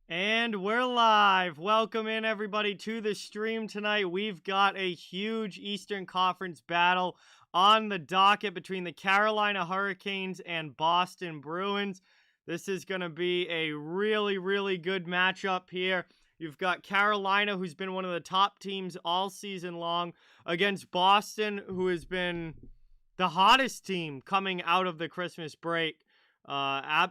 And we're live. Welcome in, everybody, to the stream tonight. We've got a huge Eastern Conference battle on the docket between the Carolina Hurricanes and Boston Bruins. This is going to be a really, really good matchup here. You've got Carolina, who's been one of the top teams all season long, against Boston, who has been the hottest team coming out of the Christmas break,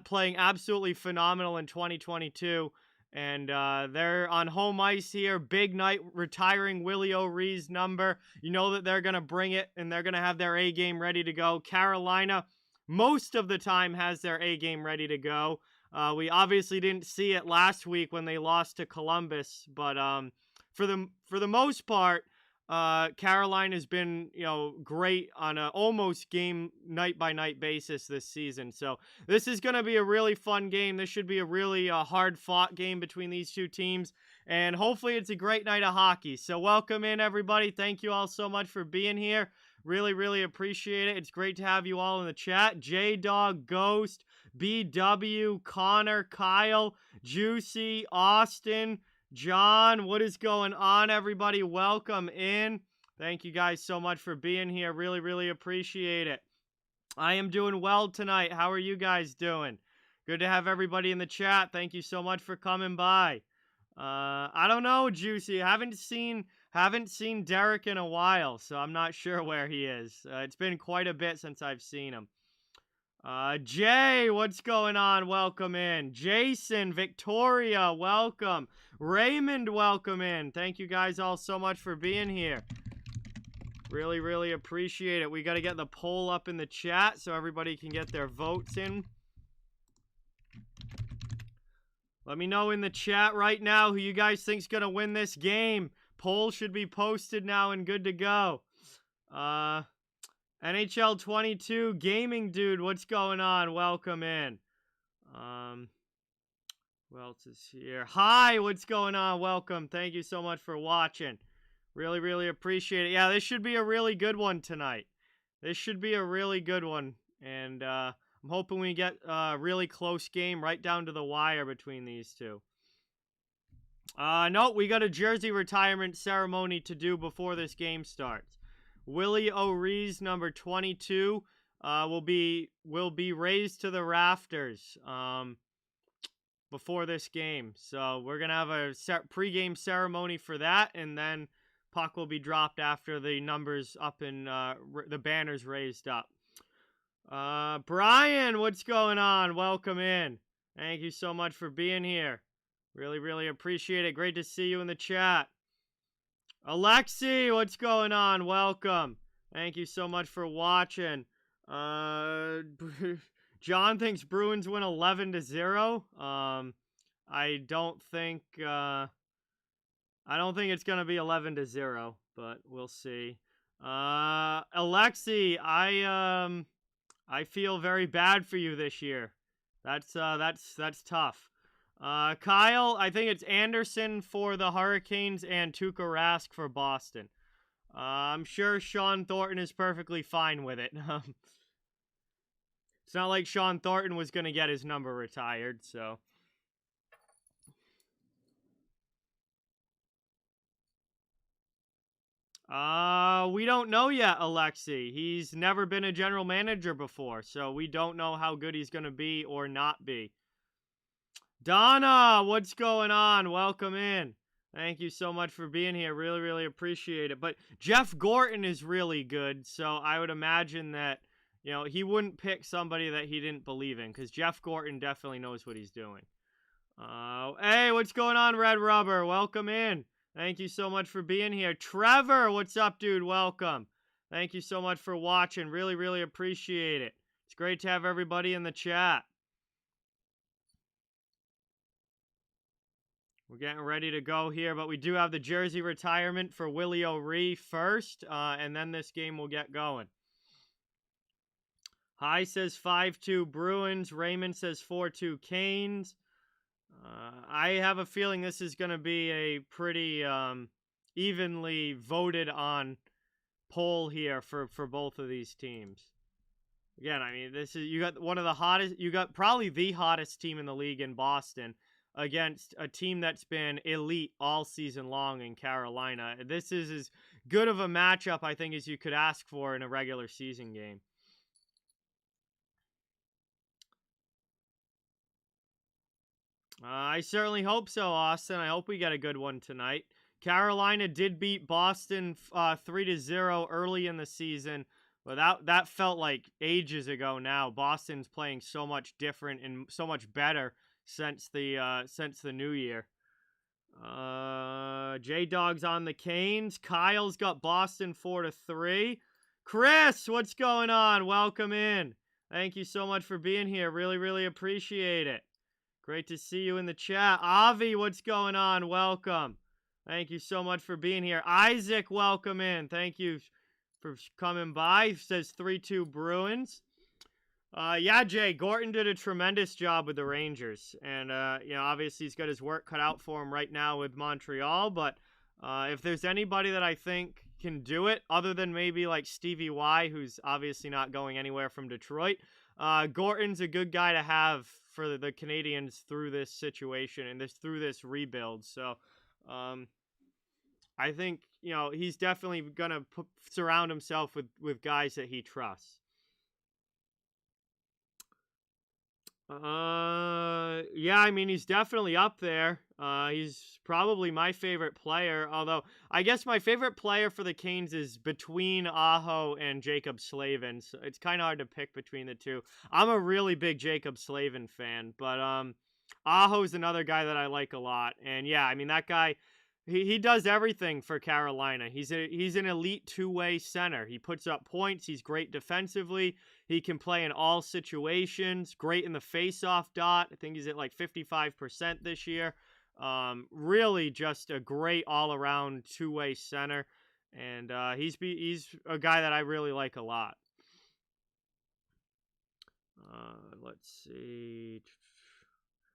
playing absolutely phenomenal in 2022. And they're on home ice here. Big night retiring Willie O'Ree's number. You know that they're going to bring it, and they're going to have their A game ready to go. Carolina, most of the time, has their A game ready to go. We obviously didn't see it last week when they lost to Columbus, but for the most part, Carolina's been, great on a almost game night by night basis this season. So this is going to be a really fun game. This should be a really hard fought game between these two teams. And hopefully it's a great night of hockey. So welcome in, everybody. Thank you all so much for being here. Really, really appreciate it. It's great to have you all in the chat. J-Dog, Ghost, BW, Connor, Kyle, Juicy, Austin, John, what is going on, everybody? Welcome in. Thank you guys so much for being here. Really, really appreciate it. I am doing well tonight. How are you guys doing? Good to have everybody in the chat. Thank you so much for coming by. I don't know, Juicy. Haven't seen Derek in a while, so I'm not sure where he is. It's been quite a bit since I've seen him. Jay, what's going on? Welcome in. Jason, Victoria, welcome. Raymond, welcome in. Thank you guys all so much for being here. Really, really appreciate it. We got to get the poll up in the chat so everybody can get their votes in. Let me know in the chat right now who you guys think's going to win this game. Poll should be posted now and good to go. NHL 22 Gaming Dude, what's going on? Welcome in. Who else is here? Hi, what's going on? Welcome. Thank you so much for watching. Really, really appreciate it. Yeah, this should be a really good one tonight. This should be a really good one. And I'm hoping we get a really close game right down to the wire between these two. No, we got a jersey retirement ceremony to do before this game starts. Willie O'Ree's number 22 will be raised to the rafters before this game. So we're going to have a pregame ceremony for that, and then puck will be dropped after the numbers up and the banners raised up. Brian, what's going on? Welcome in. Thank you so much for being here. Really, really appreciate it. Great to see you in the chat. Alexi, what's going on? Welcome. Thank you so much for watching. John thinks Bruins win 11-0. I don't think it's gonna be 11-0, but we'll see. Alexi, I feel very bad for you this year. That's tough. Kyle, I think it's Anderson for the Hurricanes and Tuukka Rask for Boston. I'm sure Sean Thornton is perfectly fine with it. It's not like Sean Thornton was going to get his number retired, so. We don't know yet, Alexi. He's never been a general manager before, so we don't know how good he's going to be or not be. Donna, what's going on? Welcome in. Thank you so much for being here. Really, really appreciate it. But Jeff Gorton is really good, so I would imagine that, he wouldn't pick somebody that he didn't believe in, because Jeff Gorton definitely knows what he's doing. Hey, what's going on, Red Rubber? Welcome in. Thank you so much for being here. Trevor, what's up, dude? Welcome. Thank you so much for watching. Really, really appreciate it. It's great to have everybody in the chat. We're getting ready to go here, but we do have the jersey retirement for Willie O'Ree first, and then this game will get going. Hi says 5-2 Bruins. Raymond says 4-2 Canes. I have a feeling this is going to be a pretty evenly voted on poll here for both of these teams. Again, I mean, you got one of the hottest, you got probably the hottest team in the league in Boston. against a team that's been elite all season long in Carolina. This is as good of a matchup, I think, as you could ask for in a regular season game. I certainly hope so, Austin. I hope we get a good one tonight. Carolina did beat Boston 3-0 early in the season, but that felt like ages ago now. Boston's playing so much different and so much better since the new year. J-Dog's on the Canes. Kyle's got Boston 4-3. Chris, what's going on? Welcome in. Thank you so much for being here. Really, really appreciate it. Great to see you in the chat. Avi, what's going on? Welcome. Thank you so much for being here. Isaac, welcome in. Thank you for coming by. He says 3-2 Bruins. Yeah, Jay, Gorton did a tremendous job with the Rangers. And, obviously he's got his work cut out for him right now with Montreal. But if there's anybody that I think can do it, other than maybe like Stevie Y, who's obviously not going anywhere from Detroit, Gorton's a good guy to have for the Canadians through this situation and through this rebuild. So I think, he's definitely going to surround himself with guys that he trusts. Yeah, I mean, he's definitely up there. He's probably my favorite player, although I guess my favorite player for the Canes is between Aho and Jacob Slavin, so it's kind of hard to pick between the two. I'm a really big Jacob Slavin fan, but Aho's another guy that I like a lot, and yeah, I mean, that guy, he does everything for Carolina. He's an elite two-way center. He puts up points. He's great defensively. He can play in all situations. Great in the face-off dot. I think he's at like 55% this year. Really just a great all-around two-way center. And he's a guy that I really like a lot. Let's see.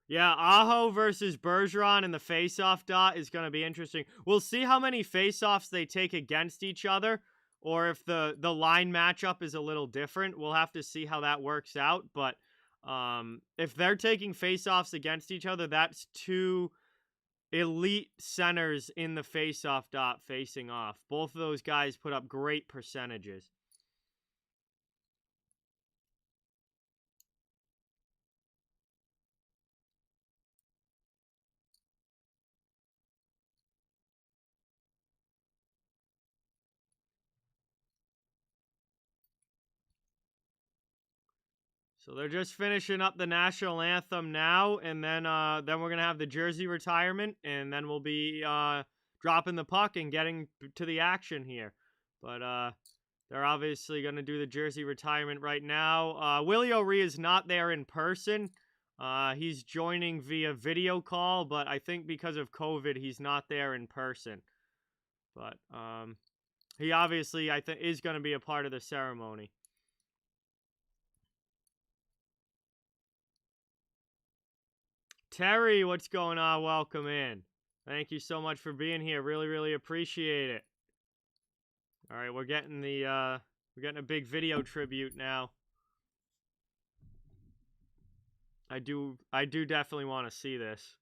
Yeah, Aho versus Bergeron in the face-off dot is going to be interesting. We'll see how many face-offs they take against each other, or if the line matchup is a little different. We'll have to see how that works out. But if they're taking face-offs against each other, that's two elite centers in the face-off dot facing off. Both of those guys put up great percentages. So they're just finishing up the national anthem now, and then we're gonna have the jersey retirement, and then we'll be dropping the puck and getting to the action here. But they're obviously gonna do the jersey retirement right now. Willie O'Ree is not there in person. He's joining via video call, but I think because of COVID, he's not there in person. But he obviously, I think, is gonna be a part of the ceremony. Terry, what's going on? Welcome in. Thank you so much for being here. Really, really appreciate it. All right, we're getting a big video tribute now. I do definitely want to see this.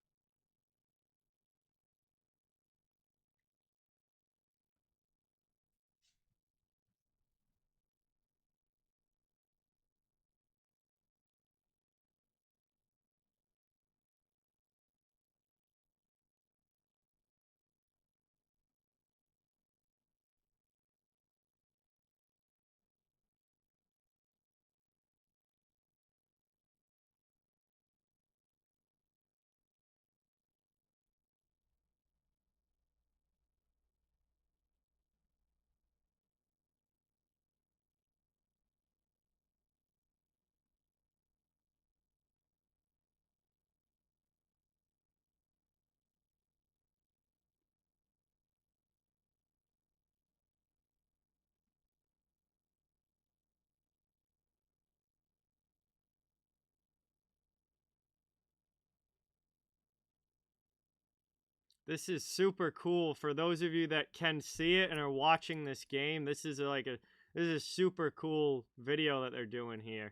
This is super cool. For those of you that can see it and are watching this game, this is a super cool video that they're doing here.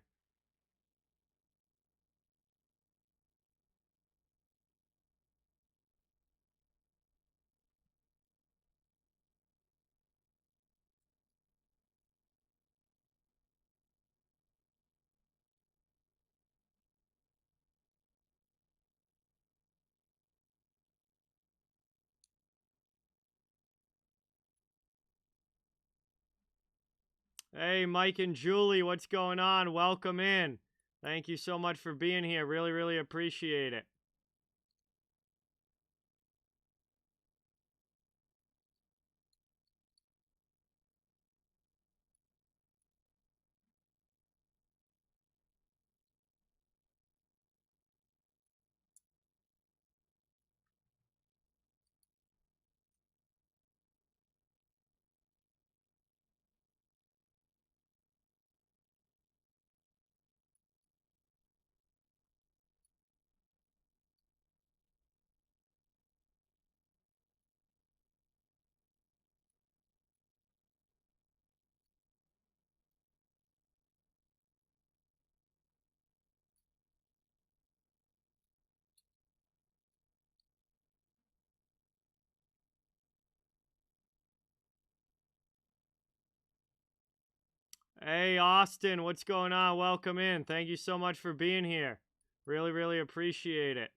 Hey, Mike and Julie, what's going on? Welcome in. Thank you so much for being here. Really, really appreciate it. Hey, Austin, what's going on? Welcome in. Thank you so much for being here. Really, really appreciate it.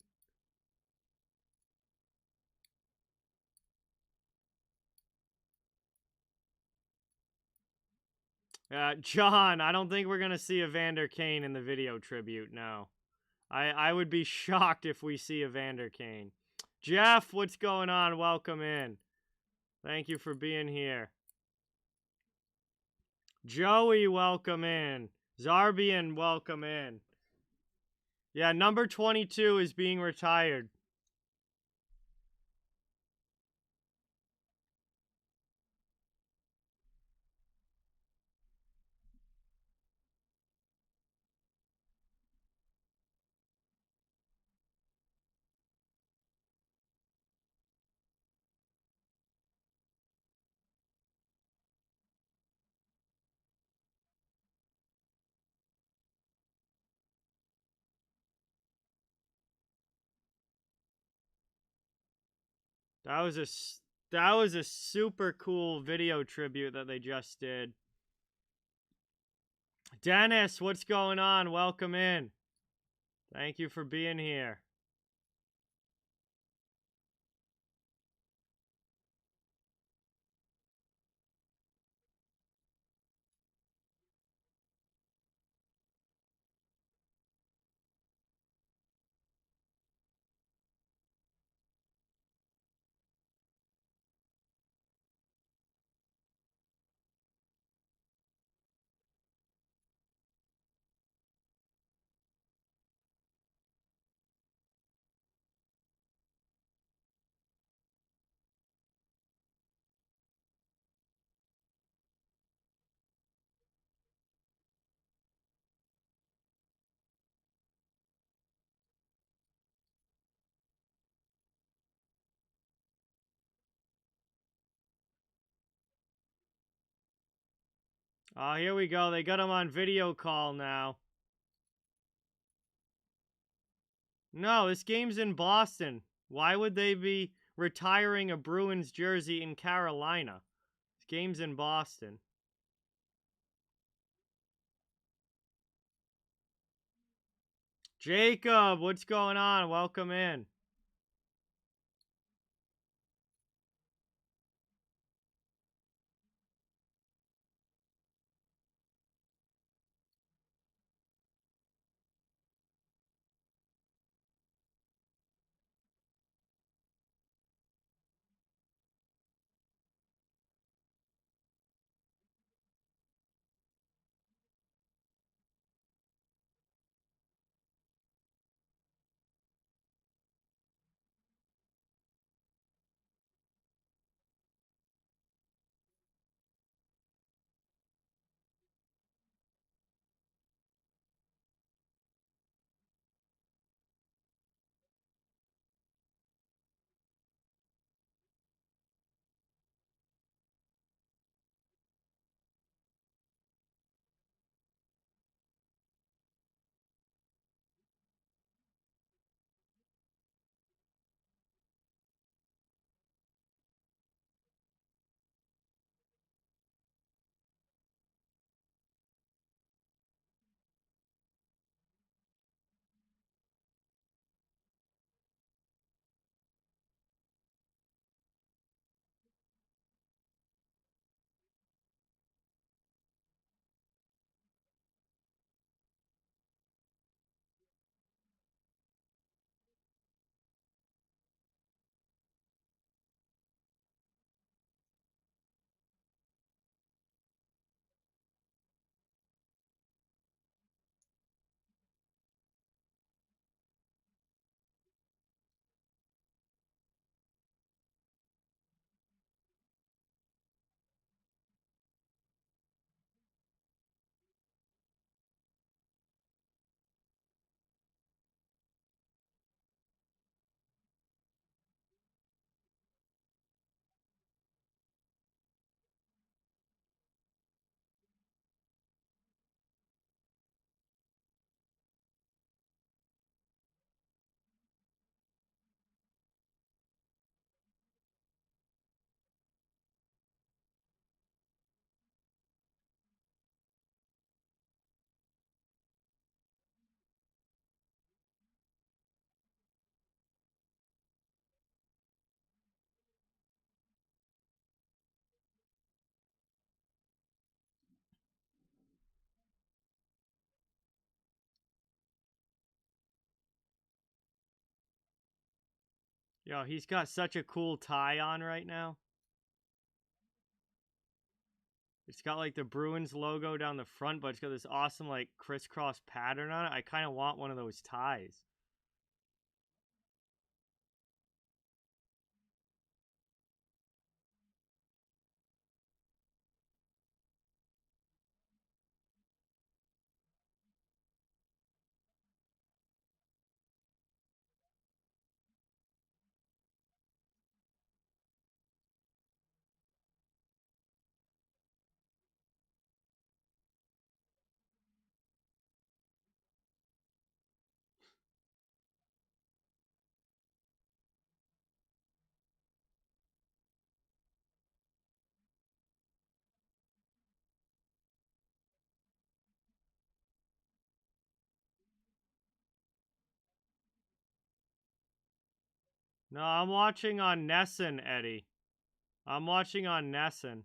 John, I don't think we're going to see Evander Kane in the video tribute, no. I would be shocked if we see Evander Kane. Jeff, what's going on? Welcome in. Thank you for being here. Joey, welcome in. Zarbian, welcome in. Yeah, number 22 is being retired. That was a super cool video tribute that they just did. Dennis, what's going on? Welcome in. Thank you for being here. Oh, here we go. They got him on video call now. No, this game's in Boston. Why would they be retiring a Bruins jersey in Carolina? This game's in Boston. Jacob, what's going on? Welcome in. Yo, he's got such a cool tie on right now. It's got like the Bruins logo down the front, but it's got this awesome like crisscross pattern on it. I kind of want one of those ties. No, I'm watching on Nesson, Eddie. I'm watching on Nesson.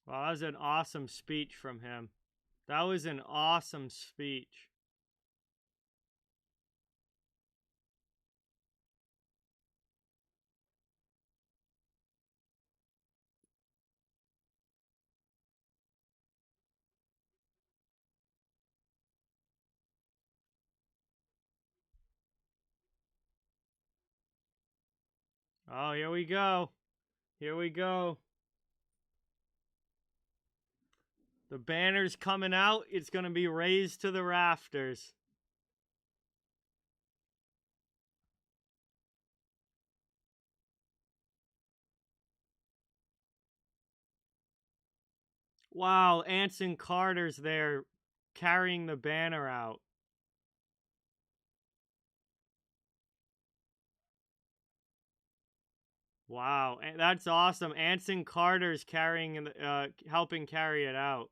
Wow, that was an awesome speech from him. That was an awesome speech. Oh, here we go. Here we go. The banner's coming out. It's going to be raised to the rafters. Wow, Anson Carter's there carrying the banner out. Wow, that's awesome. Anson Carter's carrying, helping carry it out.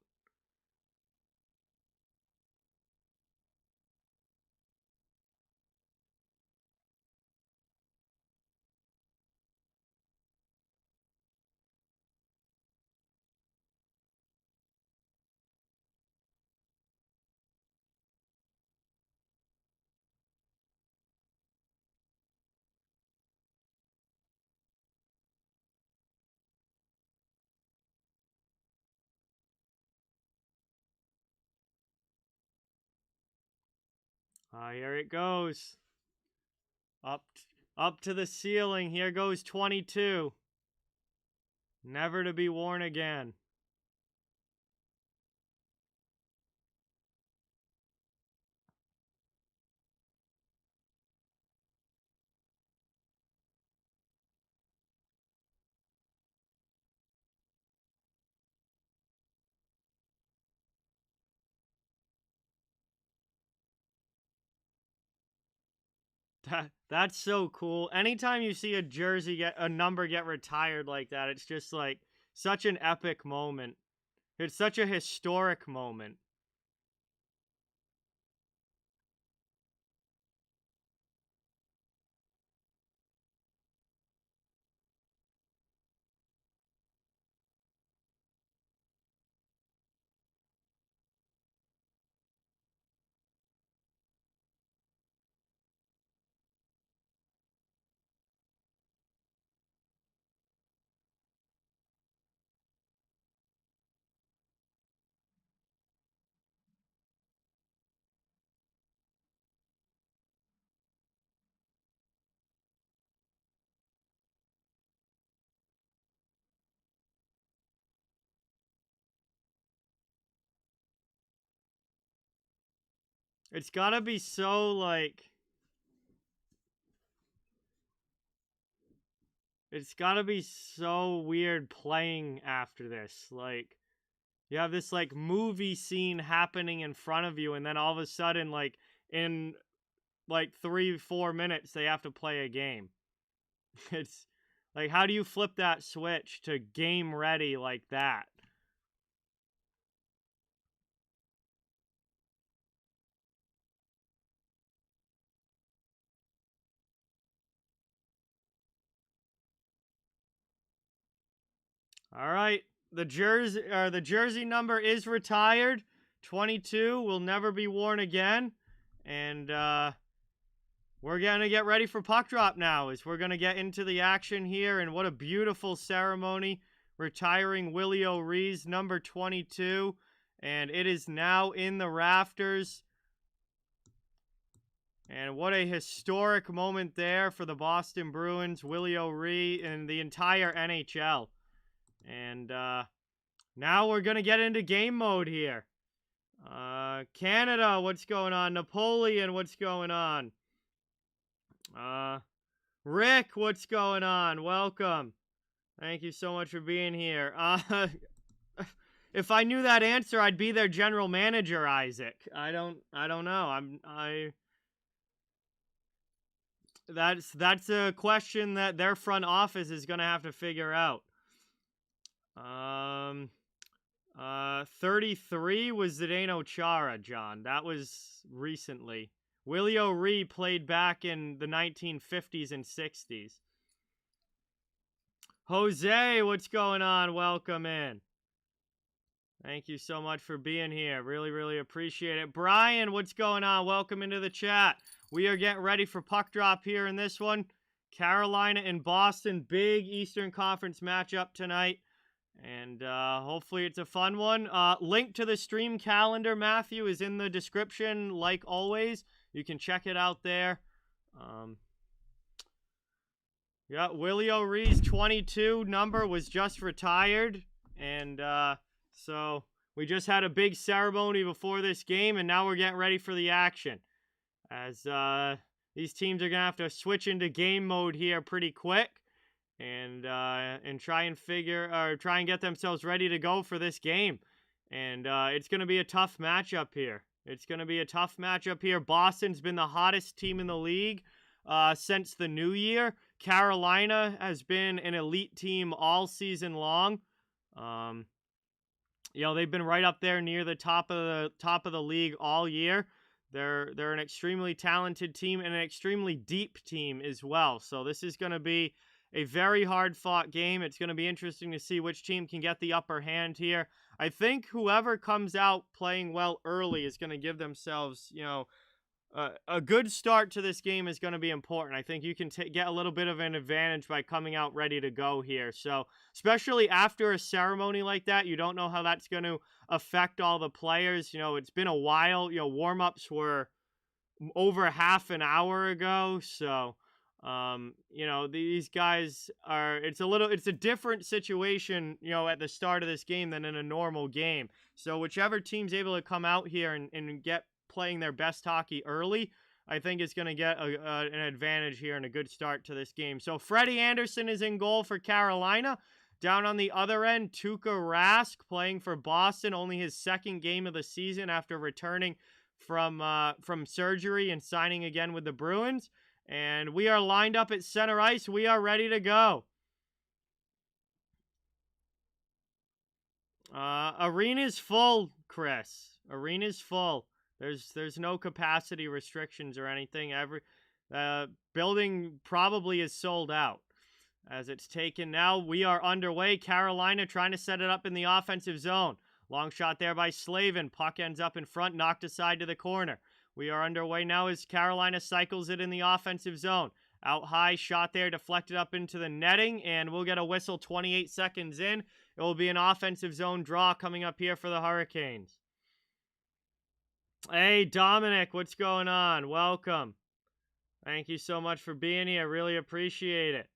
Here it goes. Up, up to the ceiling. Here goes 22. Never to be worn again. That's so cool. Anytime you see a jersey get a number get retired like that, it's just like such an epic moment. It's such a historic moment. It's gotta be so, like... It's gotta be so weird playing after this. Like, you have this, like, movie scene happening in front of you, and then all of a sudden, like, in, like, 3-4 minutes, they have to play a game. It's, like, how do you flip that switch to game ready like that? All right, the jersey number is retired. 22 will never be worn again, and we're gonna get ready for puck drop now. As we're gonna get into the action here, and what a beautiful ceremony, retiring Willie O'Ree's number 22, and it is now in the rafters. And what a historic moment there for the Boston Bruins, Willie O'Ree, and the entire NHL. And now we're going to get into game mode here. Canada, what's going on? Napoleon, what's going on? Rick, what's going on? Welcome. Thank you so much for being here. If I knew that answer, I'd be their general manager, Isaac. I don't know. That's a question that their front office is going to have to figure out. 33 was Zdeno Chara, John. That was recently. Willie O'Ree played back in the 1950s and 60s. Jose, what's going on? Welcome in. Thank you so much for being here. Really, really appreciate it. Brian, what's going on? Welcome into the chat. We are getting ready for puck drop here in this one. Carolina and Boston, big Eastern Conference matchup tonight. And hopefully it's a fun one. Link to the stream calendar, Matthew, is in the description, like always. You can check it out there. Yeah, Willie O'Ree's 22 number was just retired. And so we just had a big ceremony before this game, and now we're getting ready for the action. As these teams are going to have to switch into game mode here pretty quick. And try and get themselves ready to go for this game. And it's going to be a tough matchup here. Boston's been the hottest team in the league since the new year. Carolina has been an elite team all season long. They've been right up there near the top of the league all year. They're an extremely talented team and an extremely deep team as well. So this is going to be a very hard-fought game. It's going to be interesting to see which team can get the upper hand here. I think whoever comes out playing well early is going to give themselves, a good start to this game is going to be important. I think you can get a little bit of an advantage by coming out ready to go here. So, especially after a ceremony like that, you don't know how that's going to affect all the players. It's been a while. Warm-ups were over half an hour ago, so... these guys are, it's a different situation, at the start of this game than in a normal game. So whichever team's able to come out here and get playing their best hockey early, I think is going to get an advantage here and a good start to this game. So Freddie Anderson is in goal for Carolina. Down on the other end, Tuukka Rask playing for Boston, only his second game of the season after returning from surgery and signing again with the Bruins. And we are lined up at center ice. We are ready to go. Arena's full, Chris. Arena's full. There's no capacity restrictions or anything. Every building probably is sold out. As it's taken now, we are underway. Carolina trying to set it up in the offensive zone. Long shot there by Slavin. Puck ends up in front, knocked aside to the corner. We are underway now as Carolina cycles it in the offensive zone. Out high, shot there, deflected up into the netting, and we'll get a whistle 28 seconds in. It will be an offensive zone draw coming up here for the Hurricanes. Hey, Dominic, what's going on? Welcome. Thank you so much for being here. Really appreciate it.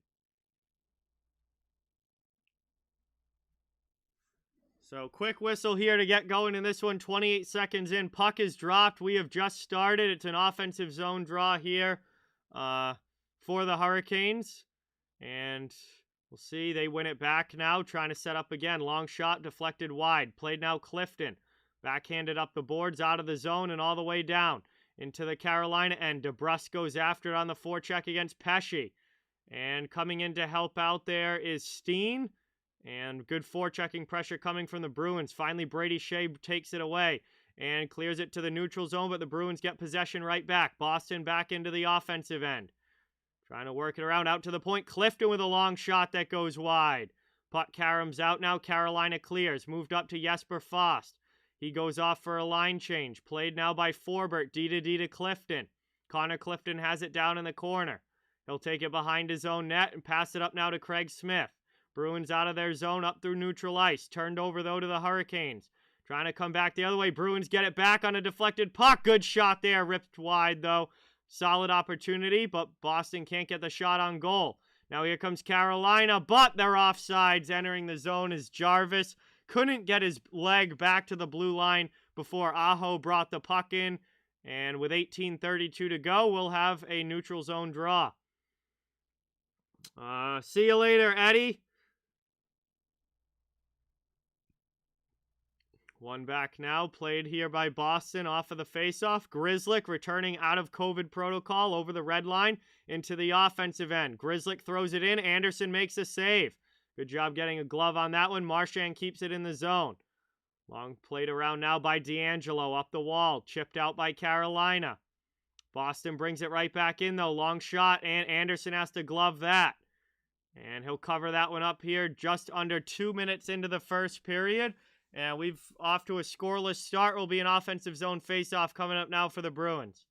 So quick whistle here to get going in this one. 28 seconds in. Puck is dropped. We have just started. It's an offensive zone draw here for the Hurricanes. And we'll see. They win it back now. Trying to set up again. Long shot deflected wide. Played now Clifton. Backhanded up the boards out of the zone and all the way down into the Carolina end. DeBrusque goes after it on the forecheck against Pesce. And coming in to help out there is Steen. And good forechecking pressure coming from the Bruins. Finally, Brady Shea takes it away and clears it to the neutral zone, but the Bruins get possession right back. Boston back into the offensive end. Trying to work it around out to the point. Clifton with a long shot that goes wide. Puck caroms out now. Carolina clears. Moved up to Jesper Fast. He goes off for a line change. Played now by Forbert. D to Clifton. Connor Clifton has it down in the corner. He'll take it behind his own net and pass it up now to Craig Smith. Bruins out of their zone up through neutral ice. Turned over, though, to the Hurricanes. Trying to come back the other way. Bruins get it back on a deflected puck. Good shot there. Ripped wide, though. Solid opportunity, but Boston can't get the shot on goal. Now here comes Carolina, but they're offsides. Entering the zone is Jarvis. Couldn't get his leg back to the blue line before Aho brought the puck in. And with 18:32 to go, we'll have a neutral zone draw. See you later, Eddie. One back now, played here by Boston off of the faceoff. Grzelcyk returning out of COVID protocol over the red line into the offensive end. Grzelcyk throws it in. Anderson makes a save. Good job getting a glove on that one. Marchand keeps it in the zone. Long played around now by D'Angelo up the wall. Chipped out by Carolina. Boston brings it right back in, though. Long shot, and Anderson has to glove that. And he'll cover that one up here just under 2 minutes into the first period. And we've off to a scoreless start. Will be an offensive zone faceoff coming up now for the Bruins.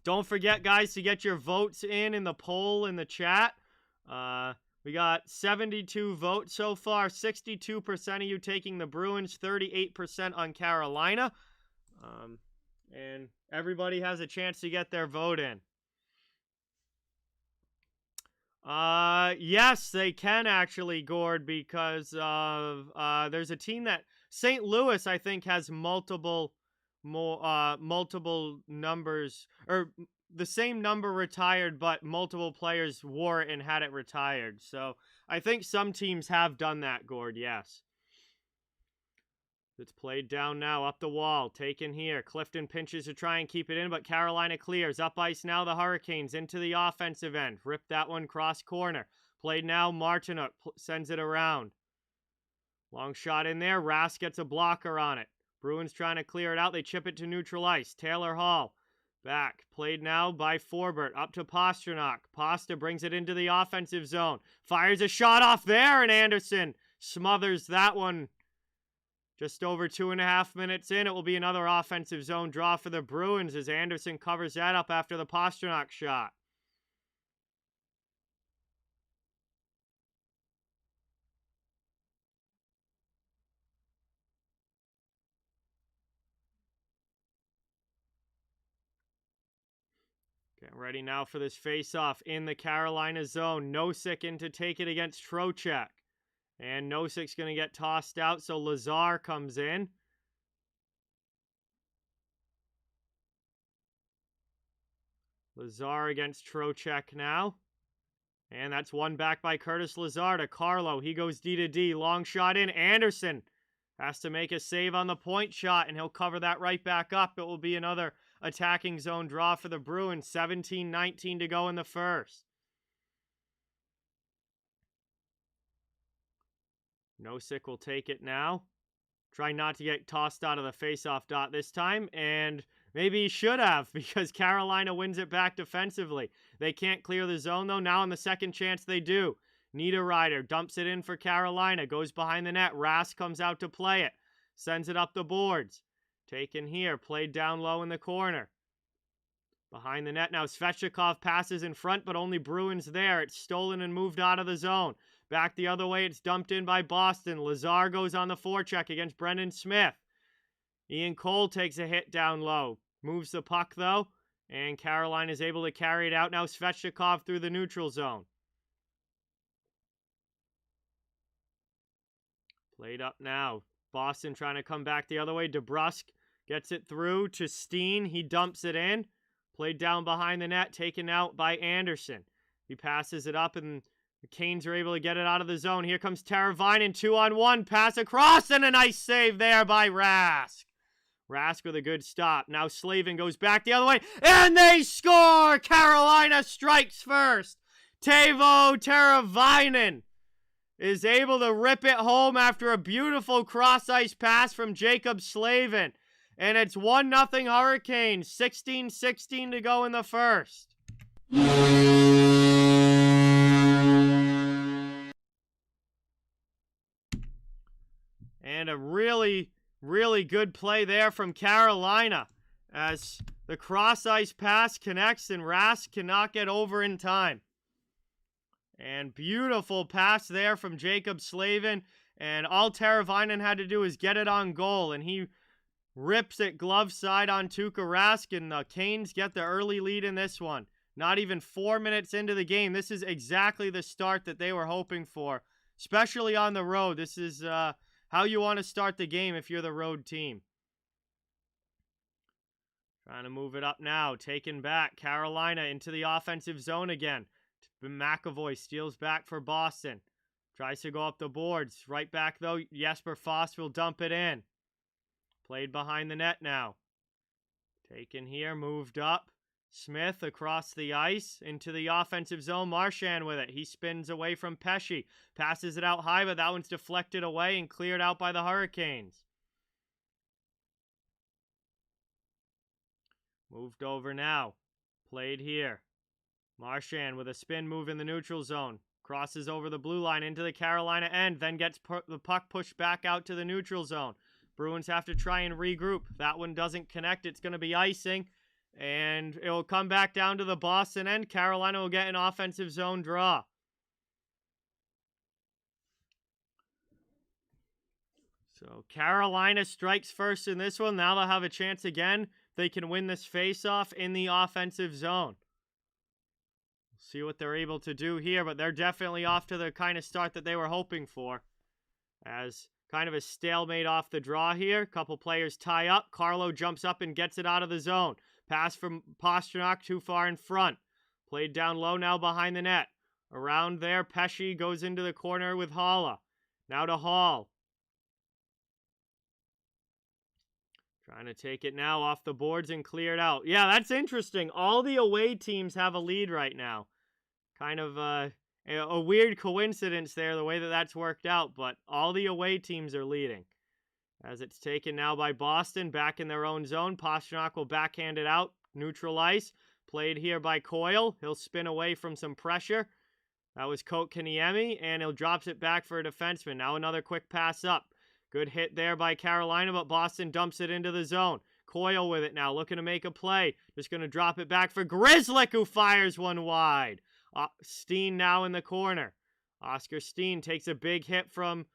Don't forget, guys, to get your votes in the poll in the chat. We got 72 votes so far. 62% of you taking the Bruins, 38% on Carolina. And everybody has a chance to get their vote in. Yes, they can actually, Gord, because of, there's a team that, St. Louis, I think, has multiple numbers, or the same number retired, but multiple players wore it and had it retired. So, I think some teams have done that, Gord, yes. It's played down now, up the wall, taken here. Clifton pinches to try and keep it in, but Carolina clears. Up ice now, the Hurricanes into the offensive end. Ripped that one cross corner. Played now, Martinuk sends it around. Long shot in there. Rask gets a blocker on it. Bruins trying to clear it out. They chip it to neutral ice. Taylor Hall back. Played now by Forbert. Up to Pastrnak. Pasta brings it into the offensive zone. Fires a shot off there, and Anderson smothers that one. Just over 2.5 minutes in, it will be another offensive zone draw for the Bruins as Anderson covers that up after the Pastrnak shot. Getting ready now for this face-off in the Carolina zone. Nosek in to take it against Trocheck. And Nosek's going to get tossed out, so Lazar comes in. Lazar against Trocheck now. And that's one back by Curtis Lazar to Carlo. He goes D to D. Long shot in. Anderson has to make a save on the point shot, and he'll cover that right back up. It will be another attacking zone draw for the Bruins. 17-19 to go in the first. Nosek will take it now. Try not to get tossed out of the faceoff dot this time. And maybe he should have, because Carolina wins it back defensively. They can't clear the zone, though. Now on the second chance, they do. Niederreiter dumps it in for Carolina. Goes behind the net. Rask comes out to play it. Sends it up the boards. Taken here. Played down low in the corner. Behind the net now. Svechnikov passes in front, but only Bruins there. It's stolen and moved out of the zone. Back the other way, it's dumped in by Boston. Lazar goes on the forecheck against Brendan Smith. Ian Cole takes a hit down low. Moves the puck, though, and Carolina is able to carry it out. Now Svechnikov through the neutral zone. Played up now. Boston trying to come back the other way. DeBrusque gets it through to Steen. He dumps it in. Played down behind the net, taken out by Anderson. He passes it up, and the Canes are able to get it out of the zone. Here comes Teravainen, 2-on-1. Pass across, and a nice save there by Rask. Rask with a good stop. Now Slavin goes back the other way, and they score! Carolina strikes first. Teuvo Teravainen is able to rip it home after a beautiful cross-ice pass from Jacob Slavin. And it's 1-0 Hurricanes. 16-16 to go in the first. And a really, really good play there from Carolina as the cross-ice pass connects and Rask cannot get over in time. And beautiful pass there from Jacob Slavin. And all Teravainen had to do is get it on goal. And he rips it glove side on Tuukka Rask. And the Canes get the early lead in this one. Not even 4 minutes into the game. This is exactly the start that they were hoping for. Especially on the road. This is how you want to start the game if you're the road team. Trying to move it up now. Taken back. Carolina into the offensive zone again. McAvoy steals back for Boston. Tries to go up the boards. Right back, though. Jesper Fast will dump it in. Played behind the net now. Taken here. Moved up. Smith across the ice into the offensive zone. Marchand with it. He spins away from Pesce. Passes it out high, but that one's deflected away and cleared out by the Hurricanes. Moved over now. Played here. Marchand with a spin move in the neutral zone. Crosses over the blue line into the Carolina end. Then gets the puck pushed back out to the neutral zone. Bruins have to try and regroup. That one doesn't connect. It's going to be icing. And it will come back down to the Boston end. Carolina will get an offensive zone draw. So Carolina strikes first in this one. Now they'll have a chance again. They can win this faceoff in the offensive zone. See what they're able to do here, but they're definitely off to the kind of start that they were hoping for. As kind of a stalemate off the draw here. Couple players tie up. Carlo jumps up and gets it out of the zone. Pass from Pastrnak too far in front. Played down low now behind the net. Around there, Pesce goes into the corner with Haula. Now to Hall. Trying to take it now off the boards and clear it out. Yeah, that's interesting. All the away teams have a lead right now. Kind of a weird coincidence there, the way that that's worked out, but all the away teams are leading. As it's taken now by Boston, back in their own zone. Pastrnak will backhand it out, neutral ice. Played here by Coyle. He'll spin away from some pressure. That was Kotkaniemi, and he'll drops it back for a defenseman. Now another quick pass up. Good hit there by Carolina, but Boston dumps it into the zone. Coyle with it now, looking to make a play. Just going to drop it back for Grzelcyk, who fires one wide. Steen now in the corner. Oscar Steen takes a big hit from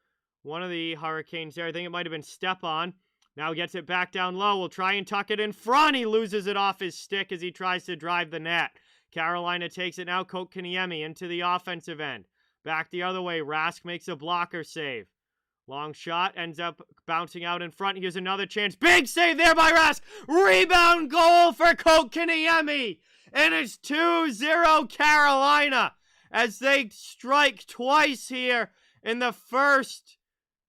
one of the Hurricanes there. I think it might have been Stepan. Now gets it back down low. Will try and tuck it in front. He loses it off his stick as he tries to drive the net. Carolina takes it now. Kotkaniemi into the offensive end. Back the other way. Rask makes a blocker save. Long shot, ends up bouncing out in front. Here's another chance. Big save there by Rask. Rebound goal for Kotkaniemi. And it's 2-0 Carolina as they strike twice here in the first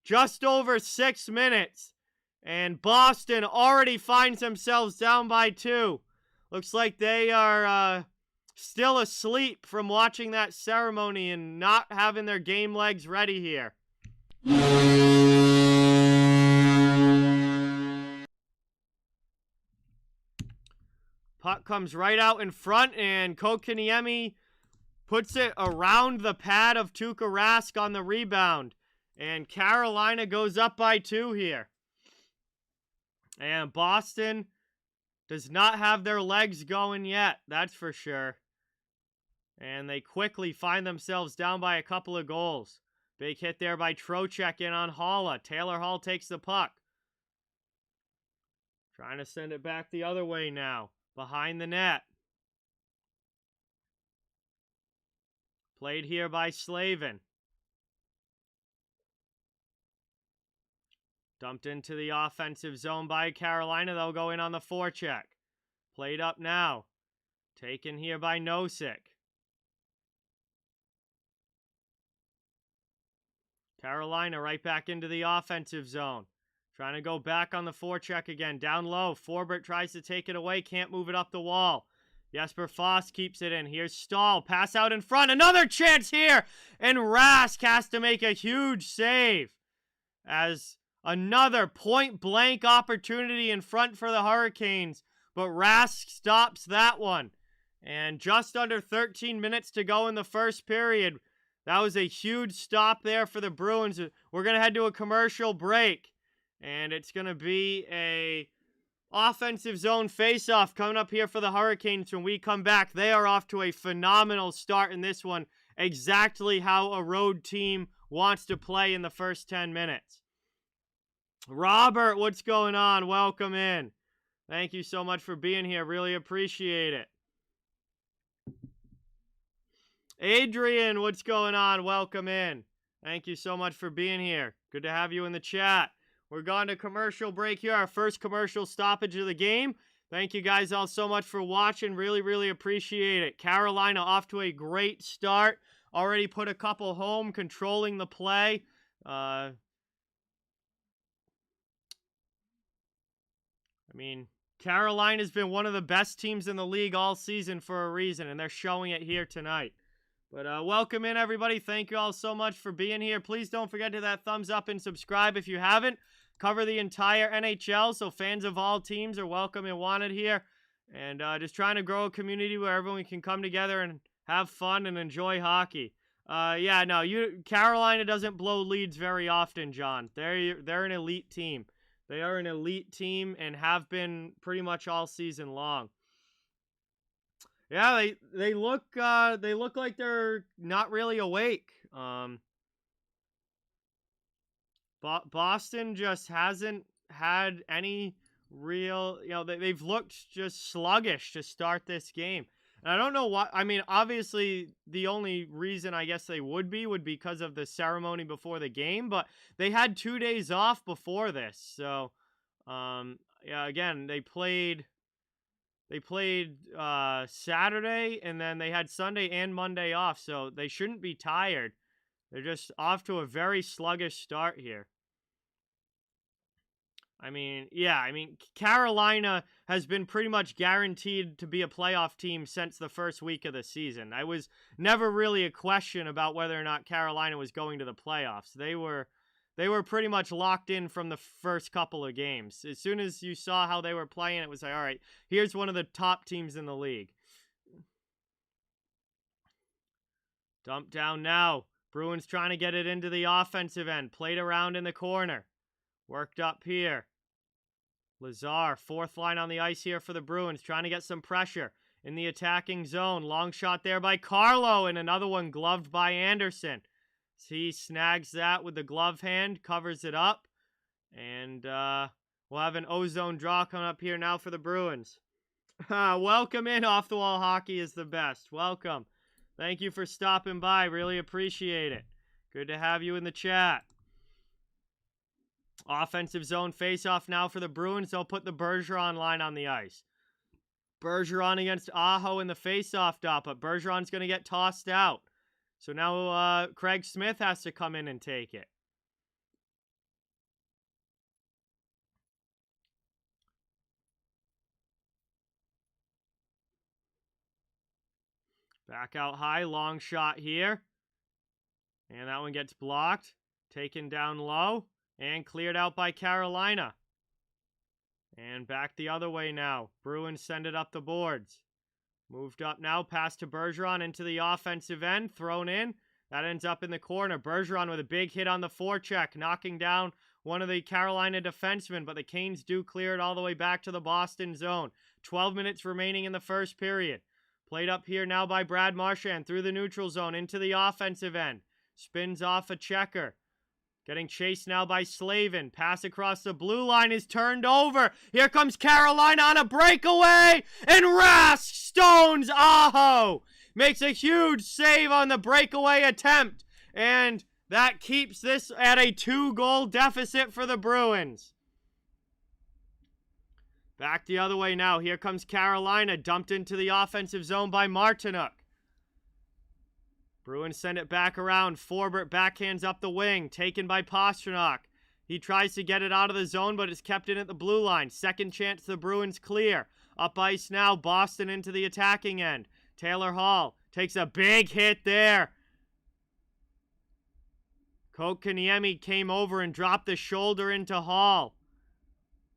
just over 6 minutes. And Boston already finds themselves down by 2. Looks like they are still asleep from watching that ceremony and not having their game legs ready here. Puck comes right out in front, and Kotkaniemi puts it around the pad of Tuukka Rask on the rebound. And Carolina goes up by 2 here. And Boston does not have their legs going yet, that's for sure. And they quickly find themselves down by a couple of goals. Big hit there by Trocheck in on Haula. Taylor Hall takes the puck. Trying to send it back the other way now. Behind the net. Played here by Slavin. Dumped into the offensive zone by Carolina. They'll go in on the forecheck. Played up now. Taken here by Nosek. Carolina right back into the offensive zone. Trying to go back on the forecheck again. Down low. Forbert tries to take it away. Can't move it up the wall. Jesper Foss keeps it in. Here's Stahl. Pass out in front. Another chance here. And Rask has to make a huge save. As another point-blank opportunity in front for the Hurricanes. But Rask stops that one. And just under 13 minutes to go in the first period. That was a huge stop there for the Bruins. We're going to head to a commercial break. And it's going to be a offensive zone face-off coming up here for the Hurricanes when we come back. They are off to a phenomenal start in this one. Exactly how a road team wants to play in the first 10 minutes. Robert, what's going on? Welcome in. Thank you so much for being here. Really appreciate it. Adrian, what's going on? Welcome in. Thank you so much for being here. Good to have you in the chat. We're going to commercial break here. Our first commercial stoppage of the game. Thank you guys all so much for watching. Really, really appreciate it. Carolina off to a great start. Already put a couple home, controlling the play. Carolina's been one of the best teams in the league all season for a reason, and they're showing it here tonight. But welcome in, everybody. Thank you all so much for being here. Please don't forget to hit that thumbs up and subscribe if you haven't. Cover the entire NHL, so fans of all teams are welcome and wanted here. And just trying to grow a community where everyone can come together and have fun and enjoy hockey. Carolina doesn't blow leads very often, John. They're an elite team. They are an elite team and have been pretty much all season long. Yeah, they look like they're not really awake. Boston just hasn't had any real, they've looked just sluggish to start this game. And I don't know what, obviously the only reason I guess they would be because of the ceremony before the game, but they had 2 days off before this. So, again, they played Saturday, and then they had Sunday and Monday off, so they shouldn't be tired. They're just off to a very sluggish start here. Carolina has been pretty much guaranteed to be a playoff team since the first week of the season. I was never really a question about whether or not Carolina was going to the playoffs. They were pretty much locked in from the first couple of games. As soon as you saw how they were playing, it was like, all right, here's one of the top teams in the league. Dump down now. Bruins trying to get it into the offensive end. Played around in the corner. Worked up here. Lazar, fourth line on the ice here for the Bruins, trying to get some pressure in the attacking zone. Long shot there by Carlo, and another one gloved by Anderson. He snags that with the glove hand, covers it up, and we'll have an ozone draw coming up here now for the Bruins. Welcome in. Off the Wall Hockey is the best. Welcome. Thank you for stopping by. Really appreciate it. Good to have you in the chat. Offensive zone face-off now for the Bruins. They'll put the Bergeron line on the ice. Bergeron against Aho in the face-off dot, but Bergeron's going to get tossed out. So now Craig Smith has to come in and take it. Back out high, long shot here. And that one gets blocked. Taken down low. And cleared out by Carolina. And back the other way now. Bruins send it up the boards. Moved up now. Pass to Bergeron into the offensive end. Thrown in. That ends up in the corner. Bergeron with a big hit on the forecheck. Knocking down one of the Carolina defensemen. But the Canes do clear it all the way back to the Boston zone. 12 minutes remaining in the first period. Played up here now by Brad Marchand. Through the neutral zone. Into the offensive end. Spins off a checker. Getting chased now by Slavin. Pass across the blue line is turned over. Here comes Carolina on a breakaway. And Rask stones Aho. Makes a huge save on the breakaway attempt. And That keeps this at a 2-goal deficit for the Bruins. Back the other way now. Here comes Carolina, dumped into the offensive zone by Martinook. Bruins send it back around. Forbert backhands up the wing, taken by Pastrnak. He tries to get it out of the zone, but it's kept in at the blue line. Second chance the Bruins clear. Up ice now, Boston into the attacking end. Taylor Hall takes a big hit there. Kotkaniemi came over and dropped the shoulder into Hall.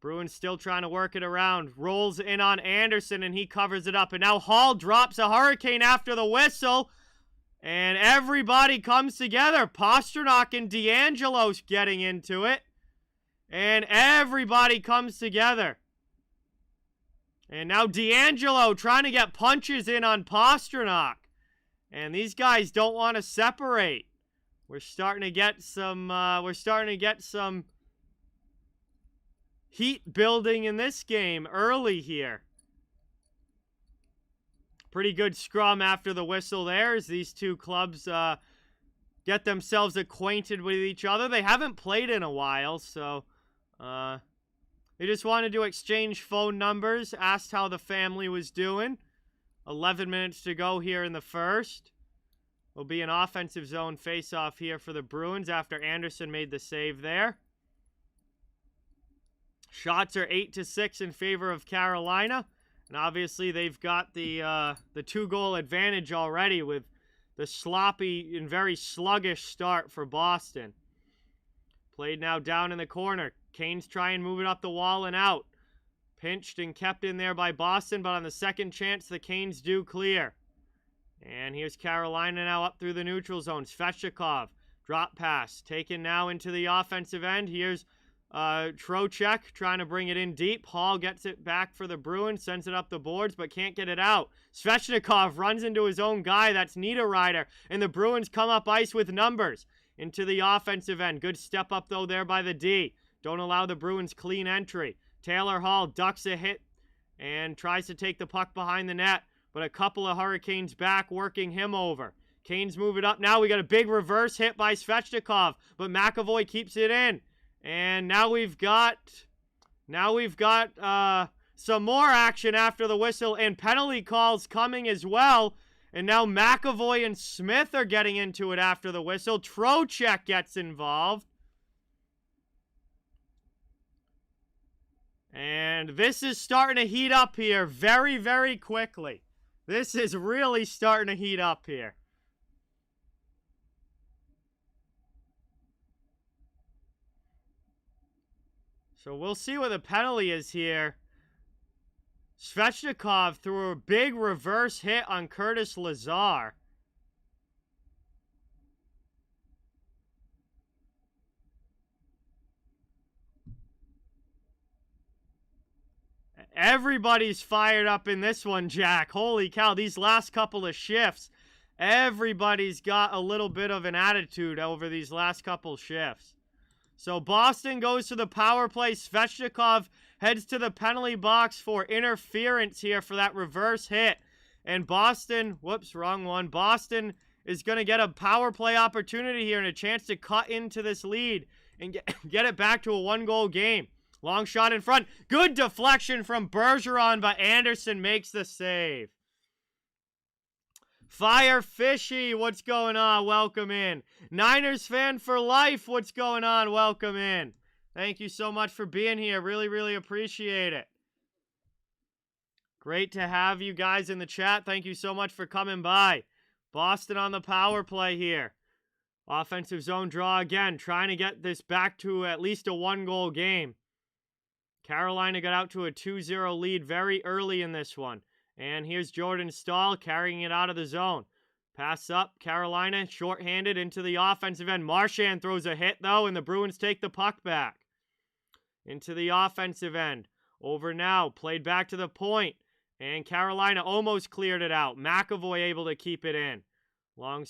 Bruins still trying to work it around. Rolls in on Anderson, and he covers it up. And now Hall drops a hurricane after the whistle. And everybody comes together. Pastrnak and DeAngelo's getting into it. And everybody comes together. And now DeAngelo trying to get punches in on Pastrnak. And these guys don't want to separate. We're starting to get some heat building in this game early here. Pretty good scrum after the whistle there as these two clubs get themselves acquainted with each other. They haven't played in a while, so they just wanted to exchange phone numbers, asked how the family was doing. 11 minutes to go here in the first. Will be an offensive zone face-off here for the Bruins after Anderson made the save there. Shots are 8-6 in favor of Carolina. And obviously they've got the 2-goal advantage already with the sloppy and very sluggish start for Boston. Played now down in the corner. Canes try and move it up the wall and out. Pinched and kept in there by Boston, but on the second chance, the Canes do clear. And here's Carolina now up through the neutral zone. Svechnikov, drop pass, taken now into the offensive end. Here's Trocheck trying to bring it in deep. Hall gets it back for the Bruins, sends it up the boards, but can't get it out. Svechnikov runs into his own guy. That's Niederreiter. And the Bruins come up ice with numbers into the offensive end. Good step up, though, there by the D. Don't allow the Bruins clean entry. Taylor Hall ducks a hit and tries to take the puck behind the net, but a couple of Hurricanes back working him over. Canes move it up. Now we got a big reverse hit by Svechnikov, but McAvoy keeps it in. And now we've got some more action after the whistle and penalty calls coming as well. And now McAvoy and Smith are getting into it after the whistle. Trocheck gets involved. And this is starting to heat up here very, very quickly. This is really starting to heat up here. So we'll see what the penalty is here. Svechnikov threw a big reverse hit on Curtis Lazar. Everybody's fired up in this one, Jack. Holy cow, these last couple of shifts. Everybody's got a little bit of an attitude over these last couple shifts. So Boston goes to the power play. Svechnikov heads to the penalty box for interference here for that reverse hit. And Boston, whoops, wrong one. Boston is going to get a power play opportunity here and a chance to cut into this lead and get it back to a 1-goal game. Long shot in front. Good deflection from Bergeron, but Anderson makes the save. Fire Fishy, what's going on? Welcome in. Niners fan for life, what's going on? Welcome in. Thank you so much for being here. Really, really appreciate it. Great to have you guys in the chat. Thank you so much for coming by. Boston on the power play here. Offensive zone draw again. Trying to get this back to at least a 1-goal game. Carolina got out to a 2-0 lead very early in this one. And here's Jordan Stahl carrying it out of the zone. Pass up, Carolina, shorthanded into the offensive end. Marchand throws a hit, though, and the Bruins take the puck back. Into the offensive end. Over now, played back to the point. And Carolina almost cleared it out. McAvoy able to keep it in. Long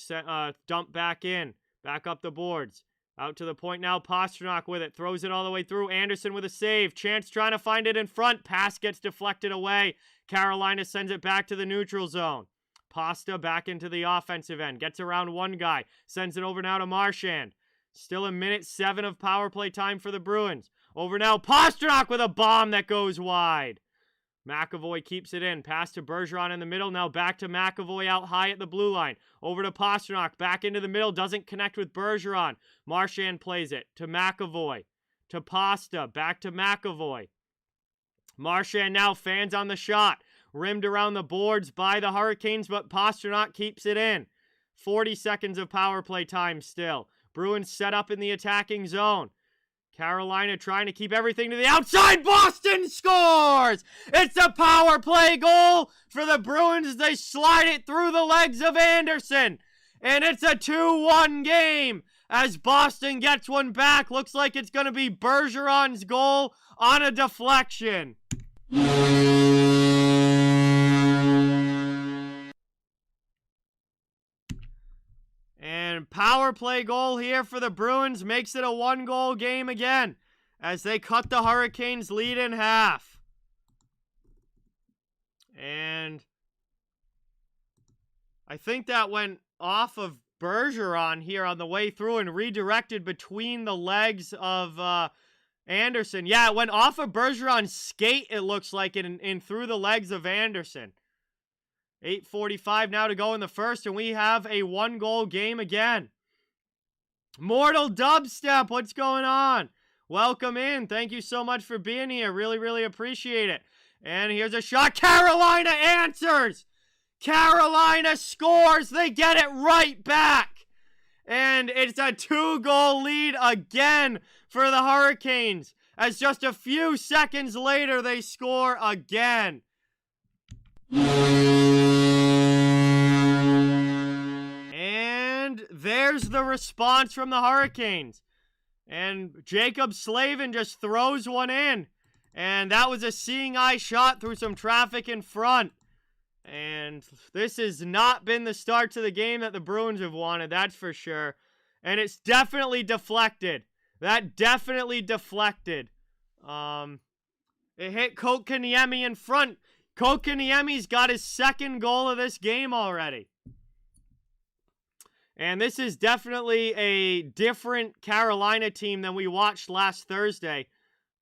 dump back in. Back up the boards. Out to the point now, Pastrnak with it. Throws it all the way through. Anderson with a save. Chance trying to find it in front. Pass gets deflected away. Carolina sends it back to the neutral zone. Pasta back into the offensive end. Gets around one guy. Sends it over now to Marchand. Still a minute 7 of power play time for the Bruins. Over now, Pastrnak with a bomb that goes wide. McAvoy keeps it in. Pass to Bergeron in the middle. Now back to McAvoy out high at the blue line. Over to Pastrnak. Back into the middle. Doesn't connect with Bergeron. Marchand plays it to McAvoy. To Pasta. Back to McAvoy. Marchand now fans on the shot. Rimmed around the boards by the Hurricanes, but Pastrnak keeps it in. 40 seconds of power play time still. Bruins set up in the attacking zone. Carolina trying to keep everything to the outside. Boston scores! It's a power play goal for the Bruins as they slide it through the legs of Anderson. And it's a 2-1 game as Boston gets one back. Looks like it's going to be Bergeron's goal on a deflection. And power play goal here for the Bruins makes it a 1-goal game again as they cut the Hurricanes' lead in half. And I think that went off of Bergeron here on the way through and redirected between the legs of Anderson. Yeah, it went off of Bergeron's skate, it looks like, and through the legs of Anderson. 8:45 now to go in the first, and we have a 1-goal game again. Mortal Dubstep, what's going on? Welcome in. Thank you so much for being here. Really, really appreciate it. And here's a shot. Carolina answers. Carolina scores. They get it right back. And it's a 2-goal lead again for the Hurricanes, as just a few seconds later they score again. And there's the response from the Hurricanes. And Jacob Slavin just throws one in. And that was a seeing eye shot through some traffic in front. And this has not been the start to the game that the Bruins have wanted, that's for sure. And it's definitely deflected. That definitely deflected. It hit Kotkaniemi in front. Kotkaniemi's got his 2nd goal of this game already. And this is definitely a different Carolina team than we watched last Thursday.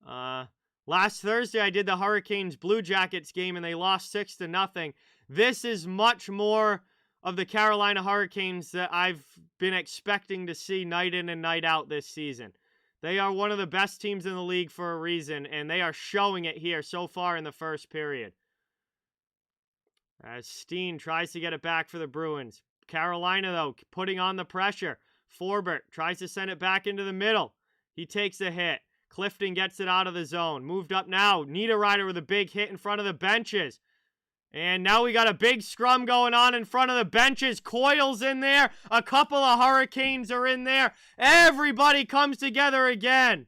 Last Thursday, I did the Hurricanes Blue Jackets game, and they lost 6-0. This is much more of the Carolina Hurricanes that I've been expecting to see night in and night out this season. They are one of the best teams in the league for a reason, and they are showing it here so far in the first period. As Steen tries to get it back for the Bruins. Carolina, though, putting on the pressure. Forbert tries to send it back into the middle. He takes a hit. Clifton gets it out of the zone. Moved up now. Niederreiter with a big hit in front of the benches. And now we got a big scrum going on in front of the benches. Coyle's in there. A couple of Hurricanes are in there. Everybody comes together again.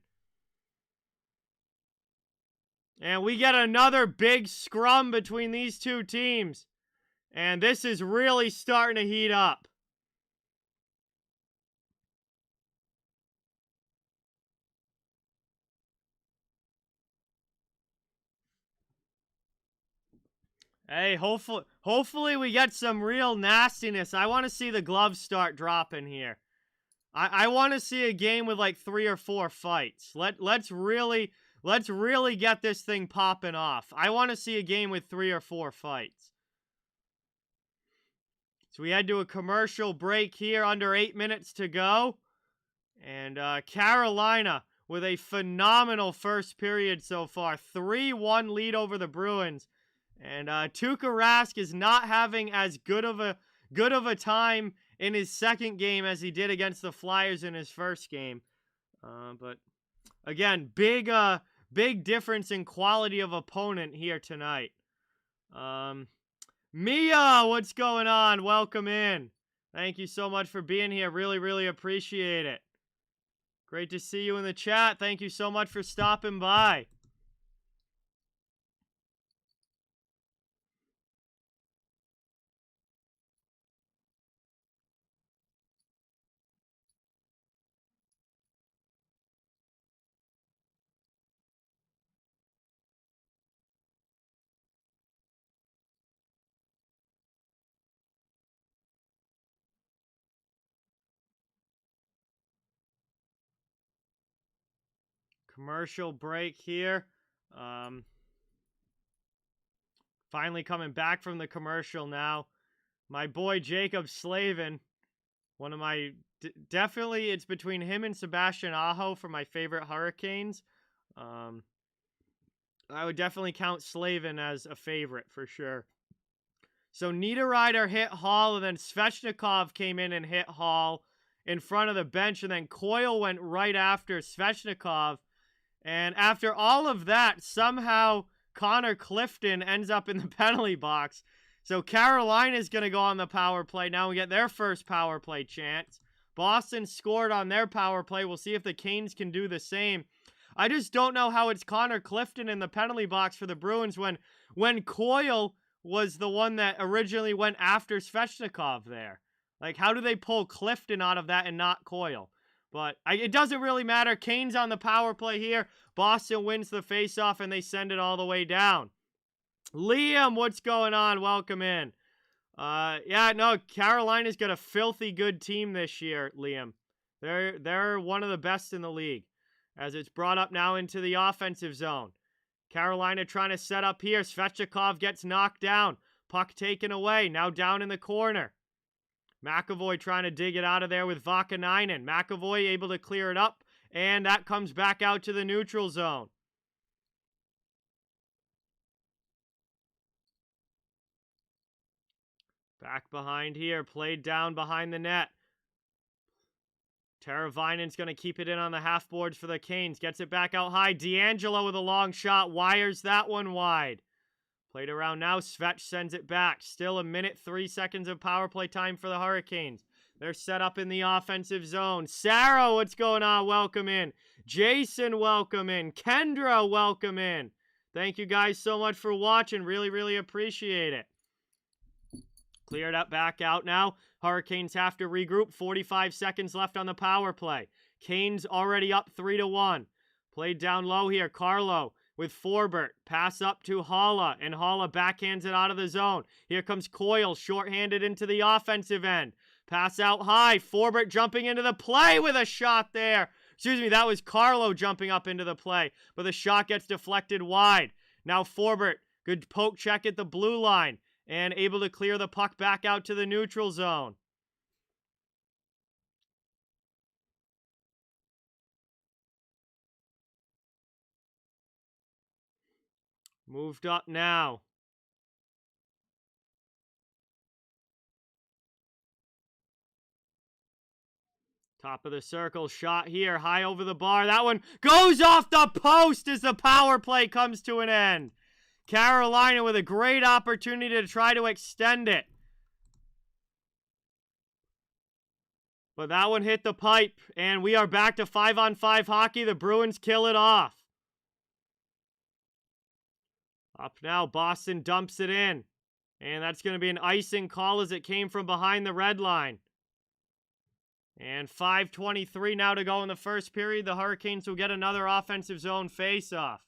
And we get another big scrum between these two teams. And this is really starting to heat up. Hey, hopefully we get some real nastiness. I want to see the gloves start dropping here. I want to see a game with like 3 or 4 fights. Let's really get this thing popping off. I want to see a game with 3 or 4 fights. So we head to a commercial break here, under 8 minutes to go. And Carolina with a phenomenal first period so far. 3-1 lead over the Bruins. And Tuukka Rask is not having as good of a time in his second game as he did against the Flyers in his first game. But again, big difference in quality of opponent here tonight. Mia, what's going on? Welcome in. Thank you so much for being here. Really, really appreciate it. Great to see you in the chat. Thank you so much for stopping by. Commercial break here. Finally coming back from the commercial now. My boy Jacob Slavin, one of my... definitely, it's between him and Sebastian Aho for my favorite Hurricanes. I would definitely count Slavin as a favorite for sure. So Niederreiter hit Hall, and then Svechnikov came in and hit Hall in front of the bench, and then Coyle went right after Svechnikov. And after all of that, somehow Connor Clifton ends up in the penalty box. So Carolina's going to go on the power play now and get their first power play chance. Boston scored on their power play. We'll see if the Canes can do the same. I just don't know how it's Connor Clifton in the penalty box for the Bruins when Coyle was the one that originally went after Svechnikov there. Like, how do they pull Clifton out of that and not Coyle? But it doesn't really matter. Canes on the power play here. Boston wins the faceoff, and they send it all the way down. Liam, what's going on? Welcome in. Yeah, no, Carolina's got a filthy good team this year, Liam. They're one of the best in the league. As it's brought up now into the offensive zone. Carolina trying to set up here. Svechnikov gets knocked down. Puck taken away. Now down in the corner. McAvoy trying to dig it out of there with Vakanainen. McAvoy able to clear it up. And that comes back out to the neutral zone. Back behind here. Played down behind the net. Teravainen's going to keep it in on the half boards for the Canes. Gets it back out high. D'Angelo with a long shot. Wires that one wide. Played around now. Svech sends it back. Still a minute, 3 seconds of power play time for the Hurricanes. They're set up in the offensive zone. Sarah, what's going on? Welcome in. Jason, welcome in. Kendra, welcome in. Thank you guys so much for watching. Really, really appreciate it. Cleared up, back out now. Hurricanes have to regroup. 45 seconds left on the power play. Canes already up 3-1. Played down low here. Carlo with Forbert. Pass up to Halla, and Halla backhands it out of the zone. Here comes Coyle, shorthanded into the offensive end. Pass out high. Forbert jumping into the play with a shot there. Excuse me, that was Carlo jumping up into the play, but the shot gets deflected wide. Now Forbert, good poke check at the blue line. And able to clear the puck back out to the neutral zone. Moved up now. Top of the circle, shot here, high over the bar. That one goes off the post as the power play comes to an end. Carolina with a great opportunity to try to extend it. But that one hit the pipe, and we are back to 5-on-5 hockey. The Bruins kill it off. Up now, Boston dumps it in. And that's going to be an icing call as it came from behind the red line. And 5:23 now to go in the first period. The Hurricanes will get another offensive zone face-off.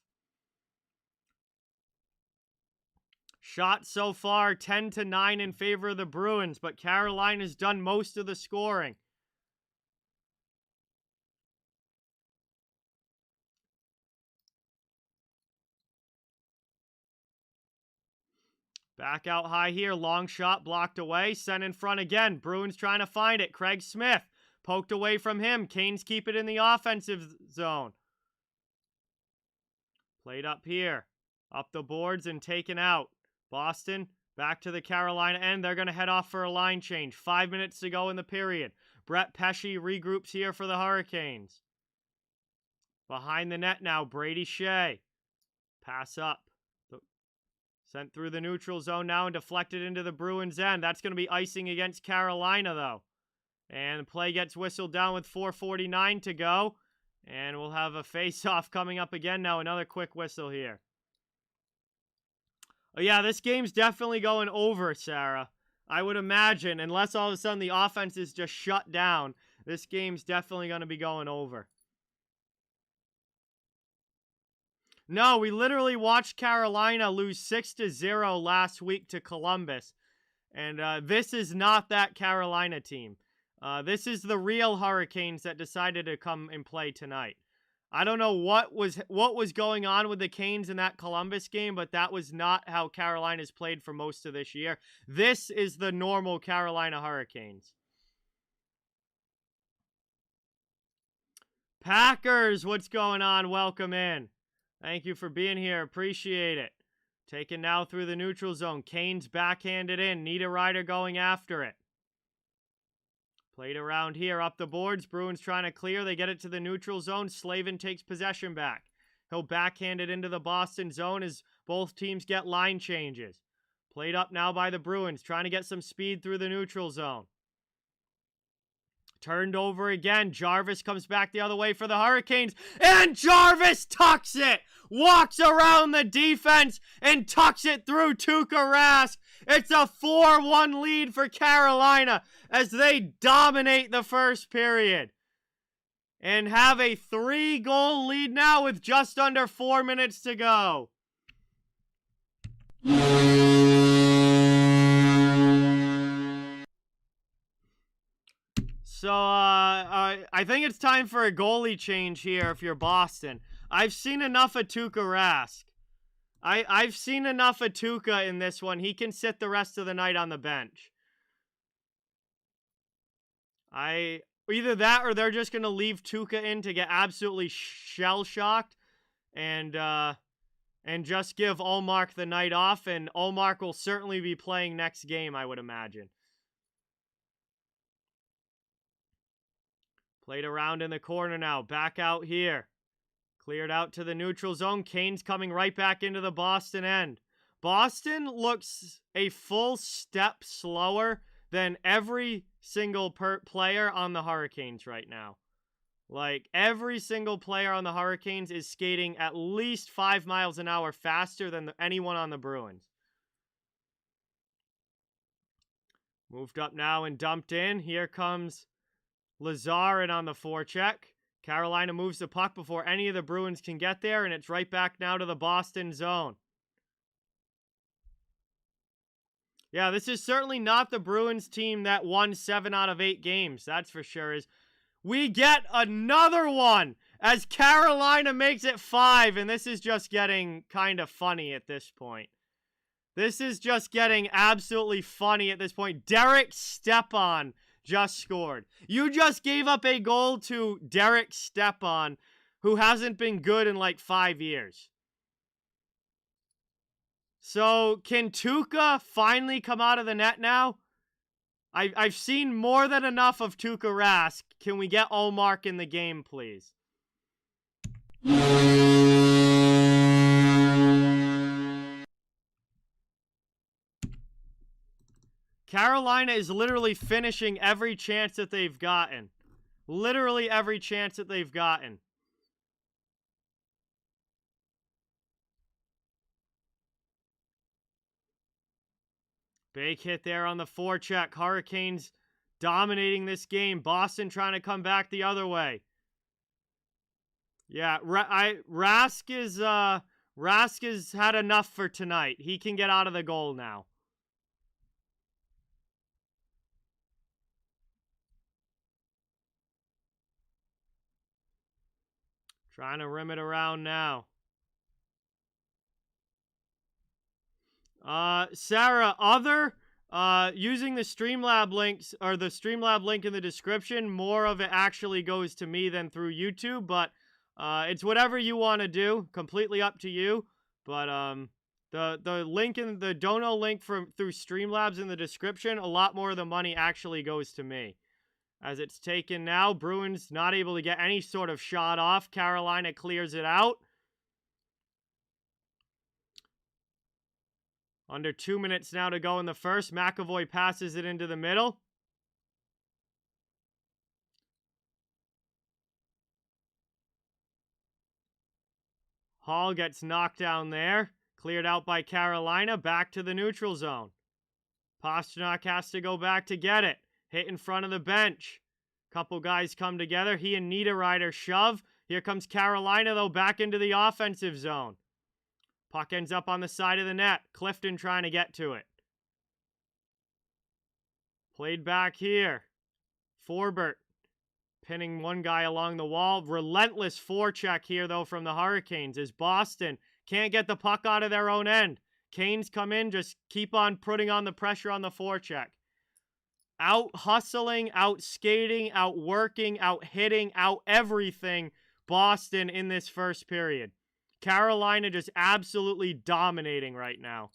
Shot so far 10-9 in favor of the Bruins, but Carolina's done most of the scoring. Back out high here, long shot blocked away, sent in front again. Bruins trying to find it. Craig Smith poked away from him. Canes keep it in the offensive zone. Played up here, up the boards and taken out. Boston, back to the Carolina end. They're going to head off for a line change. 5 minutes to go in the period. Brett Pesce regroups here for the Hurricanes. Behind the net now, Brady Shea. Pass up. Sent through the neutral zone now and deflected into the Bruins' end. That's going to be icing against Carolina, though. And the play gets whistled down with 4:49 to go. And we'll have a face-off coming up again now. Another quick whistle here. Oh, yeah, this game's definitely going over, Sarah. I would imagine, unless all of a sudden the offense is just shut down, this game's definitely going to be going over. No, we literally watched Carolina lose 6-0 last week to Columbus. And this is not that Carolina team. This is the real Hurricanes that decided to come and play tonight. I don't know what was going on with the Canes in that Columbus game, but that was not how Carolina's played for most of this year. This is the normal Carolina Hurricanes. Packers, what's going on? Welcome in. Thank you for being here. Appreciate it. Taken now through the neutral zone. Canes backhanded in. Niederreiter going after it. Played around here, up the boards. Bruins trying to clear. They get it to the neutral zone. Slavin takes possession back. He'll backhand it into the Boston zone as both teams get line changes. Played up now by the Bruins, trying to get some speed through the neutral zone. Turned over again. Jarvis comes back the other way for the Hurricanes. And Jarvis tucks it. Walks around the defense and tucks it through Tuukka Rask. It's a 4-1 lead for Carolina as they dominate the first period. And have a 3-goal lead now with just under 4 minutes to go. So, I think it's time for a goalie change here if you're Boston. I've seen enough of Tuukka Rask. I've seen enough of Tuukka in this one. He can sit the rest of the night on the bench. Either that or they're just going to leave Tuukka in to get absolutely shell-shocked and just give Ullmark the night off, and Ullmark will certainly be playing next game, I would imagine. Played around in the corner now. Back out here. Cleared out to the neutral zone. Canes coming right back into the Boston end. Boston looks a full step slower than every single player on the Hurricanes right now. Like, every single player on the Hurricanes is skating at least 5 miles an hour faster than anyone on the Bruins. Moved up now and dumped in. Here comes Lazard on the forecheck. Carolina moves the puck before any of the Bruins can get there, and it's right back now to the Boston zone. Yeah, this is certainly not the Bruins team that won 7 out of 8 games. That's for sure. We get another one as Carolina makes it 5, and this is just getting kind of funny at this point. This is just getting absolutely funny at this point. Derek Stepan just scored. You just gave up a goal to Derek Stepan, who hasn't been good in like 5 years. So, can Tuukka finally come out of the net now? I've seen more than enough of Tuukka Rask. Can we get Ullmark in the game, please? Carolina is literally finishing every chance that they've gotten. Literally every chance that they've gotten. Big hit there on the forecheck. Hurricanes dominating this game. Boston trying to come back the other way. Yeah, Rask has had enough for tonight. He can get out of the goal now. Trying to rim it around now. Sarah, using the Streamlab links, or the Streamlab link in the description, more of it actually goes to me than through YouTube, but it's whatever you want to do, completely up to you. But the link in the dono link through Streamlabs in the description, a lot more of the money actually goes to me. As it's taken now, Bruins not able to get any sort of shot off. Carolina clears it out. Under 2 minutes now to go in the first. McAvoy passes it into the middle. Hall gets knocked down there. Cleared out by Carolina. Back to the neutral zone. Pastrnak has to go back to get it. Hit in front of the bench. Couple guys come together. He and Niederreiter shove. Here comes Carolina, though, back into the offensive zone. Puck ends up on the side of the net. Clifton trying to get to it. Played back here. Forbert Pinning one guy along the wall. Relentless forecheck here, though, from the Hurricanes as Boston can't get the puck out of their own end. Canes come in, just keep on putting on the pressure on the forecheck. Out hustling, out skating, out working, out hitting, out everything Boston in this first period. Carolina just absolutely dominating right now.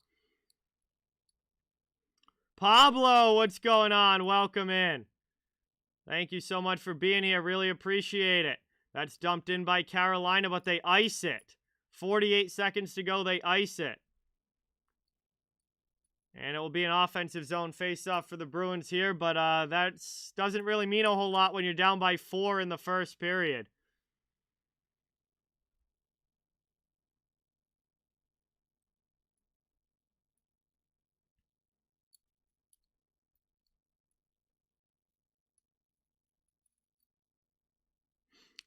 Pablo, what's going on? Welcome in. Thank you so much for being here. Really appreciate it. That's dumped in by Carolina, but they ice it. 48 seconds to go, they ice it. And it will be an offensive zone face-off for the Bruins here, but that doesn't really mean a whole lot when you're down by 4 in the first period.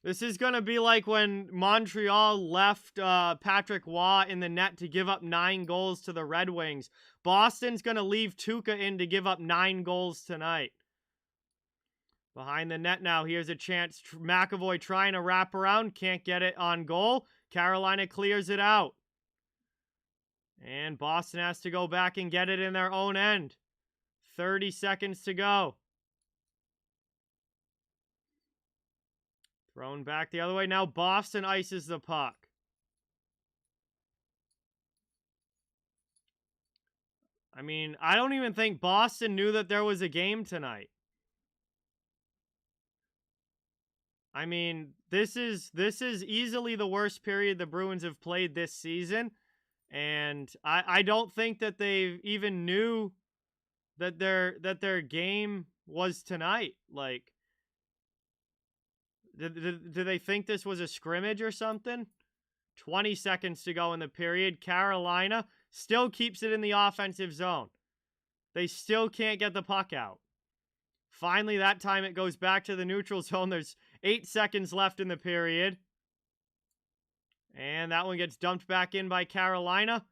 This is going to be like when Montreal left Patrick Waugh in the net to give up 9 goals to the Red Wings. Boston's going to leave Tuukka in to give up 9 goals tonight. Behind the net now, here's a chance. McAvoy trying to wrap around, can't get it on goal. Carolina clears it out. And Boston has to go back and get it in their own end. 30 seconds to go. Thrown back the other way. Now Boston ices the puck. I mean, I don't even think Boston knew that there was a game tonight. I mean, this is easily the worst period the Bruins have played this season. And I don't think that they even knew that their game was tonight. Like, did they think this was a scrimmage or something? 20 seconds to go in the period. Carolina still keeps it in the offensive zone. They still can't get the puck out. Finally, that time it goes back to the neutral zone. There's 8 seconds left in the period. And that one gets dumped back in by Carolina.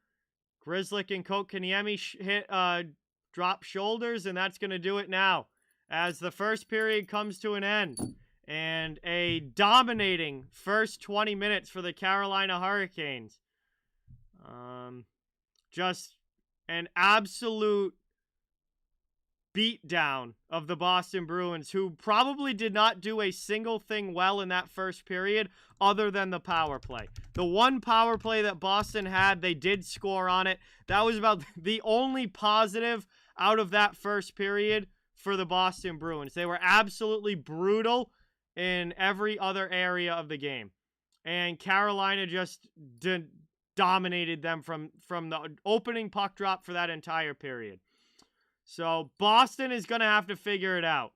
Grzelcyk and Kotkaniemi drop shoulders, and that's going to do it now as the first period comes to an end. And a dominating first 20 minutes for the Carolina Hurricanes. Just an absolute beatdown of the Boston Bruins, who probably did not do a single thing well in that first period other than the power play. The one power play that Boston had, they did score on it. That was about the only positive out of that first period for the Boston Bruins. They were absolutely brutal in every other area of the game. And Carolina just dominated them from the opening puck drop for that entire period. So Boston is going to have to figure it out.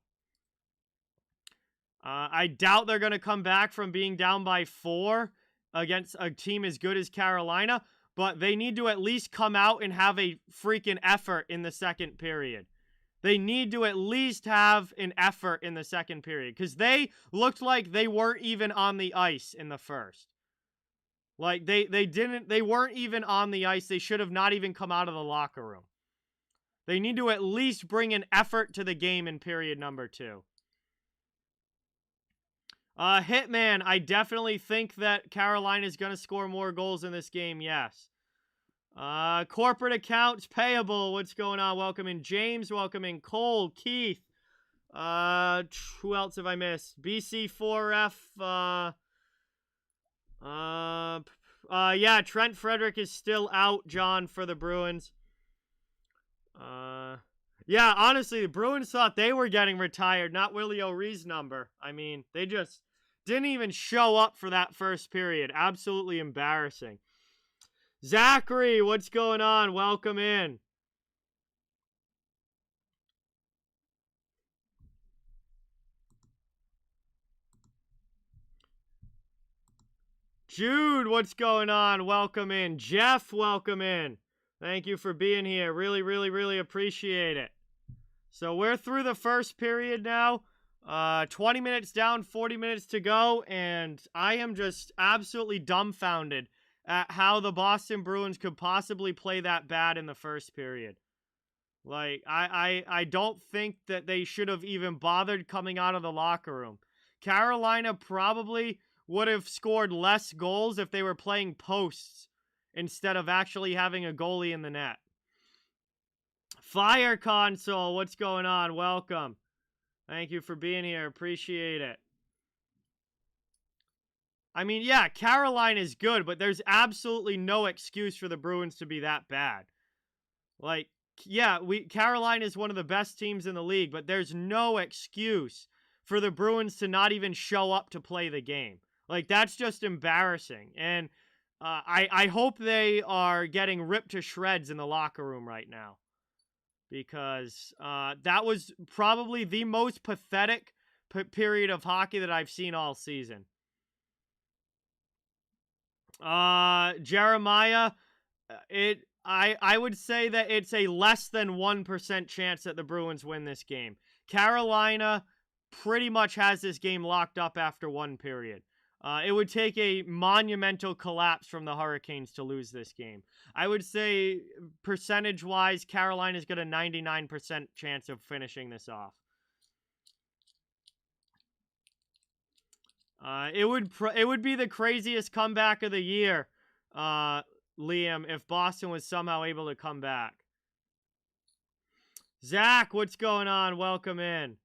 I doubt they're going to come back from being down by 4 against a team as good as Carolina, but they need to at least come out and have a freaking effort in the second period. They need to at least have an effort in the second period because they looked like they weren't even on the ice in the first. Like they weren't even on the ice. They should have not even come out of the locker room. They need to at least bring an effort to the game in period number 2. Hitman, I definitely think that Carolina is going to score more goals in this game, yes. Corporate accounts payable, what's going on? Welcome in James, welcome in Cole, Keith. Who else have I missed? BC4F, yeah, Trent Frederick is still out, John, for the Bruins. Yeah, honestly, the Bruins thought they were getting retired, not Willie O'Ree's number. I mean, they just didn't even show up for that first period. Absolutely embarrassing. Zachary, what's going on? Welcome in. Jude, what's going on? Welcome in. Jeff, welcome in. Thank you for being here. Really, really, really appreciate it. So we're through the first period now. 20 minutes down, 40 minutes to go, and I am just absolutely dumbfounded at how the Boston Bruins could possibly play that bad in the first period. Like, I don't think that they should have even bothered coming out of the locker room. Carolina probably would have scored less goals if they were playing posts instead of actually having a goalie in the net. Fire Console, what's going on? Welcome. Thank you for being here. Appreciate it. I mean, yeah, Carolina is good, but there's absolutely no excuse for the Bruins to be that bad. Like, yeah, Carolina is one of the best teams in the league, but there's no excuse for the Bruins to not even show up to play the game. Like, that's just embarrassing. And I hope they are getting ripped to shreds in the locker room right now, because that was probably the most pathetic period of hockey that I've seen all season. Jeremiah, I would say that it's a less than 1% chance that the Bruins win this game. Carolina pretty much has this game locked up after one period. It would take a monumental collapse from the Hurricanes to lose this game. I would say, percentage-wise, Carolina's got a 99% chance of finishing this off. It would be the craziest comeback of the year, Liam, if Boston was somehow able to come back. Zach, what's going on? Welcome in.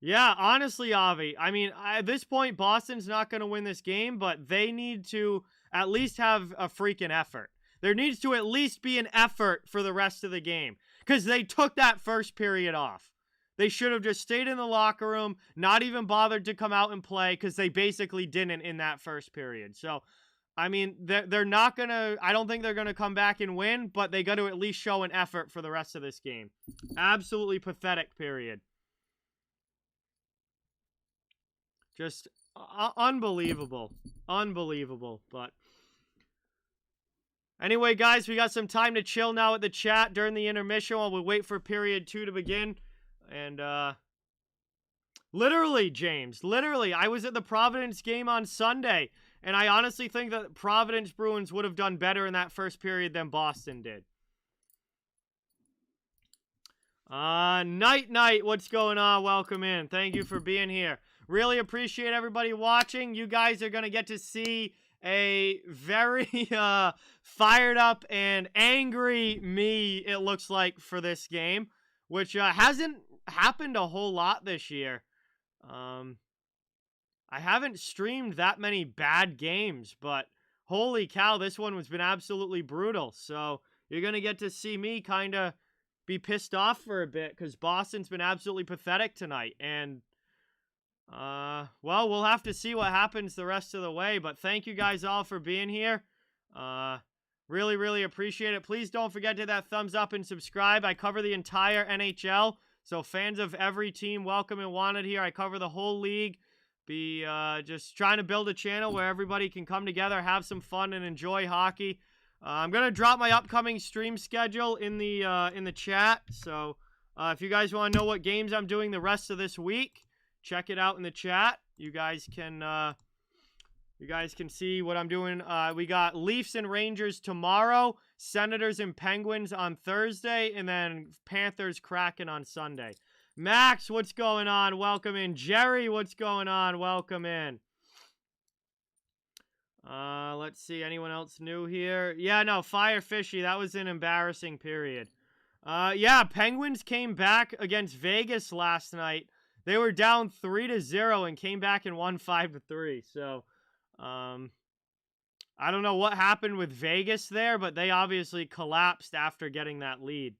Yeah, honestly, Avi, I mean, at this point, Boston's not going to win this game, but they need to at least have a freaking effort. There needs to at least be an effort for the rest of the game, because they took that first period off. They should have just stayed in the locker room, not even bothered to come out and play, because they basically didn't in that first period. So, I mean, they're not going to, I don't think they're going to come back and win, but they got to at least show an effort for the rest of this game. Absolutely pathetic period. Just unbelievable. Unbelievable. But anyway, guys, we got some time to chill now at the chat during the intermission while we wait for period 2 to begin. And, literally, James, literally, I was at the Providence game on Sunday, and I honestly think that Providence Bruins would have done better in that first period than Boston did. Night, what's going on? Welcome in. Thank you for being here. Really appreciate everybody watching. You guys are going to get to see a very fired up and angry me, it looks like, for this game, which hasn't happened a whole lot this year. I haven't streamed that many bad games, but holy cow, this one has been absolutely brutal. So you're going to get to see me kind of be pissed off for a bit, because Boston's been absolutely pathetic tonight. And well, we'll have to see what happens the rest of the way, but thank you guys all for being here. Really, really appreciate it. Please don't forget to hit that thumbs up and subscribe. I cover the entire NHL, so fans of every team, welcome and wanted here. I cover the whole league. Be just trying to build a channel where everybody can come together, have some fun, and enjoy hockey. I'm gonna drop my upcoming stream schedule in the chat, so if you guys want to know what games I'm doing the rest of this week, check it out in the chat. You guys can see what I'm doing. We got Leafs and Rangers tomorrow, Senators and Penguins on Thursday, and then Panthers Kraken on Sunday. Max, what's going on? Welcome in. Gerry, what's going on? Welcome in. Let's see. Anyone else new here? Yeah, no, Fire Fishy. That was an embarrassing period. Yeah, Penguins came back against Vegas last night. They were down 3-0 and came back and won 5-3. So, I don't know what happened with Vegas there, but they obviously collapsed after getting that lead.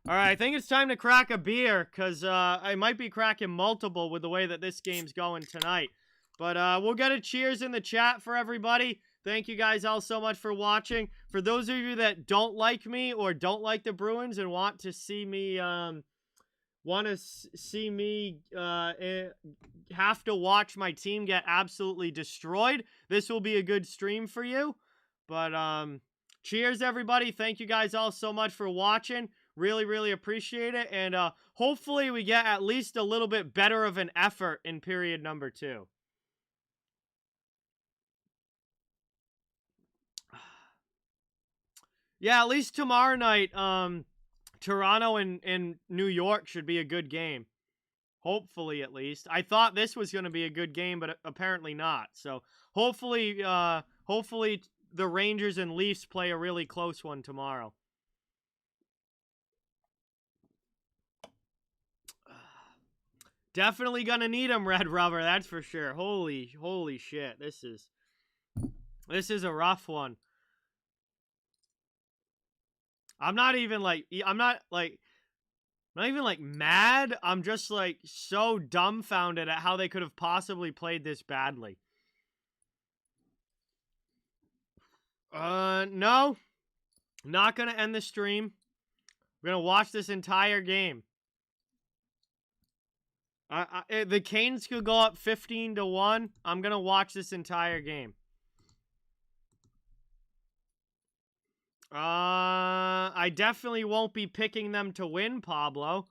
All right, I think it's time to crack a beer, because I might be cracking multiple with the way that this game's going tonight. But we'll get a cheers in the chat for everybody. Thank you guys all so much for watching. For those of you that don't like me or don't like the Bruins and want to see me have to watch my team get absolutely destroyed, this will be a good stream for you. But cheers, everybody. Thank you guys all so much for watching. Really, really appreciate it. And hopefully we get at least a little bit better of an effort in period number 2. Yeah, at least tomorrow night, Toronto and New York should be a good game. Hopefully, at least. I thought this was going to be a good game, but apparently not. So hopefully, hopefully the Rangers and Leafs play a really close one tomorrow. Definitely gonna need him, Red Rubber. That's for sure. Holy shit! This is a rough one. I'm not even like mad. I'm just like so dumbfounded at how they could have possibly played this badly. No. Not gonna end the stream. We're gonna watch this entire game. The Canes could go up 15-1. I'm gonna watch this entire game. I definitely won't be picking them to win, Pablo.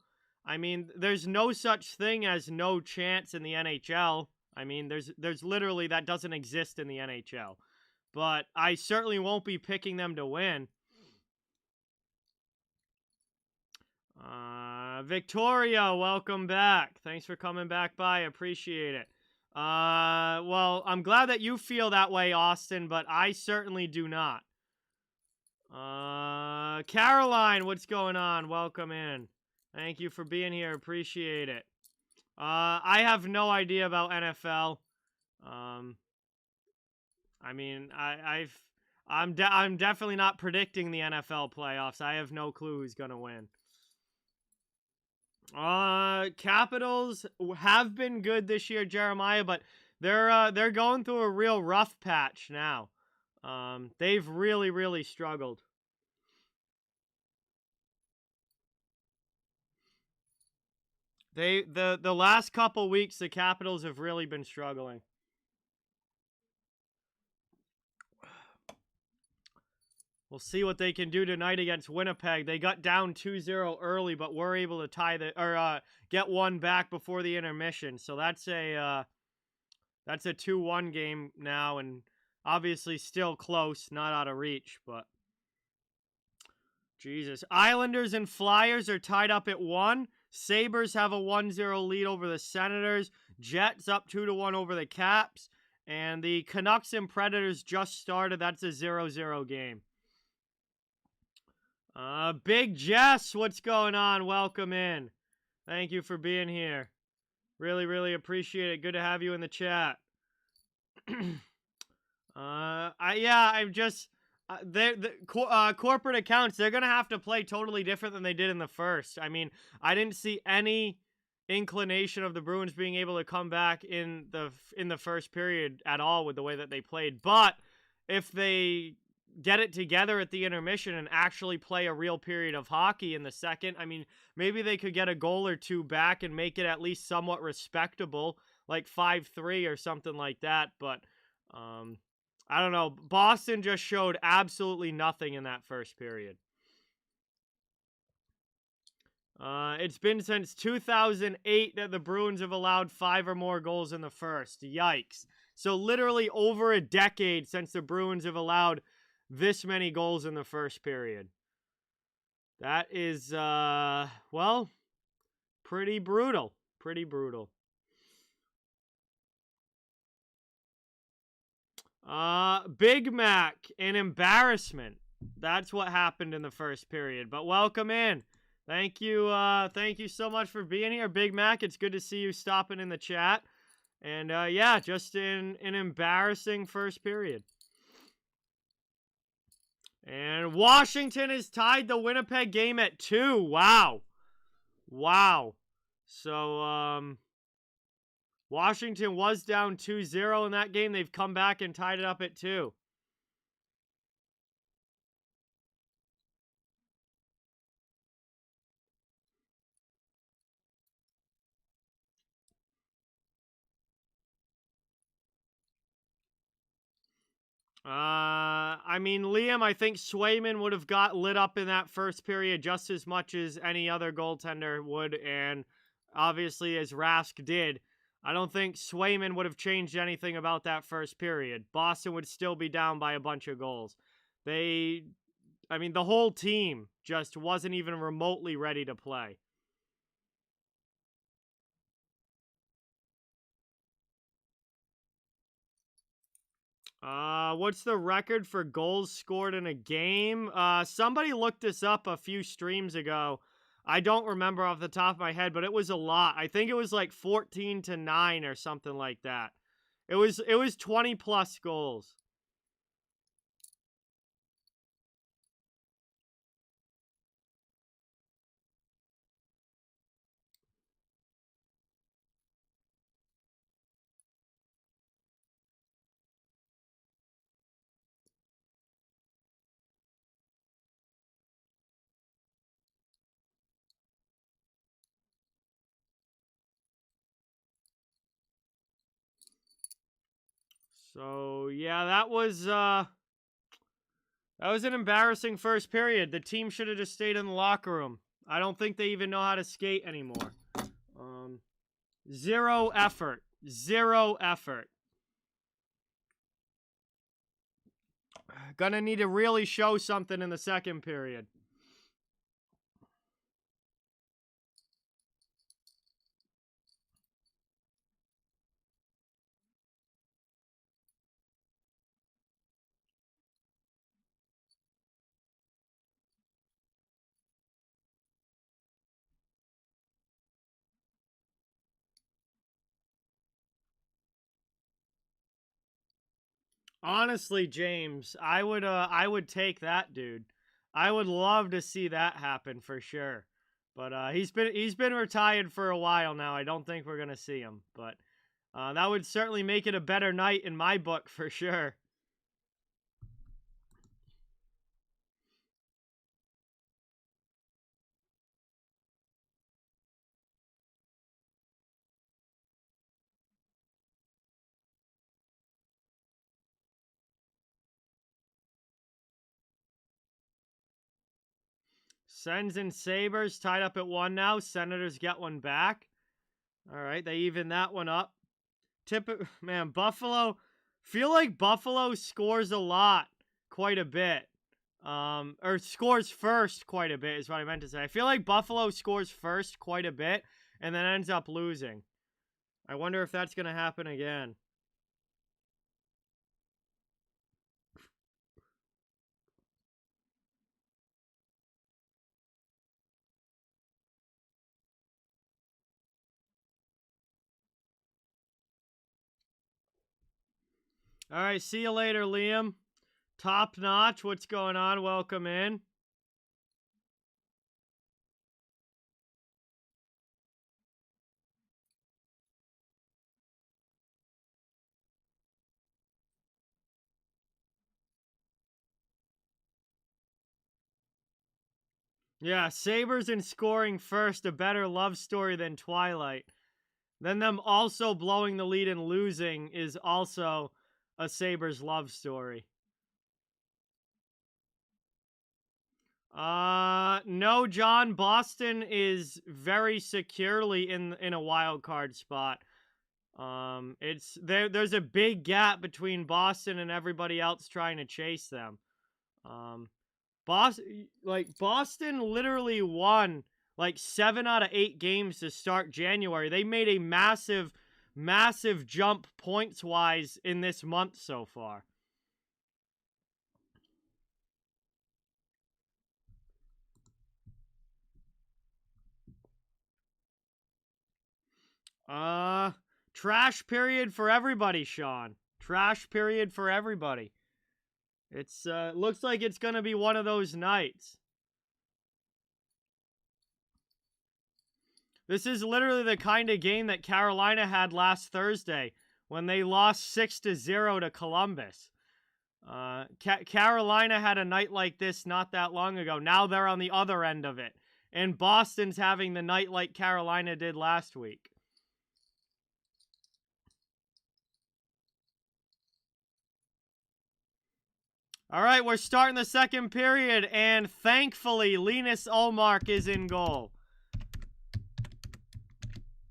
I mean, there's no such thing as no chance in the NHL. I mean, there's literally, that doesn't exist in the NHL. But I certainly won't be picking them to win. Victoria, welcome back. Thanks for coming back by. Appreciate it. Well, I'm glad that you feel that way, Austin, but I certainly do not. Caroline, what's going on? Welcome in. Thank you for being here. Appreciate it. I have no idea about NFL. I mean, I'm definitely not predicting the NFL playoffs. I have no clue who's gonna win. Capitals have been good this year, Jeremiah, but they're going through a real rough patch now. They've really struggled. The last couple weeks, the Capitals have really been struggling. We'll see what they can do tonight against Winnipeg. They got down 2-0 early, but were able to get one back before the intermission. So that's a 2-1 game now, and obviously still close, not out of reach, but Jesus. Islanders and Flyers are tied up at 1. Sabres have a 1-0 lead over the Senators. Jets up 2-1 over the Caps. And the Canucks and Predators just started. That's a 0-0 game. Big Jess, what's going on? Welcome in. Thank you for being here. Really appreciate it. Good to have you in the chat. Corporate accounts, they're going to have to play totally different than they did in the first. I mean, I didn't see any inclination of the Bruins being able to come back in the first period at all with the way that they played. But if they get it together at the intermission and actually play a real period of hockey in the second, I mean, maybe they could get a goal or two back and make it at least somewhat respectable, like 5-3 or something like that. But I don't know. Boston just showed absolutely nothing in that first period. It's been since 2008 that the Bruins have allowed 5 or more goals in the first. Yikes. So literally over a decade since the Bruins have allowed this many goals in the first period. That is, well, pretty brutal. Pretty brutal. Big Mac, an embarrassment. That's what happened in the first period. But welcome in. Thank you so much for being here, Big Mac. It's good to see you stopping in the chat. And yeah, just an embarrassing first period. And Washington has tied the Winnipeg game at 2. Wow. So, Washington was down 2-0 in that game. They've come back and tied it up at 2. I mean, Liam, I think Swayman would have got lit up in that first period just as much as any other goaltender would, and obviously as Rask did. I don't think Swayman would have changed anything about that first period. Boston would still be down by a bunch of goals. I mean, the whole team just wasn't even remotely ready to play. What's the record for goals scored in a game? Somebody looked this up a few streams ago. I don't remember off the top of my head, but it was a lot. I think it was like 14-9 or something like that. It was 20 plus goals. So, yeah, that was an embarrassing first period. The team should have just stayed in the locker room. I don't think they even know how to skate anymore. Zero effort. Zero effort. Gonna need to really show something in the second period. Honestly, James, I would take that, dude. I would love to see that happen for sure. But he's been retired for a while now. I don't think we're gonna see him. But that would certainly make it a better night in my book for sure. Sens and Sabres tied up at 1 now. Senators get one back. All right, they even that one up. Man, Buffalo. Feel like Buffalo scores a lot, quite a bit. Or scores first quite a bit is what I meant to say. I feel like Buffalo scores first quite a bit and then ends up losing. I wonder if that's going to happen again. All right, see you later, Liam. Top notch, what's going on? Welcome in. Yeah, Sabres in scoring first, a better love story than Twilight. Then them also blowing the lead and losing is also a Sabres love story. No, John. Boston is very securely in a wild card spot. It's there's a big gap between Boston and everybody else trying to chase them. Boston literally won like 7 out of 8 games to start January. They made a massive jump points-wise in this month so far. Trash period for everybody, Sean. Trash period for everybody. It's looks like it's gonna be one of those nights. This is literally the kind of game that Carolina had last Thursday when they lost 6-0 to Columbus. Carolina had a night like this not that long ago. Now they're on the other end of it. And Boston's having the night like Carolina did last week. All right, we're starting the second period, and thankfully, Linus Ullmark is in goal.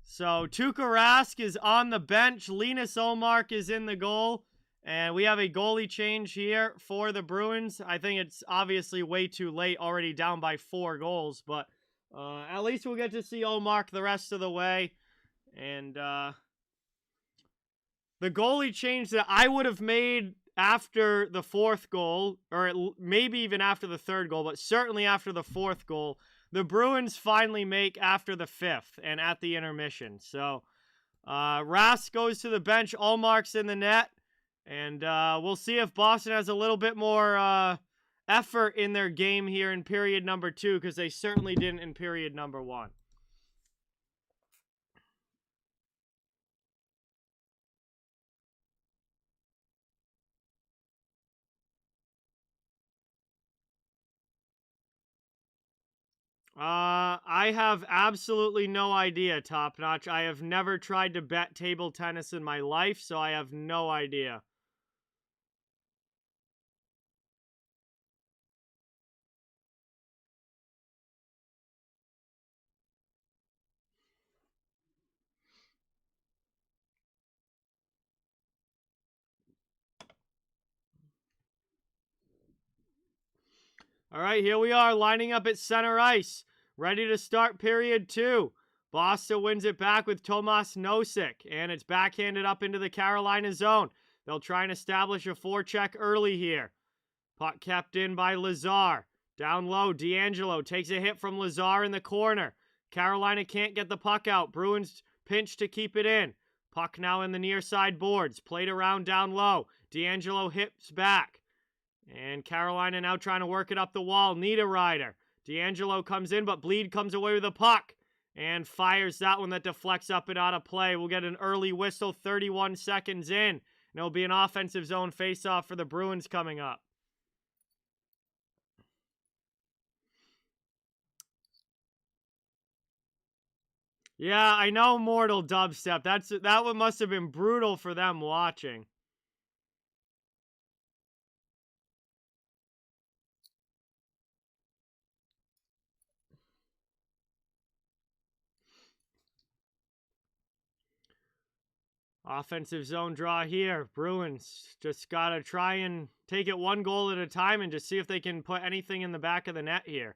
So, Tuukka Rask is on the bench. Linus Ullmark is in the goal. And we have a goalie change here for the Bruins. I think it's obviously way too late, already down by 4 goals. But at least we'll get to see Ullmark the rest of the way. And the goalie change that I would have made after the 4th goal, or maybe even after the 3rd goal, but certainly after the 4th goal, the Bruins finally make after the 5th and at the intermission. So Rask goes to the bench. Ullmark's in the net. And we'll see if Boston has a little bit more effort in their game here in period number 2, because they certainly didn't in period number 1. I have absolutely no idea, Top Notch. I have never tried to bet table tennis in my life, so I have no idea. All right, here we are, lining up at center ice, ready to start period 2. Boston wins it back with Tomas Nosek, and it's backhanded up into the Carolina zone. They'll try and establish a forecheck early here. Puck kept in by Lazar. Down low, D'Angelo takes a hit from Lazar in the corner. Carolina can't get the puck out. Bruins pinch to keep it in. Puck now in the near side boards. Played around down low. D'Angelo hits back. And Carolina now trying to work it up the wall. Niederreiter. D'Angelo comes in, but Bleed comes away with the puck. And fires that one that deflects up and out of play. We'll get an early whistle 31 seconds in. And it'll be an offensive zone faceoff for the Bruins coming up. Yeah, I know Mortal Dubstep. That one must have been brutal for them watching. Offensive zone draw here. Bruins just got to try and take it 1 goal at a time and just see if they can put anything in the back of the net here.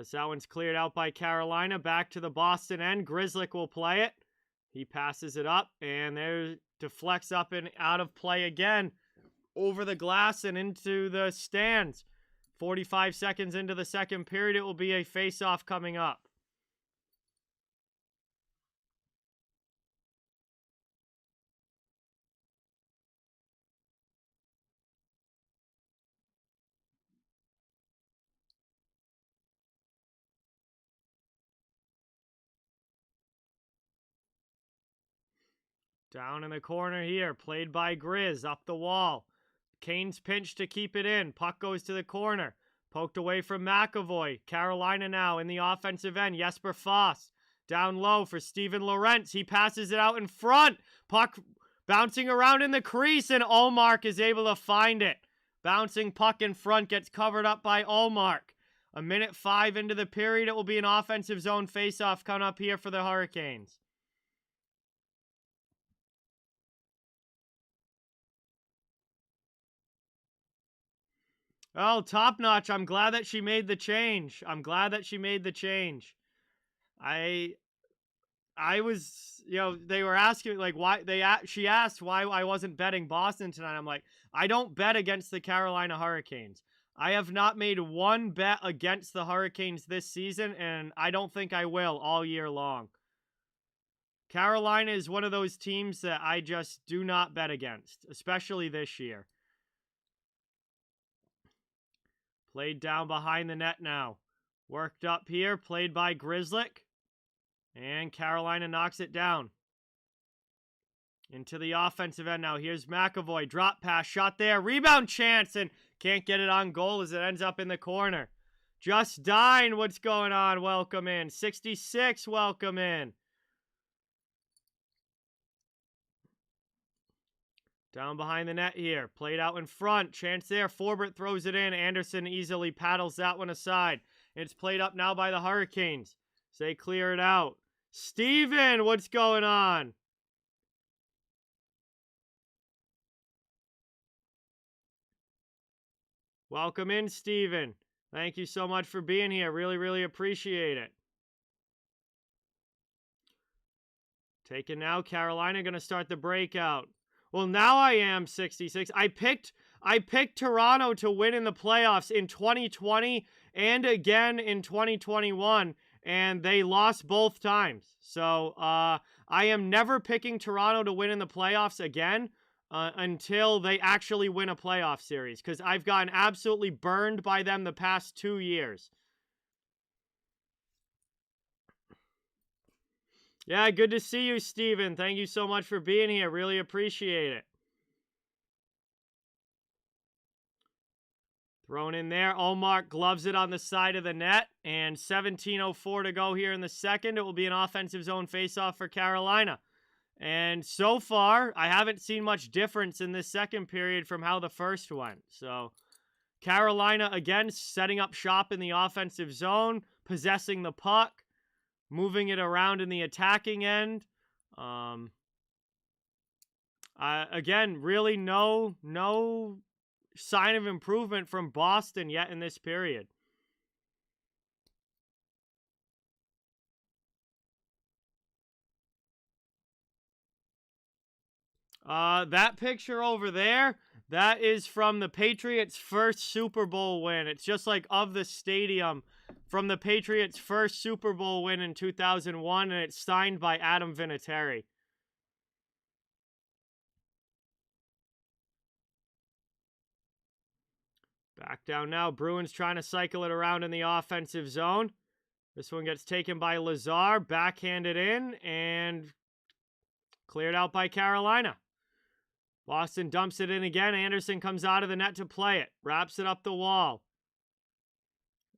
As that one's cleared out by Carolina, back to the Boston end. Grzelcyk will play it. He passes it up, and there deflects up and out of play again. Over the glass and into the stands. 45 seconds into the second period, it will be a face-off coming up. Down in the corner here, played by Grizz, up the wall. Kane's pinch to keep it in. Puck goes to the corner. Poked away from McAvoy. Carolina now in the offensive end. Jesper Foss down low for Steven Lorentz. He passes it out in front. Puck bouncing around in the crease, and Ullmark is able to find it. Bouncing puck in front gets covered up by Ullmark. 1:05 into the period, it will be an offensive zone faceoff coming up here for the Hurricanes. Oh, top notch. I'm glad that she made the change. I was, they were asking like why she asked why I wasn't betting Boston tonight. I'm like, I don't bet against the Carolina Hurricanes. I have not made 1 bet against the Hurricanes this season, and I don't think I will all year long. Carolina is one of those teams that I just do not bet against, especially this year. Played down behind the net now. Worked up here, played by Grzelcyk. And Carolina knocks it down. Into the offensive end now. Here's McAvoy. Drop pass, shot there. Rebound chance, and can't get it on goal as it ends up in the corner. Just Dine, what's going on? Welcome in. 66, welcome in. Down behind the net here. Played out in front. Chance there. Forbert throws it in. Anderson easily paddles that one aside. It's played up now by the Hurricanes. So they clear it out. Steven, what's going on? Welcome in, Steven. Thank you so much for being here. Really, really appreciate it. Taking now, Carolina going to start the breakout. Well, now I am 66. I picked Toronto to win in the playoffs in 2020 and again in 2021, and they lost both times. So I am never picking Toronto to win in the playoffs again until they actually win a playoff series, because I've gotten absolutely burned by them the past 2 years. Yeah, good to see you, Steven. Thank you so much for being here. Really appreciate it. Thrown in there. Omar gloves it on the side of the net. And 17:04 to go here in the second. It will be an offensive zone faceoff for Carolina. And so far, I haven't seen much difference in this second period from how the first went. So, Carolina, again, setting up shop in the offensive zone, possessing the puck, moving it around in the attacking end. Again, really no sign of improvement from Boston yet in this period. That picture over there, that is from the Patriots' first Super Bowl win. It's just like of the stadium from the Patriots' first Super Bowl win in 2001, and it's signed by Adam Vinatieri. Back down now. Bruins trying to cycle it around in the offensive zone. This one gets taken by Lazar, backhanded in, and cleared out by Carolina. Boston dumps it in again. Anderson comes out of the net to play it. Wraps it up the wall.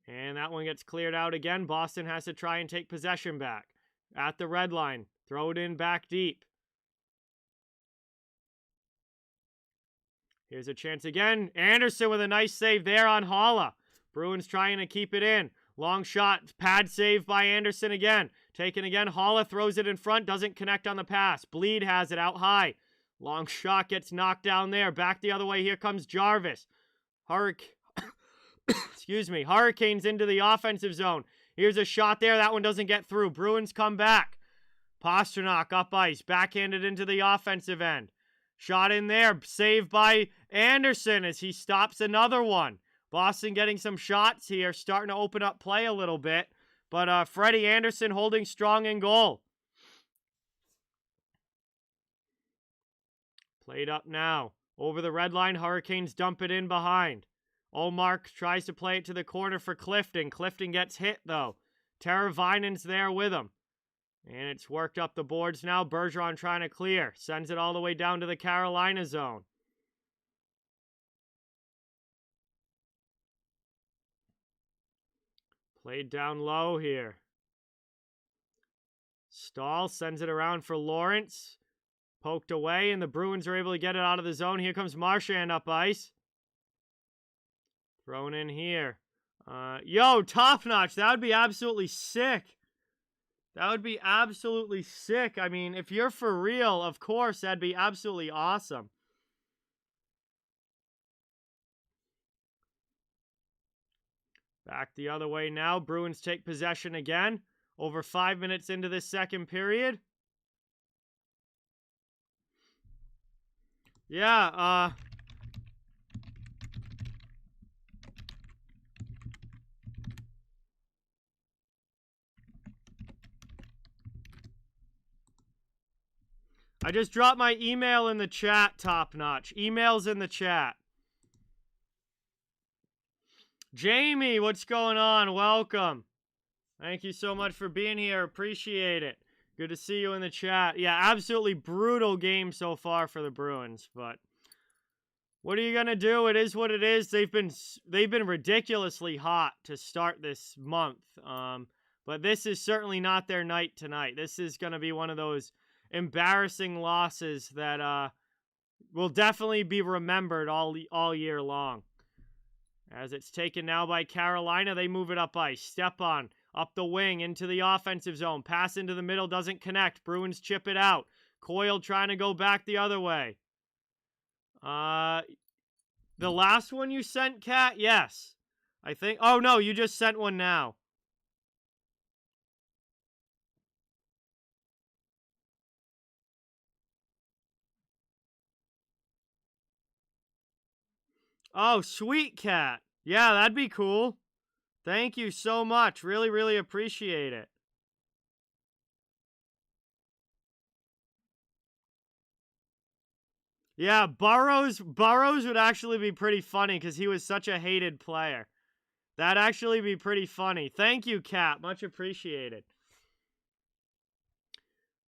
And that one gets cleared out again. Boston has to try and take possession back. At the red line. Throw it in back deep. Here's a chance again. Anderson with a nice save there on Haula. Bruins trying to keep it in. Long shot. Pad save by Anderson again. Taken again. Haula throws it in front. Doesn't connect on the pass. Bleed has it out high. Long shot gets knocked down there. Back the other way. Here comes Jarvis. Excuse me. Hurricanes into the offensive zone. Here's a shot there. That one doesn't get through. Bruins come back. Pastrnak up ice. Backhanded into the offensive end. Shot in there. Saved by Anderson as he stops another one. Boston getting some shots here. Starting to open up play a little bit. But Freddie Anderson holding strong in goal. Played up now. Over the red line, Hurricanes dump it in behind. Omar tries to play it to the corner for Clifton. Clifton gets hit, though. Teravainen's there with him. And it's worked up the boards now. Bergeron trying to clear. Sends it all the way down to the Carolina zone. Played down low here. Stahl sends it around for Lawrence. Poked away, and the Bruins are able to get it out of the zone. Here comes Marchand up ice. Thrown in here. Yo, top notch. That would be absolutely sick. That would be absolutely sick. I mean, if you're for real, of course, that'd be absolutely awesome. Back the other way now. Bruins take possession again. Over 5 minutes into this second period. Yeah, I just dropped my email in the chat, Top Notch. Email's in the chat. Jamie, what's going on? Welcome. Thank you so much for being here. Appreciate it. Good to see you in the chat. Yeah, absolutely brutal game so far for the Bruins, but what are you gonna do? It is what it is. They've been ridiculously hot to start this month. But this is certainly not their night tonight. This is gonna be one of those embarrassing losses that will definitely be remembered all year long. As it's taken now by Carolina, they move it up ice. Step on. Up the wing, into the offensive zone. Pass into the middle, doesn't connect. Bruins chip it out. Coyle trying to go back the other way. The last one you sent, Kat? Yes. I think. Oh, no, you just sent one now. Oh, sweet, Kat. Yeah, that'd be cool. Thank you so much. Really, really appreciate it. Yeah, Burrows would actually be pretty funny because he was such a hated player. That'd actually be pretty funny. Thank you, Kat. Much appreciated.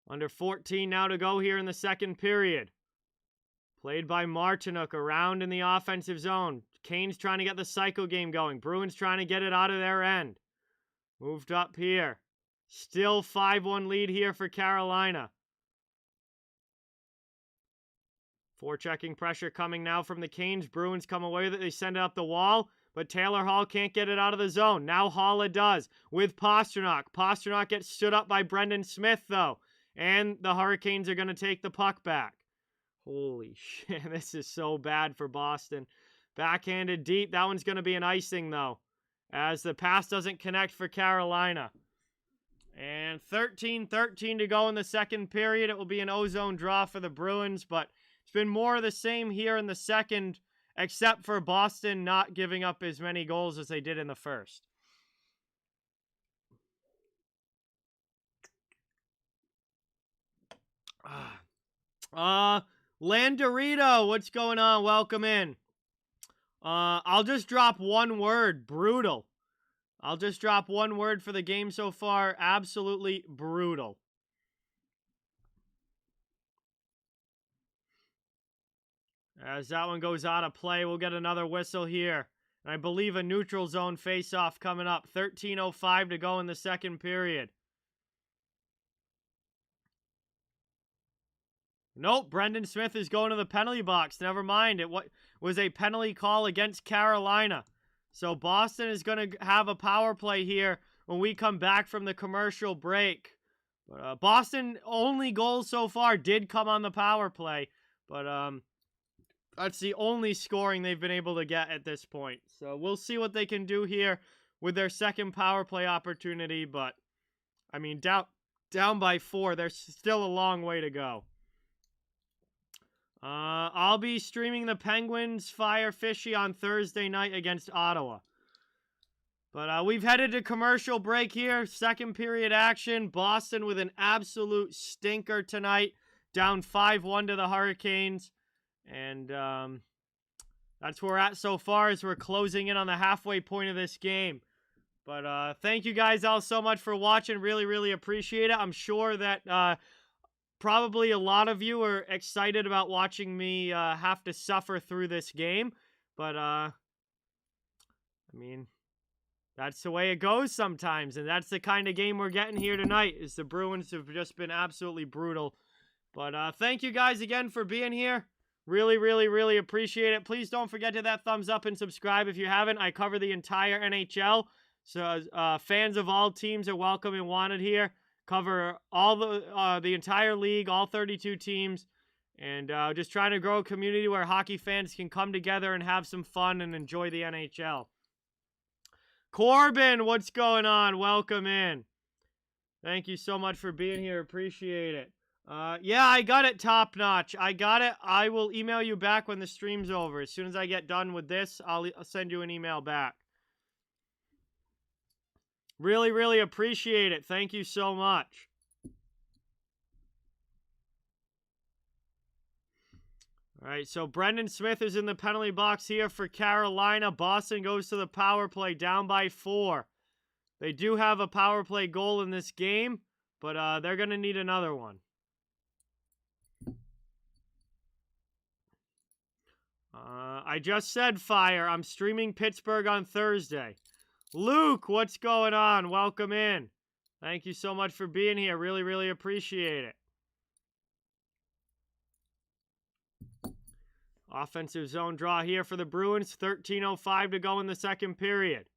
Under 14 now to go here in the second period. Played by Martinook around in the offensive zone. Canes trying to get the cycle game going. Bruins trying to get it out of their end. Moved up here. Still 5-1 lead here for Carolina. Forechecking pressure coming now from the Canes. Bruins come away with it. They send it up the wall, but Taylor Hall can't get it out of the zone. Now Holla does with Pastrnak. Pastrnak gets stood up by Brendan Smith, though. And the Hurricanes are going to take the puck back. Holy shit, this is so bad for Boston. Backhanded deep. That one's going to be an icing, though, as the pass doesn't connect for Carolina. And 13-13 to go in the second period. It will be an ozone draw for the Bruins, but it's been more of the same here in the second, except for Boston not giving up as many goals as they did in the first. Landorito, what's going on? Welcome in. I'll just drop one word. Brutal. I'll just drop one word for the game so far. Absolutely brutal. As that one goes out of play, we'll get another whistle here. And I believe a neutral zone face-off coming up. 13:05 to go in the second period. Nope, Brendan Smith is going to the penalty box. Never mind. It was a penalty call against Carolina. So Boston is going to have a power play here when we come back from the commercial break. But Boston only goal so far did come on the power play. But that's the only scoring they've been able to get at this point. So we'll see what they can do here with their second power play opportunity. But, I mean, down by 4, there's still a long way to go. I'll be streaming the Penguins Fire Fishy on Thursday night against Ottawa. But we've headed to commercial break here. Second period action. Boston with an absolute stinker tonight. Down 5-1 to the Hurricanes. And that's where we're at so far as we're closing in on the halfway point of this game. But thank you guys all so much for watching. Really, really appreciate it. I'm sure that probably a lot of you are excited about watching me have to suffer through this game. But, I mean, that's the way it goes sometimes. And that's the kind of game we're getting here tonight, is the Bruins have just been absolutely brutal. But thank you guys again for being here. Really, really, really appreciate it. Please don't forget to that thumbs up and subscribe if you haven't. I cover the entire NHL. So fans of all teams are welcome and wanted here. Cover all the entire league, all 32 teams, and just trying to grow a community where hockey fans can come together and have some fun and enjoy the NHL. Corbin, what's going on? Welcome in. Thank you so much for being here. Appreciate it. Yeah, I got it, Top Notch. I got it. I will email you back when the stream's over. As soon as I get done with this, I'll send you an email back. Really, really appreciate it. Thank you so much. All right, so Brendan Smith is in the penalty box here for Carolina. Boston goes to the power play, down by 4. They do have a power play goal in this game, but they're going to need another one. I just said fire. I'm streaming Pittsburgh on Thursday. Luke, what's going on? Welcome in. Thank you so much for being here. Really, really appreciate it. Offensive zone draw here for the Bruins. 13:05 to go in the second period.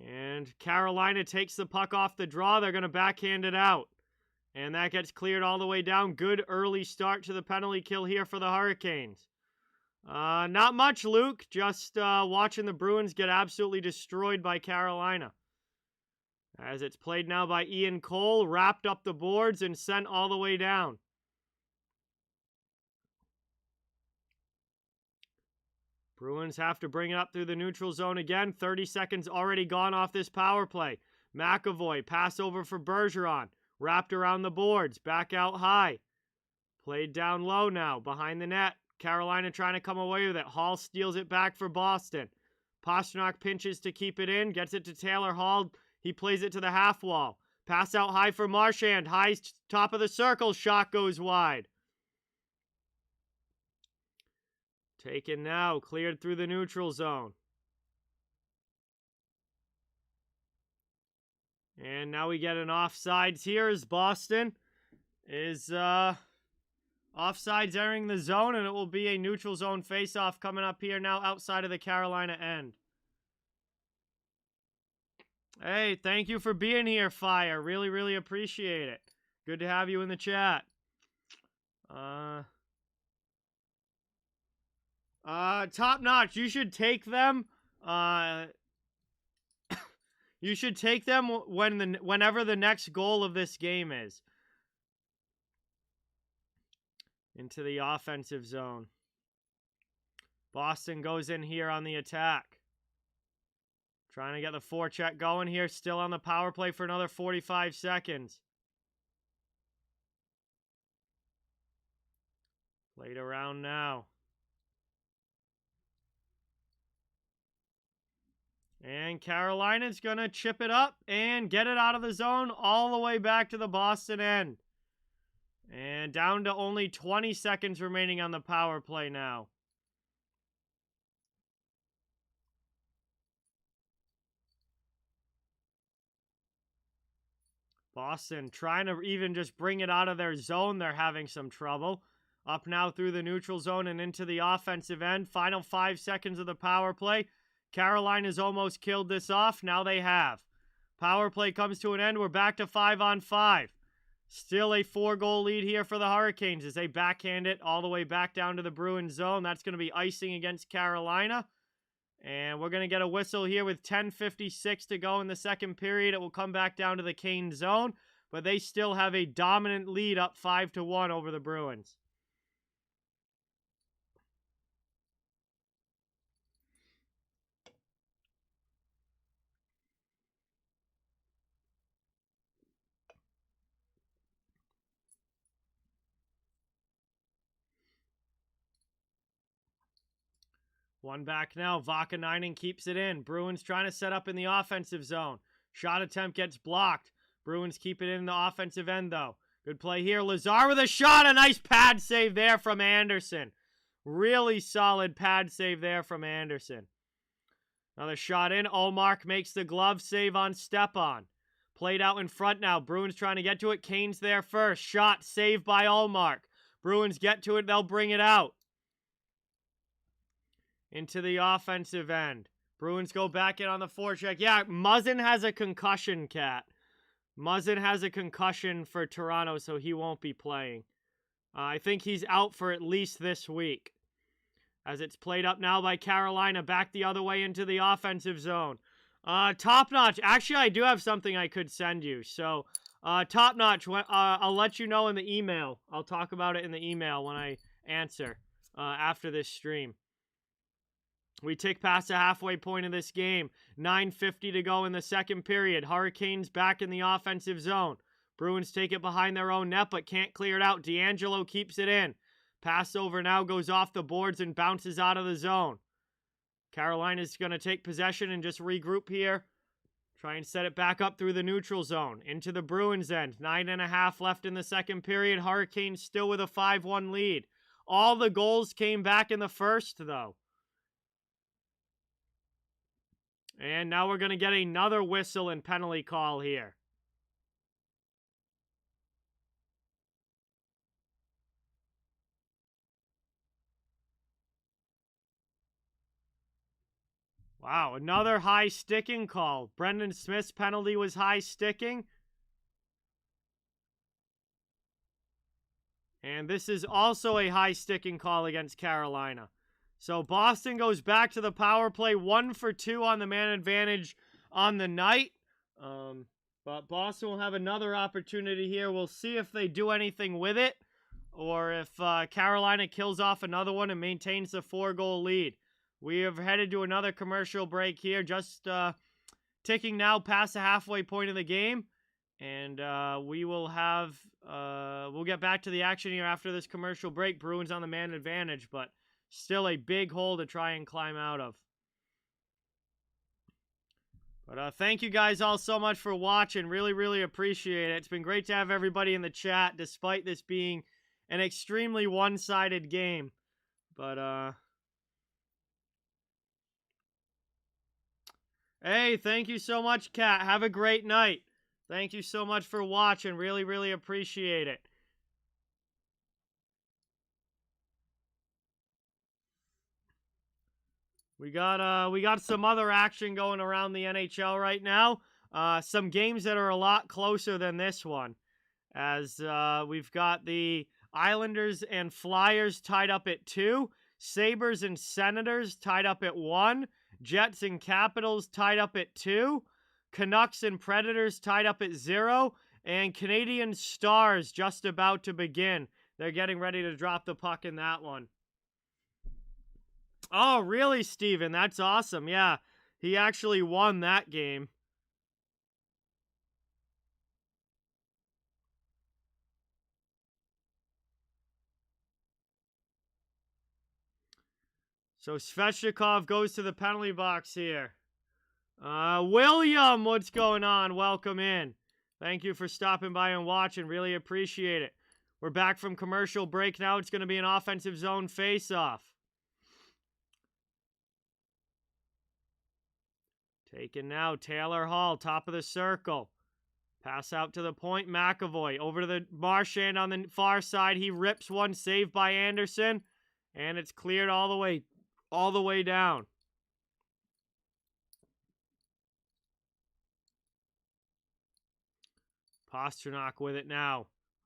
And Carolina takes the puck off the draw. They're going to backhand it out. And that gets cleared all the way down. Good early start to the penalty kill here for the Hurricanes. Not much, Luke. Just watching the Bruins get absolutely destroyed by Carolina. As it's played now by Ian Cole, wrapped up the boards and sent all the way down. Bruins have to bring it up through the neutral zone again. 30 seconds already gone off this power play. McAvoy, pass over for Bergeron. Wrapped around the boards, back out high. Played down low now, behind the net. Carolina trying to come away with it. Hall steals it back for Boston. Pastrnak pinches to keep it in, gets it to Taylor Hall. He plays it to the half wall. Pass out high for Marchand. High top of the circle, shot goes wide. Taken now, cleared through the neutral zone. And now we get an offsides here as Boston is offsides entering the zone, and it will be a neutral zone faceoff coming up here now outside of the Carolina end. Hey, thank you for being here, Fire. Really, really appreciate it. Good to have you in the chat. Top notch. You should take them. You should take them whenever the next goal of this game is. Into the offensive zone. Boston goes in here on the attack. Trying to get the forecheck going here. Still on the power play for another 45 seconds. Played around now. And Carolina's going to chip it up and get it out of the zone all the way back to the Boston end. And down to only 20 seconds remaining on the power play now. Boston trying to even just bring it out of their zone. They're having some trouble. Up now through the neutral zone and into the offensive end. Final 5 seconds of the power play. Carolina's almost killed this off. Now they have. Power play comes to an end. We're back to 5-on-5. Still a 4-goal lead here for the Hurricanes as they backhand it all the way back down to the Bruins zone. That's going to be icing against Carolina. And we're going to get a whistle here with 10:56 to go in the second period. It will come back down to the Canes zone, but they still have a dominant lead up 5-1 over the Bruins. One back now. Vakanainen keeps it in. Bruins trying to set up in the offensive zone. Shot attempt gets blocked. Bruins keep it in the offensive end, though. Good play here. Lazar with a shot. A nice pad save there from Anderson. Really solid pad save there from Anderson. Another shot in. Ullmark makes the glove save on Stepan. Played out in front now. Bruins trying to get to it. Kane's there first. Shot saved by Ullmark. Bruins get to it. They'll bring it out. Into the offensive end. Bruins go back in on the forecheck. Yeah, Muzzin has a concussion, Cat. Muzzin has a concussion for Toronto, so he won't be playing. I think he's out for at least this week. As it's played up now by Carolina, back the other way into the offensive zone. Top notch. Actually, I do have something I could send you. So, top notch. I'll let you know in the email. I'll talk about it in the email when I answer after this stream. We tick past the halfway point of this game. 9:50 to go in the second period. Hurricanes back in the offensive zone. Bruins take it behind their own net, but can't clear it out. D'Angelo keeps it in. Pass over now goes off the boards and bounces out of the zone. Carolina's going to take possession and just regroup here. Try and set it back up through the neutral zone. Into the Bruins end. 9.5 left in the second period. Hurricanes still with a 5-1 lead. All the goals came back in the first, though. And now we're going to get another whistle and penalty call here. Wow, another high sticking call. Brendan Smith's penalty was high sticking. And this is also a high sticking call against Carolina. So Boston goes back to the power play, 1 for 2 on the man advantage on the night. But Boston will have another opportunity here. We'll see if they do anything with it, or if Carolina kills off another one and maintains the 4-goal lead. We have headed to another commercial break here, just ticking now past the halfway point of the game. And we will have, we'll get back to the action here after this commercial break. Bruins on the man advantage, but still a big hole to try and climb out of. But thank you guys all so much for watching. Really, really appreciate it. It's been great to have everybody in the chat, despite this being an extremely one-sided game. But, hey, thank you so much, Kat. Have a great night. Thank you so much for watching. Really, really appreciate it. We got some other action going around the NHL right now. Some games that are a lot closer than this one, as we've got the Islanders and Flyers tied up at 2, Sabres and Senators tied up at 1, Jets and Capitals tied up at 2, Canucks and Predators tied up at 0, and Canadian Stars just about to begin. They're getting ready to drop the puck in that one. Oh, really, Steven? That's awesome. Yeah, he actually won that game. So Svechnikov goes to the penalty box here. William, what's going on? Welcome in. Thank you for stopping by and watching. Really appreciate it. We're back from commercial break now. It's going to be an offensive zone face-off. Taken now, Taylor Hall, top of the circle. Pass out to the point, McAvoy. Over to the Marchand on the far side. He rips one, saved by Anderson. And it's cleared all the way down. Pastrnak with it now.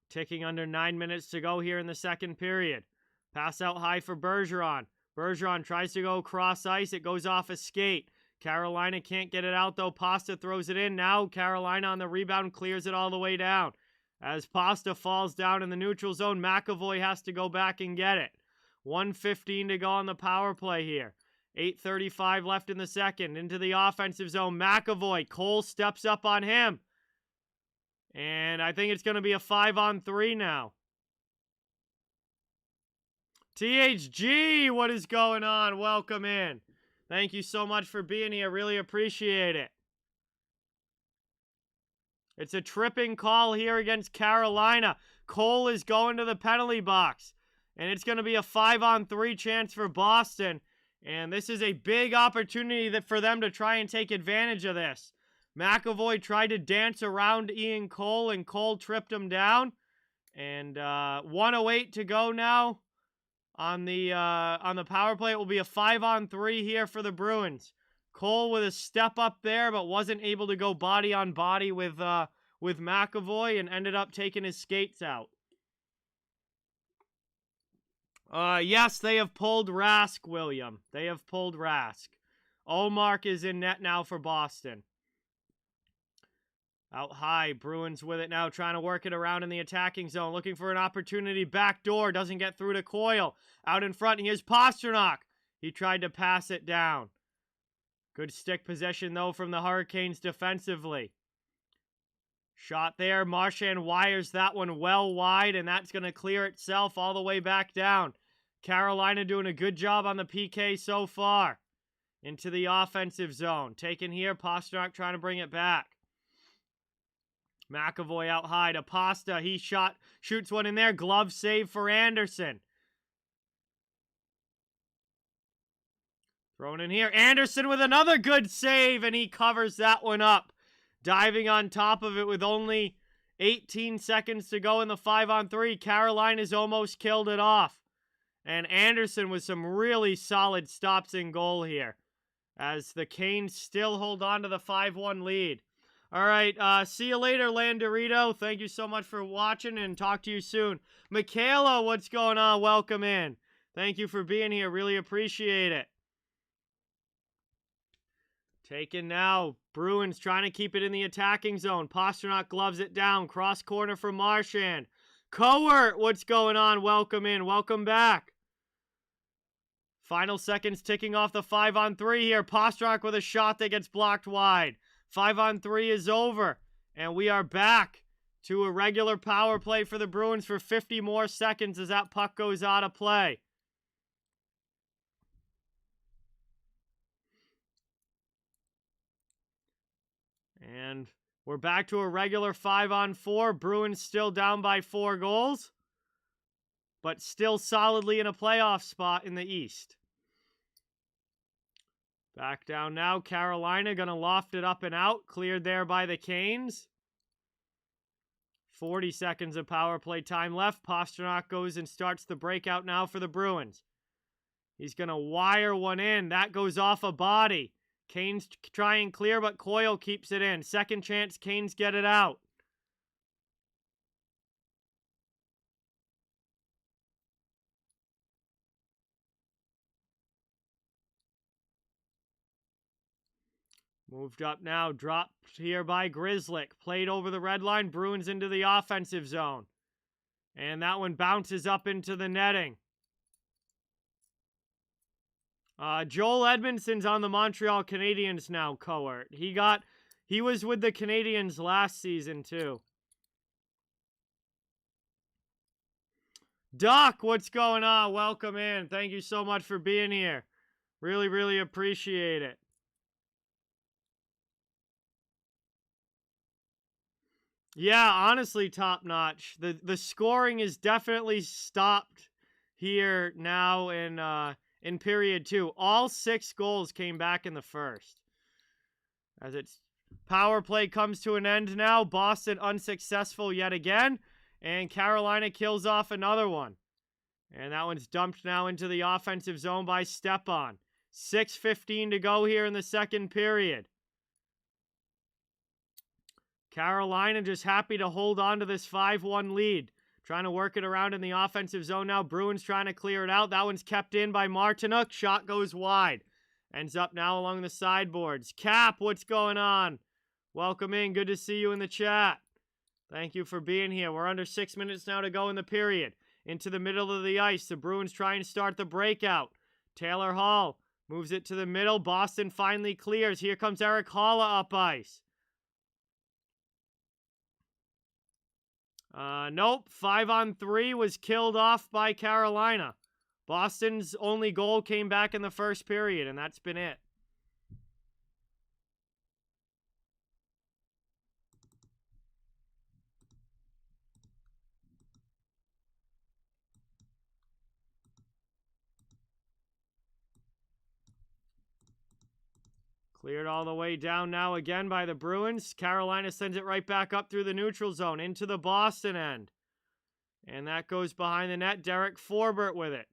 Ticking under 9 minutes to go here in the second period. Pass out high for Bergeron. Bergeron tries to go cross ice. It goes off a skate. Carolina can't get it out, though. Pasta throws it in. Now Carolina on the rebound clears it all the way down. As Pasta falls down in the neutral zone, McAvoy has to go back and get it. 1:15 to go on the power play here. 8:35 left in the second. Into the offensive zone. McAvoy. Cole steps up on him. And I think it's going to be a 5-on-3 now. THG, what is going on? Welcome in. Thank you so much for being here. Really appreciate it. It's a tripping call here against Carolina. Cole is going to the penalty box. And it's going to be a 5-on-3 chance for Boston. And this is a big opportunity for them to try and take advantage of this. McAvoy tried to dance around Ian Cole, and Cole tripped him down. And 1:08 to go now. On the power play, it will be a 5-on-3 here for the Bruins. Cole with a step up there, but wasn't able to go body on body with McAvoy and ended up taking his skates out. Yes, they have pulled Rask, William. They have pulled Rask. Omark is in net now for Boston. Out high, Bruins with it now, trying to work it around in the attacking zone, looking for an opportunity. Backdoor, doesn't get through to Coyle. Out in front, here's Pastrnak. He tried to pass it down. Good stick possession, though, from the Hurricanes defensively. Shot there, Marchand wires that one well wide, and that's going to clear itself all the way back down. Carolina doing a good job on the PK so far. Into the offensive zone. Taken here, Pastrnak trying to bring it back. McAvoy out high to Pasta. He shoots one in there. Glove save for Anderson. Thrown in here. Anderson with another good save, and he covers that one up. Diving on top of it with only 18 seconds to go in the 5-on-3. Carolina's almost killed it off. And Anderson with some really solid stops in goal here, as the Canes still hold on to the 5-1 lead. All right, see you later, Landorito. Thank you so much for watching, and talk to you soon. Michaela, what's going on? Welcome in. Thank you for being here. Really appreciate it. Taken now. Bruins trying to keep it in the attacking zone. Pastrnak gloves it down. Cross corner for Marchand. Cowart, what's going on? Welcome in. Welcome back. Final seconds ticking off the 5-on-3 here. Pastrnak with a shot that gets blocked wide. 5-on-3 is over. And we are back to a regular power play for the Bruins for 50 more seconds as that puck goes out of play. And we're back to a regular 5-on-4. Bruins still down by 4 goals, but still solidly in a playoff spot in the East. Back down now. Carolina going to loft it up and out. Cleared there by the Canes. 40 seconds of power play time left. Pastrnak goes and starts the breakout now for the Bruins. He's going to wire one in. That goes off a body. Canes try and clear, but Coyle keeps it in. Second chance, Canes get it out. Moved up now, dropped here by Grzelcyk. Played over the red line, Bruins into the offensive zone. And that one bounces up into the netting. Joel Edmondson's on the Montreal Canadiens now, Cowart. He was with the Canadiens last season, too. Doc, what's going on? Welcome in. Thank you so much for being here. Really, really appreciate it. Yeah, honestly, top notch. The scoring is definitely stopped here now in period 2. All 6 goals came back in the first. As its power play comes to an end now, Boston unsuccessful yet again, and Carolina kills off another one. And that one's dumped now into the offensive zone by Stepan. 6:15 to go here in the second period. Carolina just happy to hold on to this 5-1 lead. Trying to work it around in the offensive zone now. Bruins trying to clear it out. That one's kept in by Martinook. Shot goes wide. Ends up now along the sideboards. Cap, what's going on? Welcome in. Good to see you in the chat. Thank you for being here. We're under 6 minutes now to go in the period. Into the middle of the ice. The Bruins trying to start the breakout. Taylor Hall moves it to the middle. Boston finally clears. Here comes Eric Holla up ice. Nope. 5-on-3 was killed off by Carolina. Boston's only goal came back in the first period, and that's been it. Cleared all the way down now again by the Bruins. Carolina sends it right back up through the neutral zone into the Boston end. And that goes behind the net. Derek Forbert with it.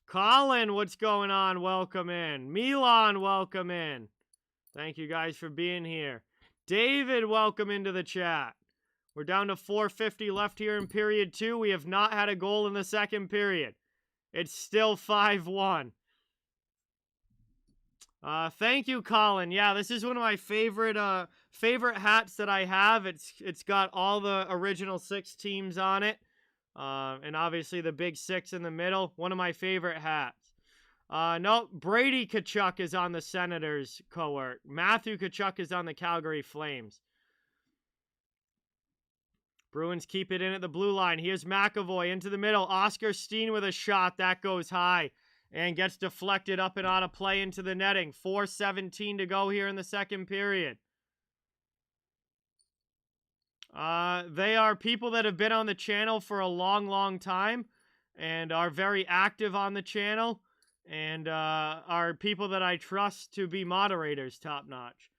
Colin, what's going on? Welcome in. Milan, welcome in. Thank you guys for being here. David, welcome into the chat. We're down to 4:50 left here in period 2. We have not had a goal in the second period. It's still 5-1. Thank you, Colin. Yeah, this is one of my favorite hats that I have. It's got all the original 6 teams on it. And obviously the big 6 in the middle. One of my favorite hats. No, Brady Tkachuk is on the Senators, Cowart. Matthew Tkachuk is on the Calgary Flames. Bruins keep it in at the blue line. Here's McAvoy into the middle. Oscar Steen with a shot. That goes high and gets deflected up and out of play into the netting. 4:17 to go here in the second period. They are people that have been on the channel for a long, long time and are very active on the channel and are people that I trust to be moderators top notch.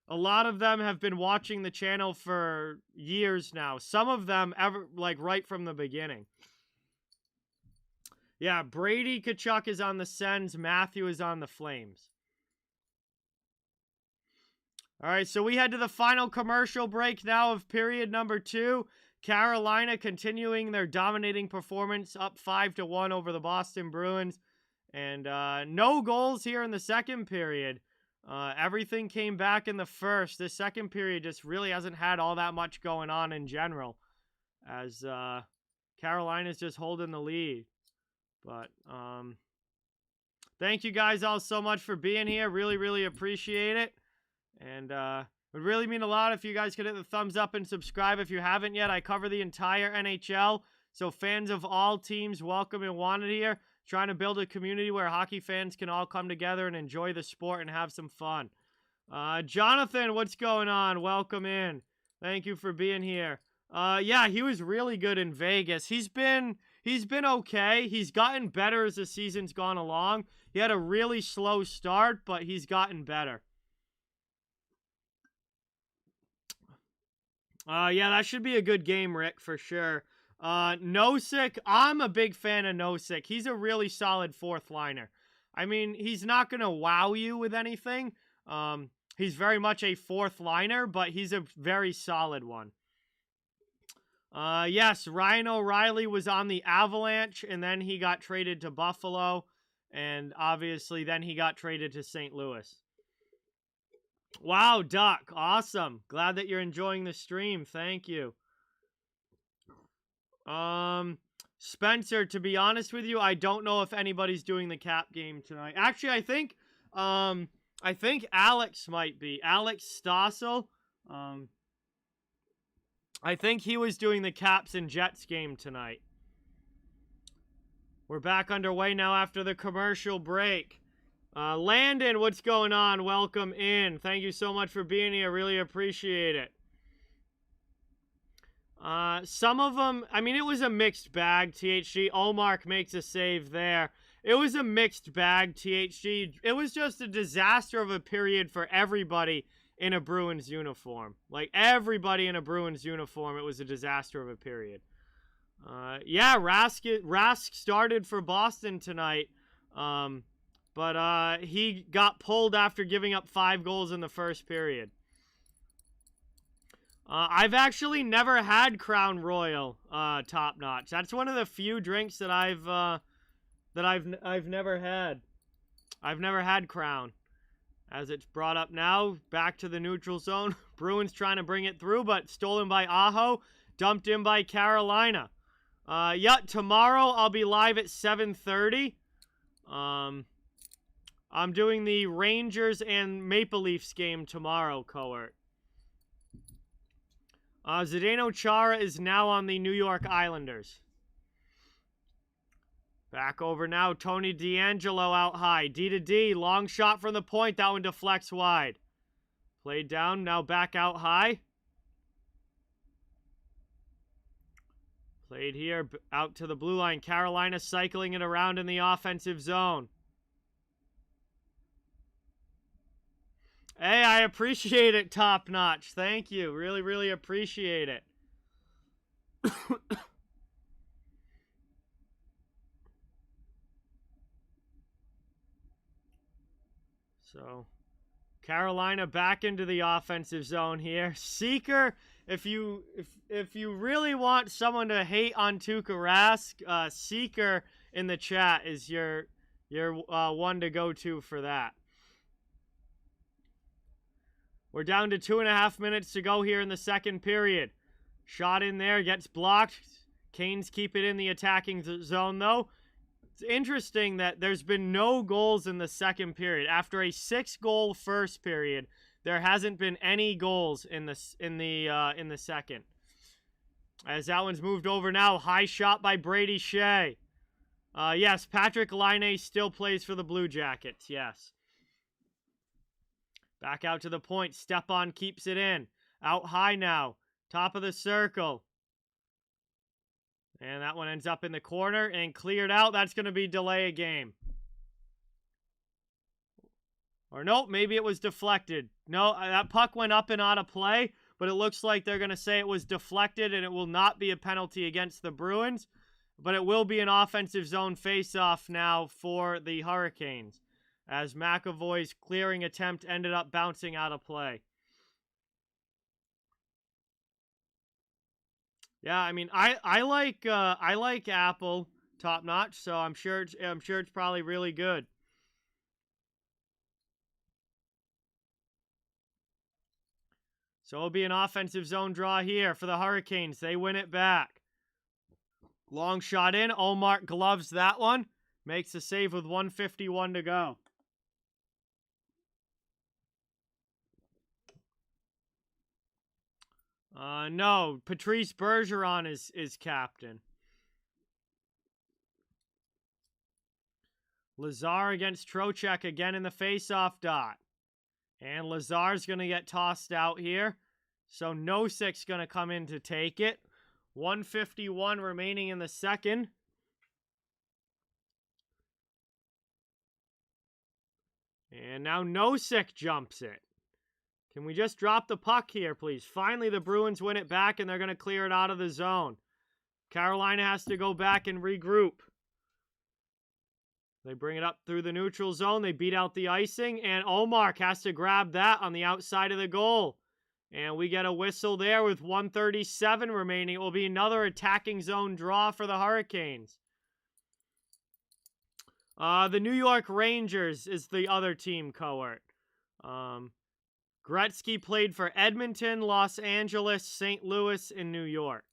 A lot of them have been watching the channel for years now. Some of them right from the beginning. Yeah, Brady Tkachuk is on the Sens. Matthew is on the Flames. All right, so we head to the final commercial break now of period number 2. Carolina continuing their dominating performance, up 5-1 over the Boston Bruins. And no goals here in the second period. Everything came back in the first. The second period just really hasn't had all that much going on in general, as Carolina's just holding the lead. But thank you guys all so much for being here. Really, really appreciate it. And it would really mean a lot if you guys could hit the thumbs up and subscribe if you haven't yet. I cover the entire NHL, so fans of all teams welcome and wanted here. Trying to build a community where hockey fans can all come together and enjoy the sport and have some fun. Jonathan, what's going on? Welcome in. Thank you for being here. Yeah, he was really good in Vegas. He's been okay. He's gotten better as the season's gone along. He had a really slow start, but he's gotten better. Yeah, that should be a good game, Rick, for sure. Nosek, I'm a big fan of Nosek. He's a really solid fourth liner. I mean, he's not going to wow you with anything. He's very much a fourth liner, but he's a very solid one. Yes, Ryan O'Reilly was on the Avalanche, and then he got traded to Buffalo, and obviously then he got traded to St. Louis. Wow, Duck, awesome. Glad that you're enjoying the stream. Thank you. Spencer, to be honest with you, I don't know if anybody's doing the cap game tonight. Actually, I think Alex might be. Alex Stossel. I think he was doing the Caps and Jets game tonight. We're back underway now after the commercial break. Landon, what's going on? Welcome in. Thank you so much for being here. Really appreciate it. Some of them, I mean, it was a mixed bag, THG. Olmark makes a save there. It was a mixed bag, THG. It was just a disaster of a period for everybody in a Bruins uniform. Like, everybody in a Bruins uniform, it was a disaster of a period. Yeah, Rask started for Boston tonight. But he got pulled after giving up 5 goals in the first period. I've actually never had Crown Royal top notch. That's one of the few drinks that I've never had. I've never had Crown. As it's brought up now, back to the neutral zone. Bruins trying to bring it through, but stolen by Aho, dumped in by Carolina. Yeah, tomorrow I'll be live at 7:30. I'm doing the Rangers and Maple Leafs game tomorrow, Cohort. Zdeno Chara is now on the New York Islanders. Back over now, Tony DeAngelo out high. D to D, long shot from the point. That one deflects wide. Played down, now back out high. Played here, out to the blue line. Carolina cycling it around in the offensive zone. Hey, I appreciate it, Top Notch. Thank you. Really, really appreciate it. So, Carolina back into the offensive zone here. Seeker, if you really want someone to hate on Tuukka Rask, Seeker in the chat is your one to go to for that. We're down to 2.5 minutes to go here in the second period. Shot in there, gets blocked. Canes keep it in the attacking zone, though. It's interesting that there's been no goals in the second period. After a 6-goal first period, there hasn't been any goals in the second. As that one's moved over now, high shot by Brady Shea. Yes, Patrick Laine still plays for the Blue Jackets, yes. Back out to the point. Stepan keeps it in. Out high now. Top of the circle. And that one ends up in the corner and cleared out. That's going to be delay a game. Or nope, maybe it was deflected. No, that puck went up and out of play, but it looks like they're going to say it was deflected and it will not be a penalty against the Bruins, but it will be an offensive zone face-off now for the Hurricanes, as McAvoy's clearing attempt ended up bouncing out of play. Yeah, I mean, I like Apple top notch, so I'm sure it's probably really good. So it'll be an offensive zone draw here for the Hurricanes. They win it back. Long shot in. Omar gloves that one. Makes the save with 1:51 to go. No, Patrice Bergeron is captain. Lazar against Trocheck again in the faceoff dot. And Lazar's going to get tossed out here. So Nosik's going to come in to take it. 1:51 remaining in the second. And now Nosik jumps it. Can we just drop the puck here, please? Finally, the Bruins win it back, and they're going to clear it out of the zone. Carolina has to go back and regroup. They bring it up through the neutral zone. They beat out the icing, and Omar has to grab that on the outside of the goal. And we get a whistle there with 1:37 remaining. It will be another attacking zone draw for the Hurricanes. The New York Rangers is the other team cohort. Gretzky played for Edmonton, Los Angeles, St. Louis, and New York.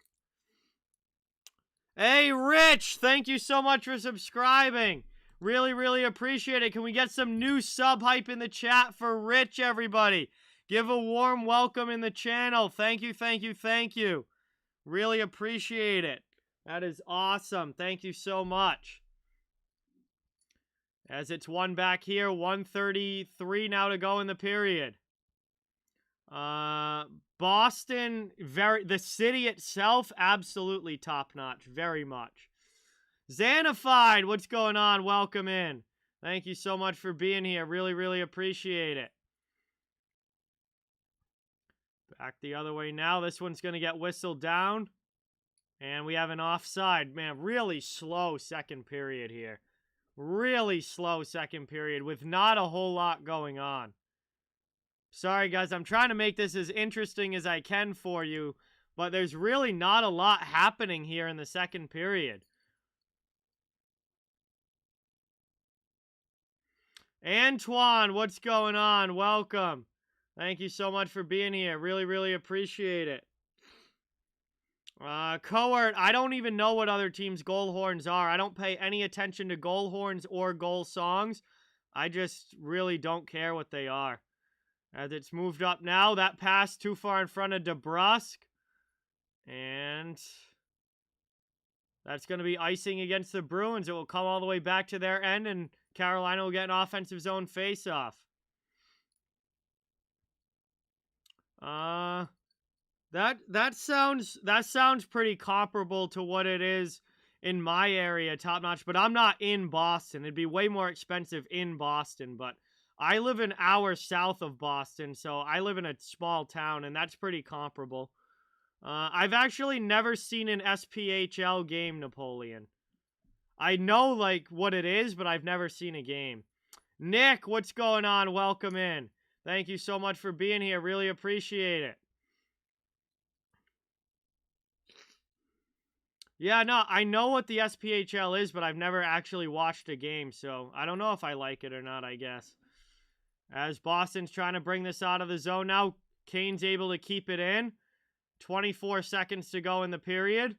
Hey, Rich, thank you so much for subscribing. Really, really appreciate it. Can we get some new sub hype in the chat for Rich, everybody? Give a warm welcome in the channel. Thank you, thank you, thank you. Really appreciate it. That is awesome. Thank you so much. As it's one back here, 1:33 now to go in the period. Boston, the city itself, absolutely top-notch, very much. Xanified, what's going on? Welcome in. Thank you so much for being here. Really, really appreciate it. Back the other way now. This one's going to get whistled down. And we have an offside. Man, really slow second period here. Really slow second period with not a whole lot going on. Sorry, guys. I'm trying to make this as interesting as I can for you. But there's really not a lot happening here in the second period. Antoine, what's going on? Welcome. Thank you so much for being here. Really, really appreciate it. Cohort, I don't even know what other teams' goal horns are. I don't pay any attention to goal horns or goal songs. I just really don't care what they are. As it's moved up now, that pass too far in front of DeBrusque. And that's going to be icing against the Bruins. It will come all the way back to their end, and Carolina will get an offensive zone face-off. That sounds pretty comparable to what it is in my area, top notch. But I'm not in Boston. It'd be way more expensive in Boston. But I live an hour south of Boston, so I live in a small town, and that's pretty comparable. I've actually never seen an SPHL game, Napoleon. I know, like, what it is, but I've never seen a game. Nick, what's going on? Welcome in. Thank you so much for being here. Really appreciate it. Yeah, no, I know what the SPHL is, but I've never actually watched a game, so I don't know if I like it or not, I guess. As Boston's trying to bring this out of the zone now, Kane's able to keep it in. 24 seconds to go in the period.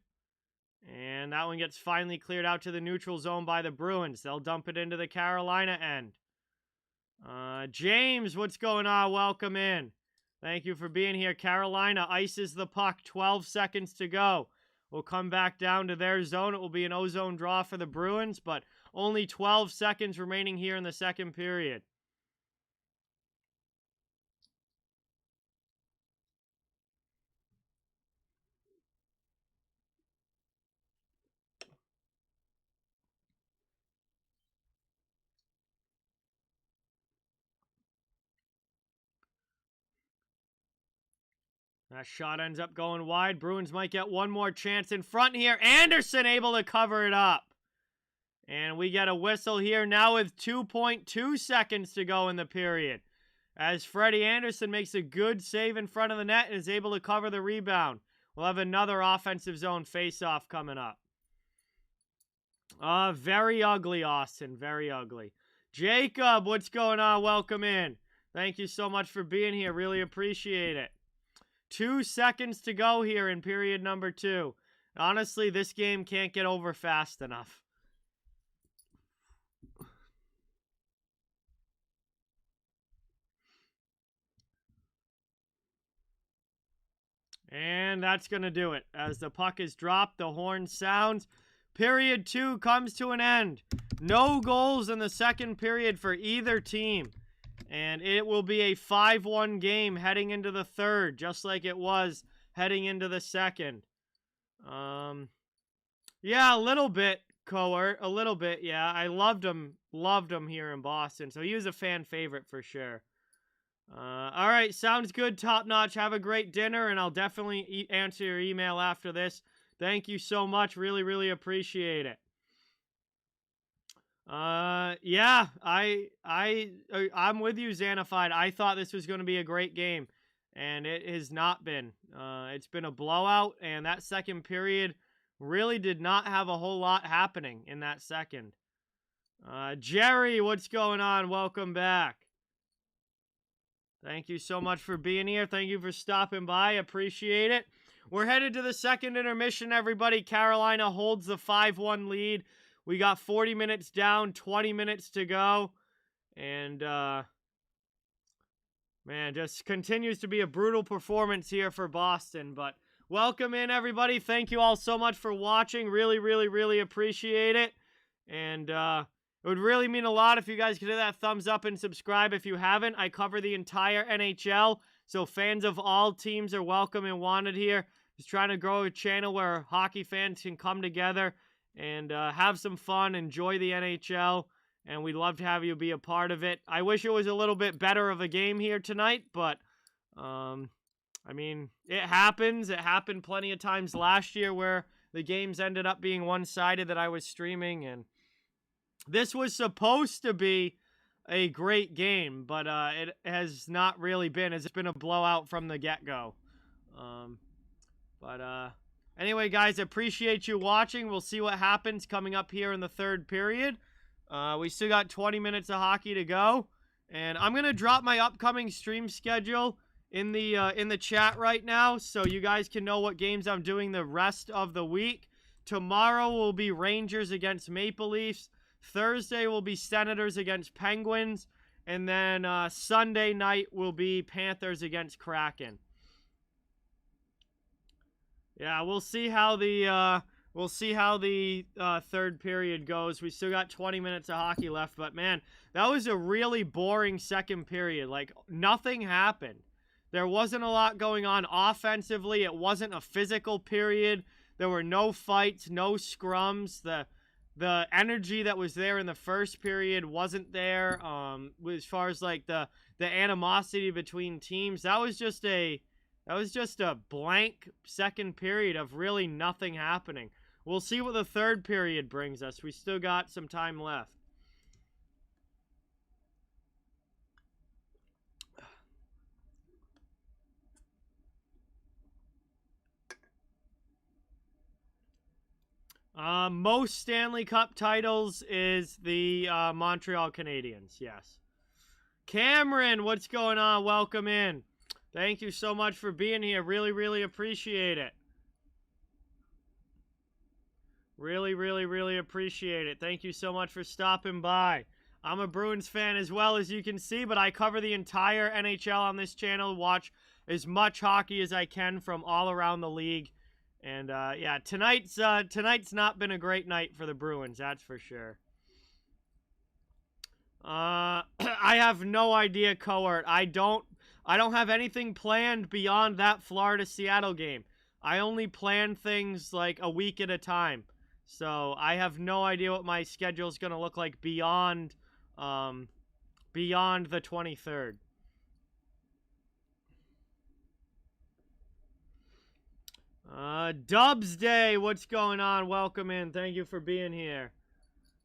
And that one gets finally cleared out to the neutral zone by the Bruins. They'll dump it into the Carolina end. James, what's going on? Welcome in. Thank you for being here. Carolina ices the puck. 12 seconds to go. We'll come back down to their zone. It will be an O-zone draw for the Bruins, but only 12 seconds remaining here in the second period. That shot ends up going wide. Bruins might get one more chance in front here. Anderson able to cover it up. And we get a whistle here now with 2.2 seconds to go in the period. As Freddie Anderson makes a good save in front of the net and is able to cover the rebound. We'll have another offensive zone face-off coming up. Very ugly, Austin. Very ugly. Jacob, what's going on? Welcome in. Thank you so much for being here. Really appreciate it. 2 seconds to go here in period number 2. Honestly, this game can't get over fast enough. And that's going to do it. As the puck is dropped, the horn sounds. Period 2 comes to an end. No goals in the second period for either team. And it will be a 5-1 game heading into the third, just like it was heading into the second. Yeah, a little bit, Coert. A little bit, yeah. I loved him here in Boston. So he was a fan favorite for sure. All right, sounds good, Top Notch. Have a great dinner, and I'll definitely answer your email after this. Thank you so much. Really, really appreciate it. Yeah, I'm with you, Xanafied. I thought this was going to be a great game, and it has not been. It's been a blowout, and that second period really did not have a whole lot happening in that second. Gerry, what's going on? Welcome back. Thank you so much for being here. Thank you for stopping by. Appreciate it. We're headed to the second intermission, everybody. Carolina holds the 5-1 lead. We got 40 minutes down, 20 minutes to go. And, man, just continues to be a brutal performance here for Boston. But welcome in, everybody. Thank you all so much for watching. Really, really, really appreciate it. And, it would really mean a lot if you guys could hit that thumbs up and subscribe if you haven't. I cover the entire NHL, so fans of all teams are welcome and wanted here. Just trying to grow a channel where hockey fans can come together and have some fun, enjoy the NHL, and we'd love to have you be a part of it. I wish it was a little bit better of a game here tonight, but, I mean, it happens. It happened plenty of times last year where the games ended up being one-sided that I was streaming, and this was supposed to be a great game, but it has not really been. It's been a blowout from the get-go. Anyway, guys, appreciate you watching. We'll see what happens coming up here in the third period. We still got 20 minutes of hockey to go, and I'm gonna drop my upcoming stream schedule in the chat right now, so you guys can know what games I'm doing the rest of the week. Tomorrow will be Rangers against Maple Leafs. Thursday will be Senators against Penguins, and then Sunday night will be Panthers against Kraken. Yeah, we'll see how the third period goes. We still got 20 minutes of hockey left, but man, that was a really boring second period. Like, nothing happened. There wasn't a lot going on offensively. It wasn't a physical period. There were no fights, no scrums. The energy that was there in the first period wasn't there. As far as like the animosity between teams, that was just a blank second period of really nothing happening. We'll see what the third period brings us. We still got some time left. Most Stanley Cup titles is the Montreal Canadiens, yes. Cameron, what's going on? Welcome in. Thank you so much for being here. Really, really appreciate it. Really, really, really appreciate it. Thank you so much for stopping by. I'm a Bruins fan as well, as you can see, but I cover the entire NHL on this channel, watch as much hockey as I can from all around the league. And, yeah, tonight's not been a great night for the Bruins, that's for sure. I have no idea, Coert. I don't have anything planned beyond that Florida-Seattle game. I only plan things, like, a week at a time. So, I have no idea what my schedule is going to look like beyond the 23rd. Dubs Day, what's going on? Welcome in. Thank you for being here.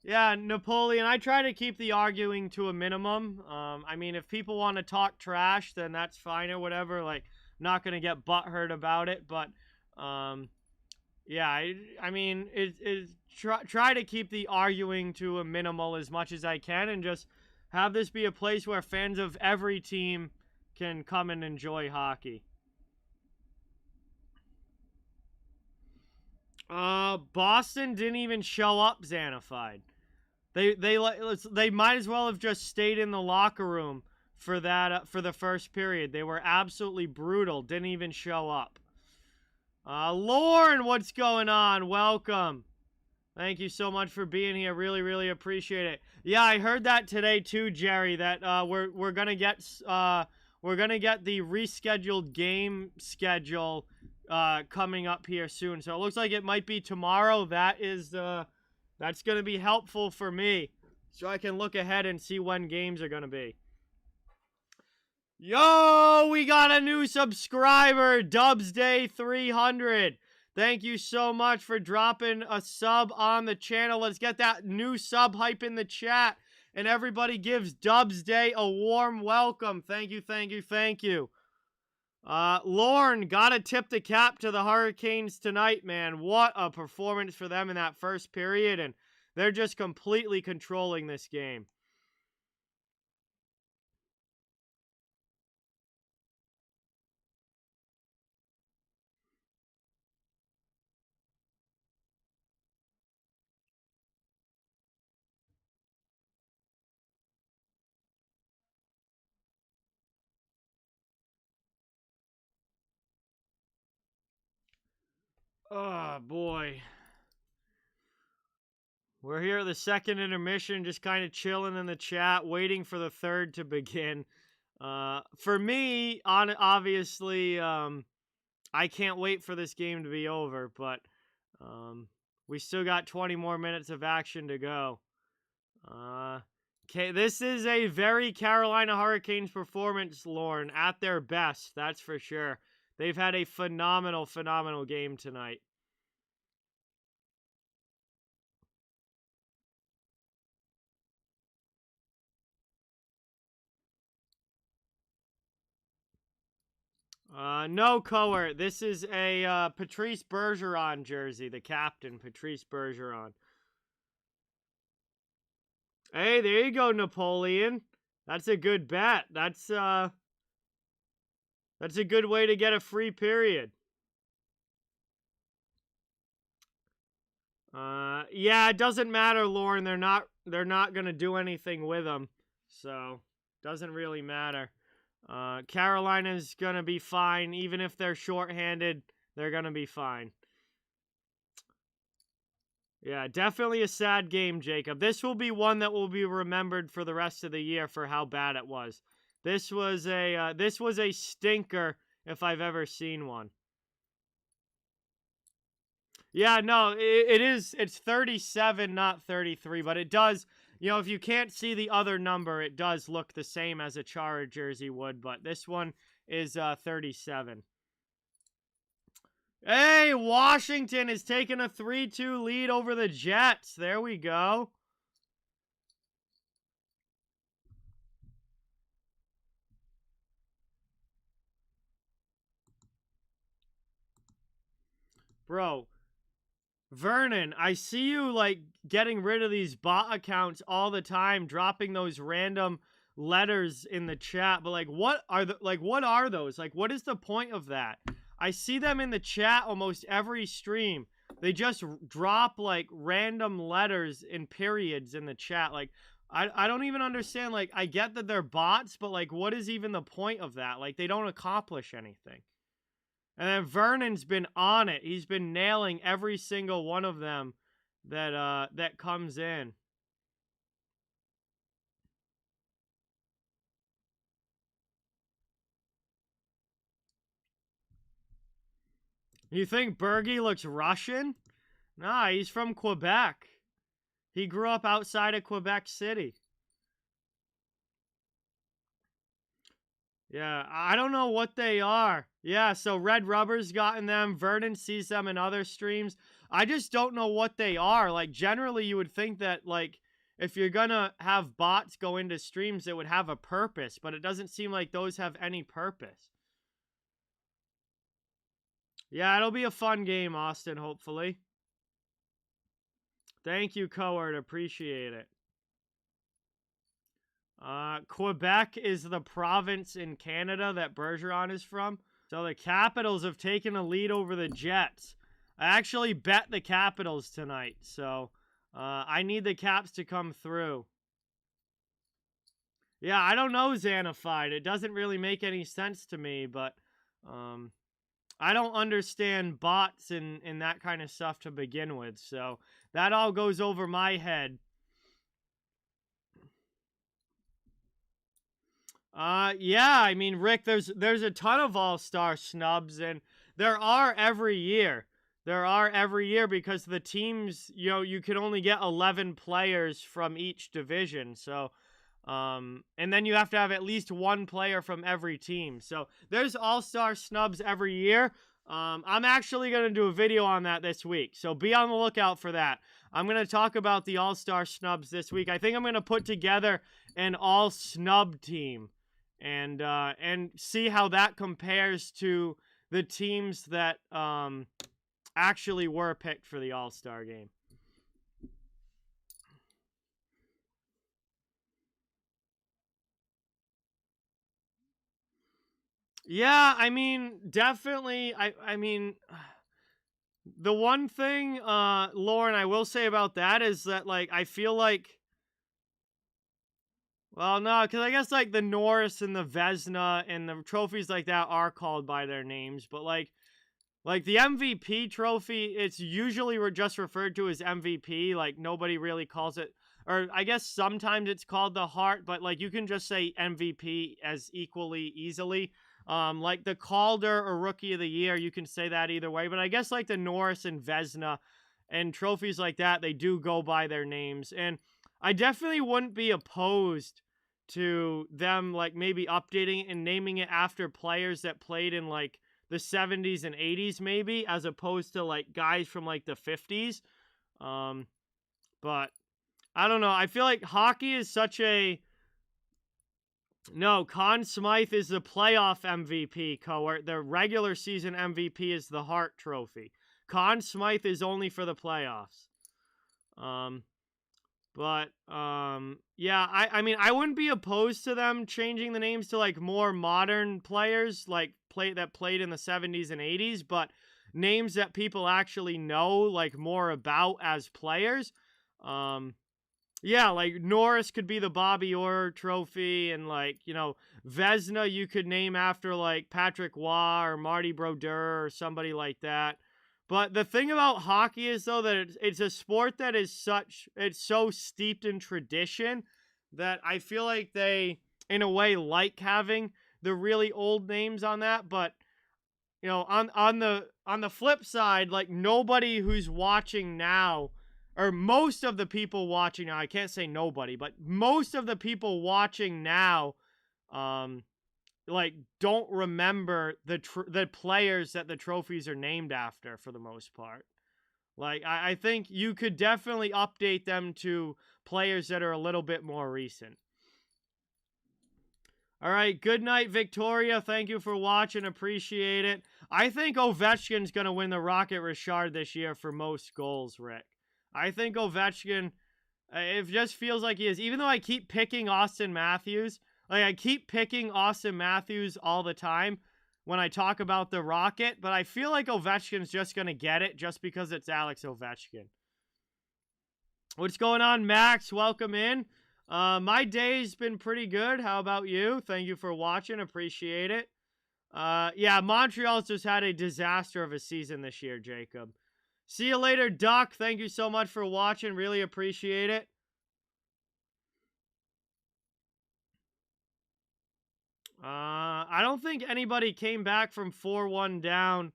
Yeah, Napoleon, I try to keep the arguing to a minimum. I mean, if people want to talk trash, then that's fine or whatever. Like, I'm not going to get butthurt about it. But Yeah, I mean, try to keep the arguing to a minimal as much as I can, and just have this be a place where fans of every team can come and enjoy hockey. Boston didn't even show up Xanafied. They might as well have just stayed in the locker room for that for the first period. They were absolutely brutal. Didn't even show up. Lauren, what's going on? Welcome. Thank you so much for being here. Really, really appreciate it. Yeah, I heard that today too, Gerry. That we're gonna get the rescheduled game schedule coming up here soon. So it looks like it might be tomorrow. That's gonna be helpful for me, so I can look ahead and see when games are gonna be. Yo, we got a new subscriber, Dubs Day 300. Thank you so much for dropping a sub on the channel. Let's get that new sub hype in the chat. And everybody gives Dubs Day a warm welcome. Thank you, thank you, thank you. Lorne, gotta tip the cap to the Hurricanes tonight, man. What a performance for them in that first period. And they're just completely controlling this game. Oh, boy. We're here at the second intermission, just kind of chilling in the chat, waiting for the third to begin. For me, obviously, I can't wait for this game to be over, but we still got 20 more minutes of action to go. Okay, this is a very Carolina Hurricanes performance, Lauren, at their best, that's for sure. They've had a phenomenal, phenomenal game tonight. No, Coer. This is a Patrice Bergeron jersey, the captain, Patrice Bergeron. Hey, there you go, Napoleon. That's a good bet. That's a good way to get a free period. Yeah, it doesn't matter, Lauren. They're not gonna do anything with them, so doesn't really matter. Carolina's gonna be fine, even if they're shorthanded. They're gonna be fine. Yeah, definitely a sad game, Jacob. This will be one that will be remembered for the rest of the year for how bad it was. This was a stinker if I've ever seen one. Yeah, no, it's 37, not 33, but it does, if you can't see the other number, it does look the same as a Chara jersey would, but this one is 37. Hey, Washington is taking a 3-2 lead over the Jets. There we go. Bro, Vernon, I see you, getting rid of these bot accounts all the time, dropping those random letters in the chat, but, what are those? What is the point of that? I see them in the chat almost every stream. They just drop, random letters and periods in the chat. I don't even understand. I get that they're bots, but, what is even the point of that? They don't accomplish anything. And then Vernon's been on it. He's been nailing every single one of them that comes in. You think Bergie looks Russian? Nah, he's from Quebec. He grew up outside of Quebec City. Yeah, I don't know what they are. Yeah, so Red Rubber's gotten them. Vernon sees them in other streams. I just don't know what they are. Generally, you would think that, if you're gonna have bots go into streams, it would have a purpose, but it doesn't seem like those have any purpose. Yeah, it'll be a fun game, Austin, hopefully. Thank you, Coward. Appreciate it. Quebec is the province in Canada that Bergeron is from. So the Capitals have taken a lead over the Jets. I actually bet the Capitals tonight, so I need the Caps to come through. Yeah, I don't know, Xanafied. It doesn't really make any sense to me, but I don't understand bots and that kind of stuff to begin with, so that all goes over my head. Yeah, I mean, Rick, there's a ton of all-star snubs, and there are every year. There are every year because the teams, you can only get 11 players from each division, so, and then you have to have at least one player from every team. So there's all-star snubs every year. I'm actually going to do a video on that this week, so be on the lookout for that. I'm going to talk about the all-star snubs this week. I think I'm going to put together an all-snub team and see how that compares to the teams that actually were picked for the All-Star game. Yeah, I mean, definitely. I mean, the one thing, Lauren, I will say about that is that, like, I feel like, well, no, because I guess, like, the Norris and the Vezina and the trophies like that are called by their names, but, like the MVP trophy, it's usually just referred to as MVP. Like, nobody really calls it, or I guess sometimes it's called the Hart, but, like, you can just say MVP as equally easily. Like the Calder or Rookie of the Year, you can say that either way. But I guess, like, the Norris and Vezina and trophies like that, they do go by their names. And I definitely wouldn't be opposed to them, like, maybe updating it and naming it after players that played in, like, the 70s and 80s, maybe, as opposed to, like, guys from, like, the 50s. But I don't know. I feel like hockey is such a... No, Conn Smythe is the playoff MVP, Cohort. The regular season MVP is the Hart Trophy. Conn Smythe is only for the playoffs. Yeah, I mean, I wouldn't be opposed to them changing the names to, like, more modern players, like, that played in the 70s and 80s, but names that people actually know, like, more about as players. Yeah, like, Norris could be the Bobby Orr trophy, and, like, Vezina you could name after, like, Patrick Waugh or Marty Brodeur or somebody like that. But the thing about hockey is, though, that it's a sport that is it's so steeped in tradition that I feel like they, in a way, like having the really old names on that. But, on the flip side, like, nobody who's watching now, or most of the people watching now, I can't say nobody, but most of the people watching now, like, don't remember the players that the trophies are named after for the most part. Like, I think you could definitely update them to players that are a little bit more recent. All right, good night, Victoria. Thank you for watching. Appreciate it. I think Ovechkin's going to win the Rocket Richard this year for most goals, Rick. I think Ovechkin, it just feels like he is. Even though I keep picking Austin Matthews, like, I keep picking Austin Matthews all the time when I talk about the Rocket, but I feel like Ovechkin's just going to get it just because it's Alex Ovechkin. What's going on, Max? Welcome in. My day's been pretty good. How about you? Thank you for watching. Appreciate it. Yeah, Montreal's just had a disaster of a season this year, Jacob. See you later, Duck. Thank you so much for watching. Really appreciate it. I don't think anybody came back from 4-1 down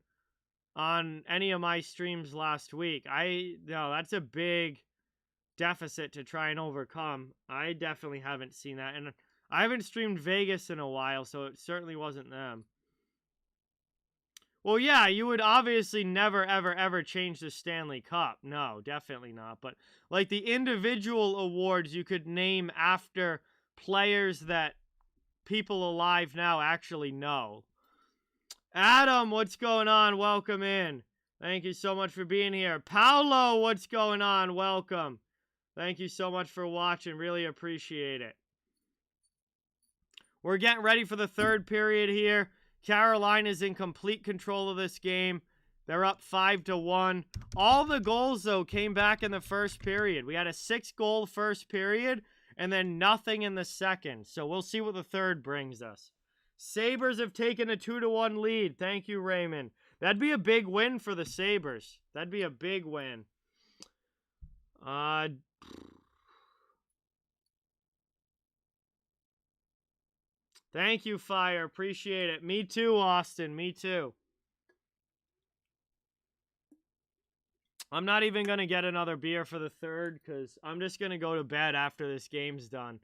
on any of my streams last week. No, that's a big deficit to try and overcome. I definitely haven't seen that. And I haven't streamed Vegas in a while, so it certainly wasn't them. Well, yeah, you would obviously never, ever, ever change the Stanley Cup. No, definitely not. But, like, the individual awards you could name after players that people alive now actually know. Adam, what's going on? Welcome in. Thank you so much for being here. Paolo, what's going on? Welcome. Thank you so much for watching. Really appreciate it. We're getting ready for the third period here. Carolina's in complete control of this game. They're up 5-1. All the goals, though, came back in the first period. We had a 6-goal first period and then nothing in the second. So we'll see what the third brings us. Sabres have taken a 2-1 lead. Thank you, Raymond. That'd be a big win for the Sabres. That'd be a big win. Thank you, Fire. Appreciate it. Me too, Austin. Me too. I'm not even going to get another beer for the third because I'm just going to go to bed after this game's done.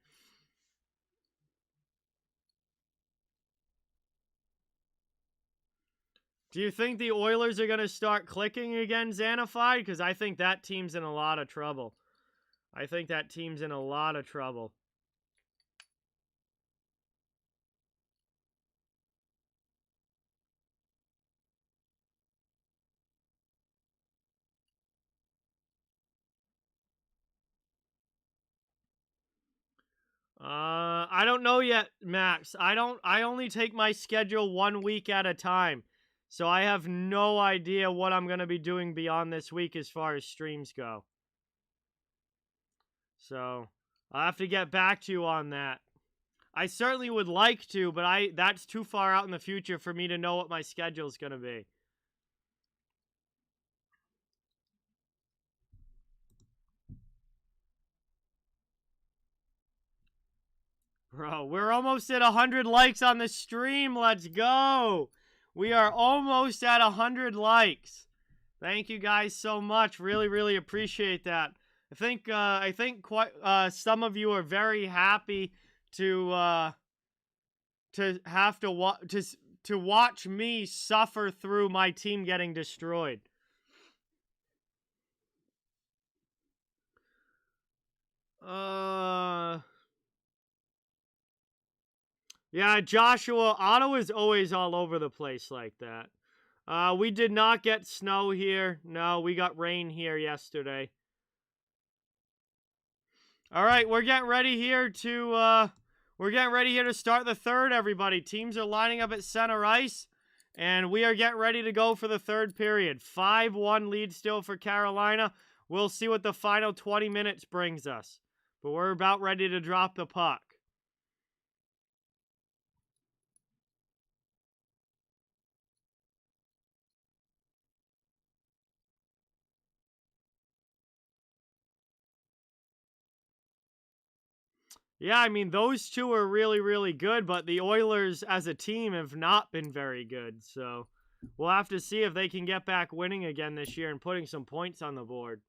Do you think the Oilers are going to start clicking again, Xanafied? Because I think that team's in a lot of trouble. I think that team's in a lot of trouble. I don't know yet, Max. I only take my schedule 1 week at a time. So I have no idea what I'm going to be doing beyond this week as far as streams go. So I'll have to get back to you on that. I certainly would like to, but that's too far out in the future for me to know what my schedule is going to be. Bro, we're almost at 100 likes on the stream. Let's go. We are almost at 100 likes. Thank you guys so much. Really, really appreciate that. I think quite some of you are very happy to have to watch me suffer through my team getting destroyed. Yeah, Joshua, Ottawa's always all over the place like that. We did not get snow here. No, we got rain here yesterday. All right, we're getting ready here to start the third, everybody. Teams are lining up at center ice, and we are getting ready to go for the third period. 5-1 lead still for Carolina. We'll see what the final 20 minutes brings us. But we're about ready to drop the puck. Yeah, I mean, those two are really, really good, but the Oilers as a team have not been very good. So we'll have to see if they can get back winning again this year and putting some points on the board.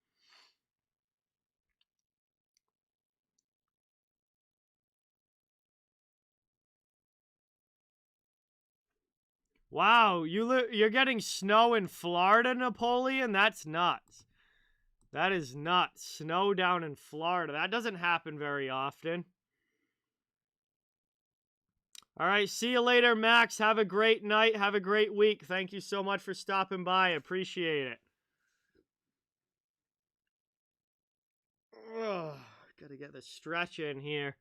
Wow, you're getting snow in Florida, Napoleon? That's nuts. That is nuts. Snow down in Florida. That doesn't happen very often. All right, see you later, Max. Have a great night. Have a great week. Thank you so much for stopping by. Appreciate it. Ugh, gotta get the stretch in here.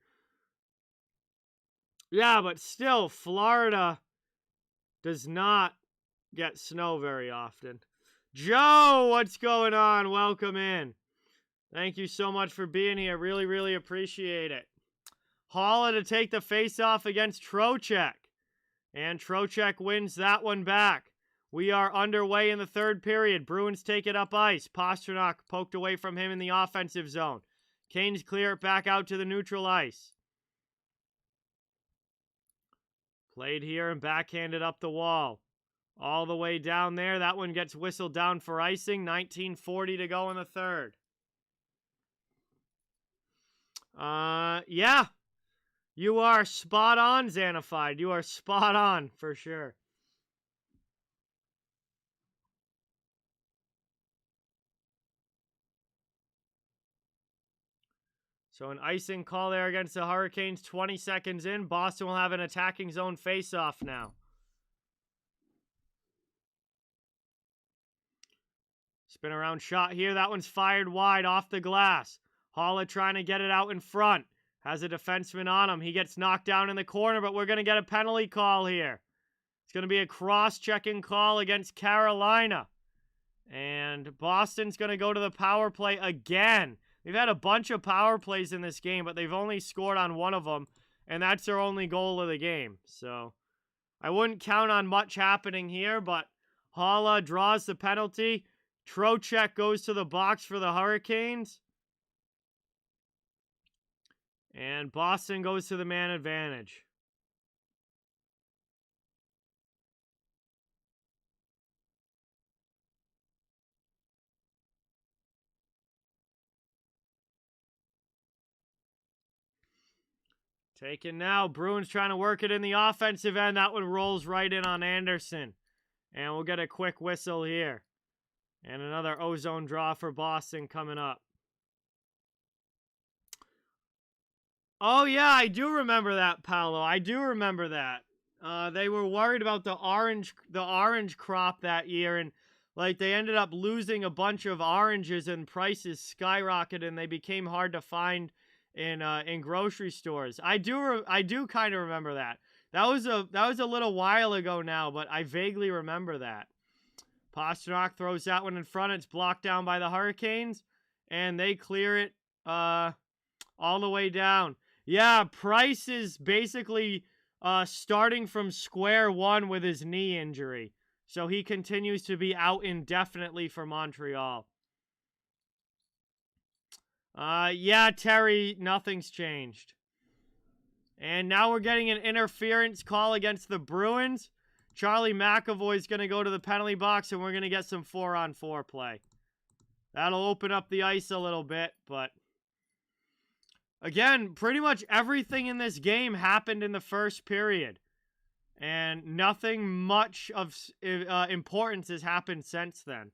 Yeah, but still, Florida does not get snow very often. Joe, what's going on? Welcome in. Thank you so much for being here. Really, really appreciate it. Haula to take the face-off against Trocheck. And Trocheck wins that one back. We are underway in the third period. Bruins take it up ice. Pastrnak poked away from him in the offensive zone. Canes clear it back out to the neutral ice. Played here and backhanded up the wall. All the way down there. That one gets whistled down for icing. 19:40 to go in the third. Yeah. You are spot on, Xanafied. You are spot on, for sure. So an icing call there against the Hurricanes. 20 seconds in. Boston will have an attacking zone face-off now. Spin around shot here. That one's fired wide off the glass. Haula trying to get it out in front. Has a defenseman on him. He gets knocked down in the corner, but we're going to get a penalty call here. It's going to be a cross-checking call against Carolina. And Boston's going to go to the power play again. They've had a bunch of power plays in this game, but they've only scored on one of them, and that's their only goal of the game. So I wouldn't count on much happening here, but Haula draws the penalty. Trocheck goes to the box for the Hurricanes. And Boston goes to the man advantage. Taken now. Bruins trying to work it in the offensive end. That one rolls right in on Anderson. And we'll get a quick whistle here. And another ozone draw for Boston coming up. Oh, yeah, I do remember that, Paolo. I do remember that. They were worried about the orange crop that year, and like they ended up losing a bunch of oranges, and prices skyrocketed, and they became hard to find in grocery stores. I do kind of remember that. That was a little while ago now, but I vaguely remember that. Pastrnak throws that one in front. It's blocked down by the Hurricanes, and they clear it all the way down. Yeah, Price is basically starting from square one with his knee injury. So he continues to be out indefinitely for Montreal. Yeah, Terry, nothing's changed. And now we're getting an interference call against the Bruins. Charlie McAvoy's going to go to the penalty box, and we're going to get some 4-on-4 play. That'll open up the ice a little bit, but again, pretty much everything in this game happened in the first period. And nothing much of importance has happened since then.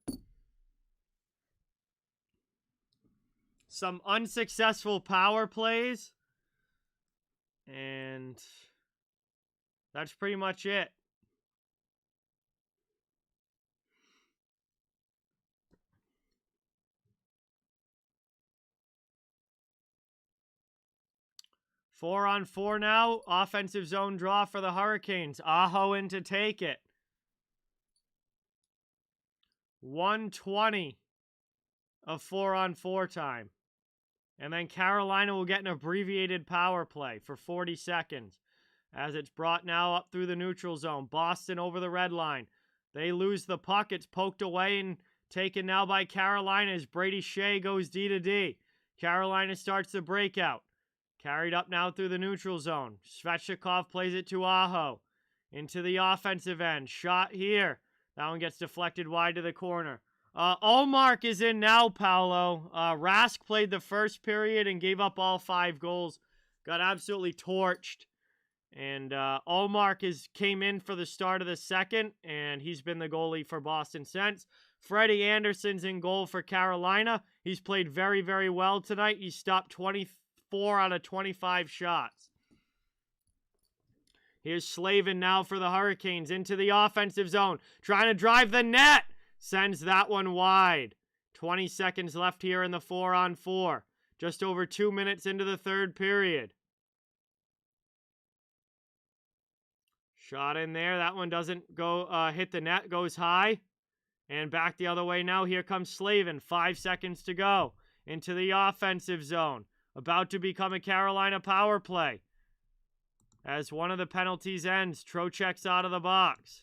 Some unsuccessful power plays. And that's pretty much it. Four on four now. Offensive zone draw for the Hurricanes. Aho in to take it. 1:20 of 4-on-4 time. And then Carolina will get an abbreviated power play for 40 seconds. As it's brought now up through the neutral zone. Boston over the red line. They lose the puck. It's poked away and taken now by Carolina as Brady Shea goes D to D. Carolina starts the breakout. Carried up now through the neutral zone. Svechnikov plays it to Aho. Into the offensive end. Shot here. That one gets deflected wide to the corner. Ullmark is in now, Paolo. Rask played the first period and gave up all 5 goals. Got absolutely torched. And Ullmark came in for the start of the second, and he's been the goalie for Boston since. Freddie Anderson's in goal for Carolina. He's played very, very well tonight. He stopped 24 out of 25 shots. Here's Slavin now for the Hurricanes into the offensive zone. Trying to drive the net. Sends that one wide. 20 seconds left here in the 4-on-4. Just over 2 minutes into the third period. Shot in there. That one doesn't go hit the net. Goes high. And back the other way now. Here comes Slavin. 5 seconds to go. Into the offensive zone. About to become a Carolina power play. As one of the penalties ends, Trocheck's out of the box.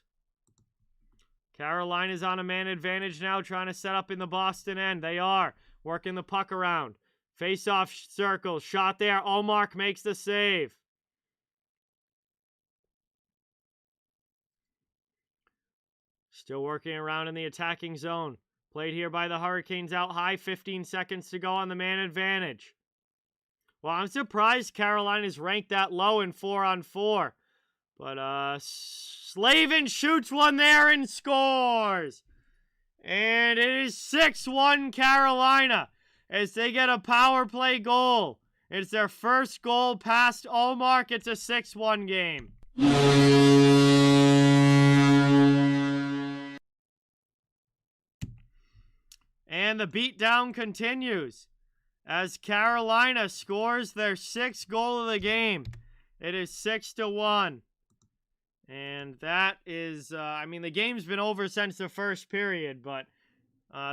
Carolina's on a man advantage now, trying to set up in the Boston end. They are working the puck around. Face-off circle. Shot there. Ullmark makes the save. Still working around in the attacking zone. Played here by the Hurricanes out high. 15 seconds to go on the man advantage. Well, I'm surprised Carolina's ranked that low in 4-on-4. But Slavin shoots one there and scores. And it is 6-1 Carolina as they get a power play goal. It's their first goal past Ullmark. It's a 6-1 game. And the beatdown continues as Carolina scores their 6th goal of the game. It is 6-1. And that is, I mean, the game's been over since the first period, but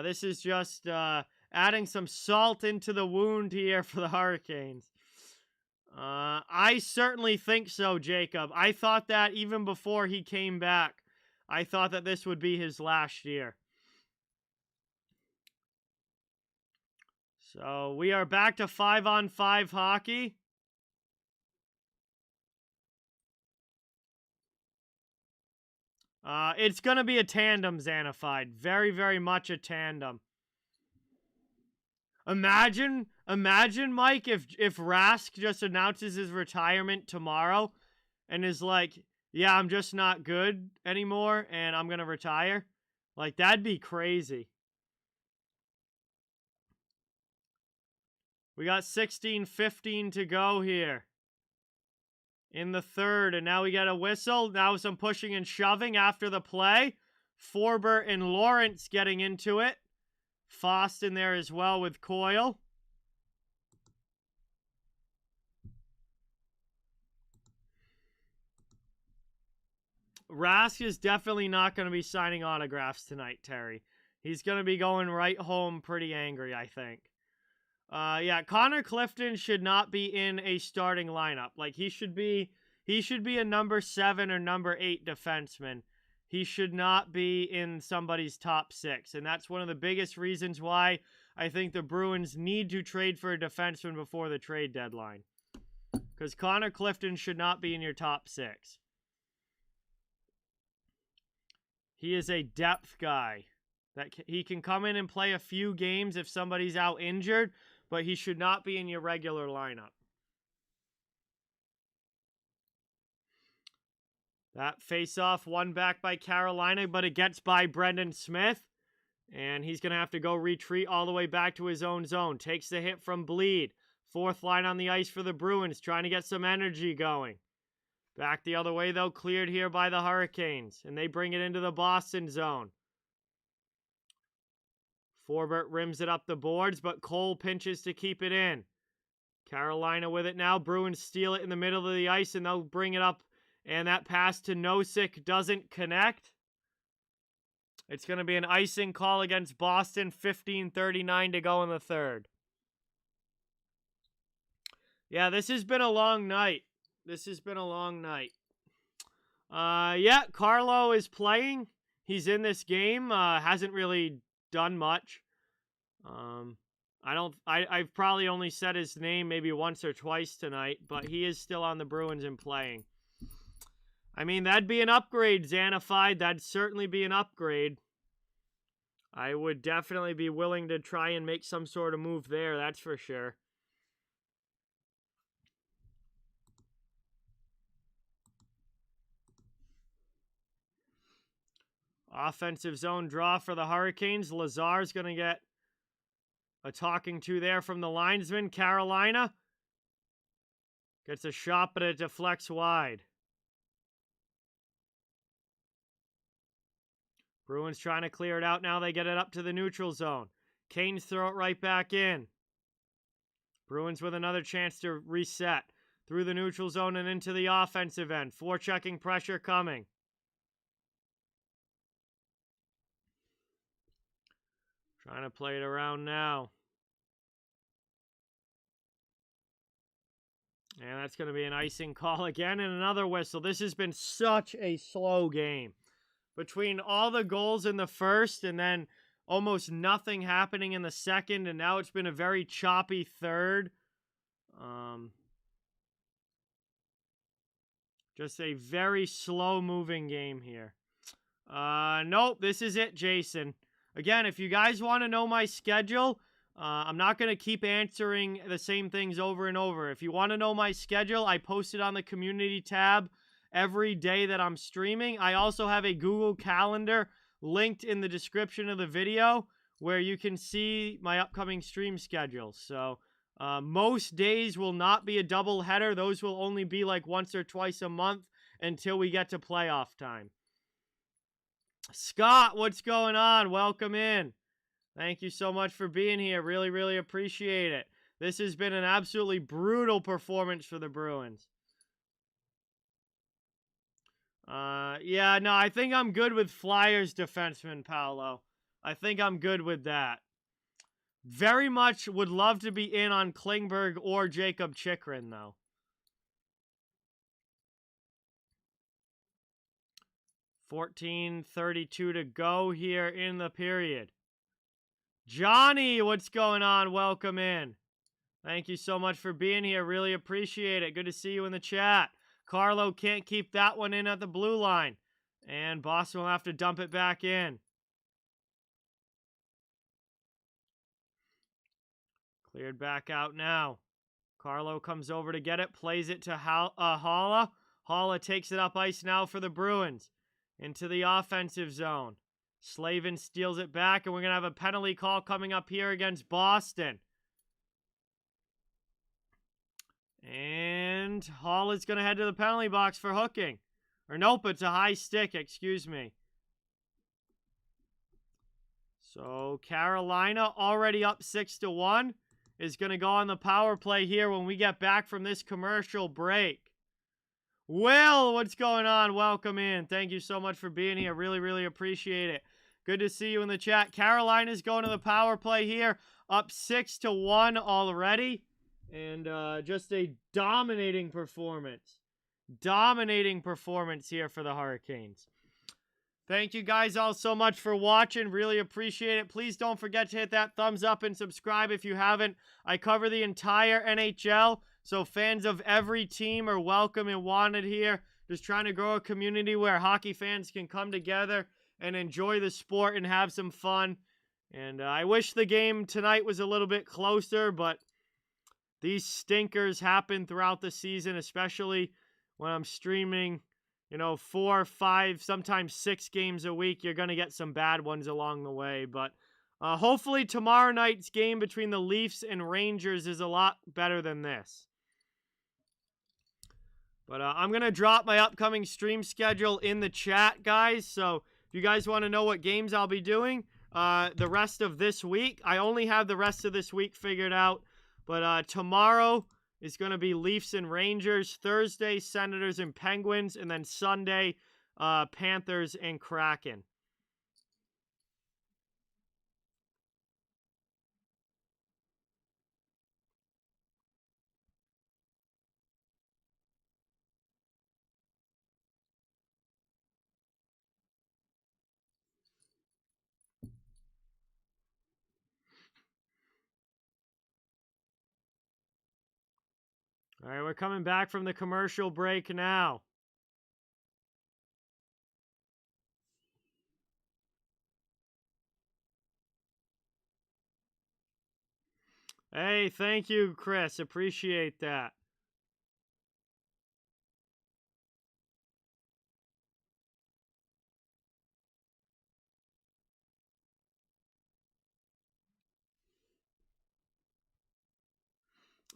this is just adding some salt into the wound here for the Hurricanes. I certainly think so, Jacob. I thought that even before he came back. I thought that this would be his last year. So we are back to 5-on-5 hockey. It's going to be a tandem, Xanafied. Very, very much a tandem. Imagine, Mike, if Rask just announces his retirement tomorrow and is like, yeah, I'm just not good anymore and I'm going to retire. Like, that'd be crazy. We got 16-15 to go here in the third, and now we get a whistle. Now some pushing and shoving after the play. Forbert and Lawrence getting into it. Fost in there as well with Coyle. Rask is definitely not going to be signing autographs tonight, Terry. He's going to be going right home pretty angry, I think. Yeah, Connor Clifton should not be in a starting lineup. Like, he should be a number 7 or number 8 defenseman. He should not be in somebody's top 6. And that's one of the biggest reasons why I think the Bruins need to trade for a defenseman before the trade deadline. Because Connor Clifton should not be in your top 6. He is a depth guy. He can come in and play a few games if somebody's out injured, but he should not be in your regular lineup. That face-off won back by Carolina, but it gets by Brendan Smith. And he's going to have to go retreat all the way back to his own zone. Takes the hit from Bleed. 4th line on the ice for the Bruins, trying to get some energy going. Back the other way, though, cleared here by the Hurricanes. And they bring it into the Boston zone. Forbert rims it up the boards, but Cole pinches to keep it in. Carolina with it now. Bruins steal it in the middle of the ice, and they'll bring it up. And that pass to Nosek doesn't connect. It's going to be an icing call against Boston. 15:39 to go in the third. Yeah, this has been a long night. Yeah, Carlo is playing. He's in this game. Hasn't really done much. I've probably only said his name maybe once or twice tonight, but he is still on the Bruins and playing. I mean, that'd be an upgrade, Xanafied. That'd certainly be an upgrade. I would definitely be willing to try and make some sort of move there, that's for sure. Offensive zone draw for the Hurricanes. Lazar's going to get a talking to there from the linesman. Carolina gets a shot, but it deflects wide. Bruins trying to clear it out now. They get it up to the neutral zone. Canes throw it right back in. Bruins with another chance to reset through the neutral zone and into the offensive end. Forechecking pressure coming. Trying to play it around now. And that's going to be an icing call again and another whistle. This has been such a slow game. Between all the goals in the first and then almost nothing happening in the second, and now it's been a very choppy third. Just a very slow-moving game here. Nope, this is it, Jason. Again, if you guys want to know my schedule, I'm not going to keep answering the same things over and over. If you want to know my schedule, I post it on the community tab every day that I'm streaming. I also have a Google Calendar linked in the description of the video where you can see my upcoming stream schedule. So most days will not be a double header. Those will only be like once or twice a month until we get to playoff time. Scott, what's going on? Welcome in. Thank you so much for being here. Really, really appreciate it. This has been an absolutely brutal performance for the Bruins. Yeah, no, I think I'm good with Flyers defenseman, Paolo. I think I'm good with that. Very much would love to be in on Klingberg or Jacob Chikrin, though. .14:32 to go here in the period. Johnny, what's going on? Welcome in. Thank you so much for being here. Really appreciate it. Good to see you in the chat. Carlo can't keep that one in at the blue line. And Boston will have to dump it back in. Cleared back out now. Carlo comes over to get it. Plays it to Haula. Haula takes it up ice now for the Bruins. Into the offensive zone. Slavin steals it back, and we're going to have a penalty call coming up here against Boston. And Hall is going to head to the penalty box for hooking. Or nope, it's a high stick, excuse me. So Carolina, already up 6-1, is going to go on the power play here when we get back from this commercial break. Will, what's going on? Welcome in. Thank you so much for being here. Really, really appreciate it. Good to see you in the chat. Carolina's going to the power play here, up 6-1 already. And just a dominating performance. Dominating performance here for the Hurricanes. Thank you guys all so much for watching. Really appreciate it. Please don't forget to hit that thumbs up and subscribe if you haven't. I cover the entire NHL, so fans of every team are welcome and wanted here. Just trying to grow a community where hockey fans can come together and enjoy the sport and have some fun. And I wish the game tonight was a little bit closer, but these stinkers happen throughout the season, especially when I'm streaming, 4, 5, sometimes 6 games a week. You're going to get some bad ones along the way. But hopefully tomorrow night's game between the Leafs and Rangers is a lot better than this. But I'm going to drop my upcoming stream schedule in the chat, guys. So if you guys want to know what games I'll be doing the rest of this week, I only have the rest of this week figured out. But tomorrow is going to be Leafs and Rangers. Thursday, Senators and Penguins. And then Sunday, Panthers and Kraken. All right, we're coming back from the commercial break now. Hey, thank you, Chris. Appreciate that.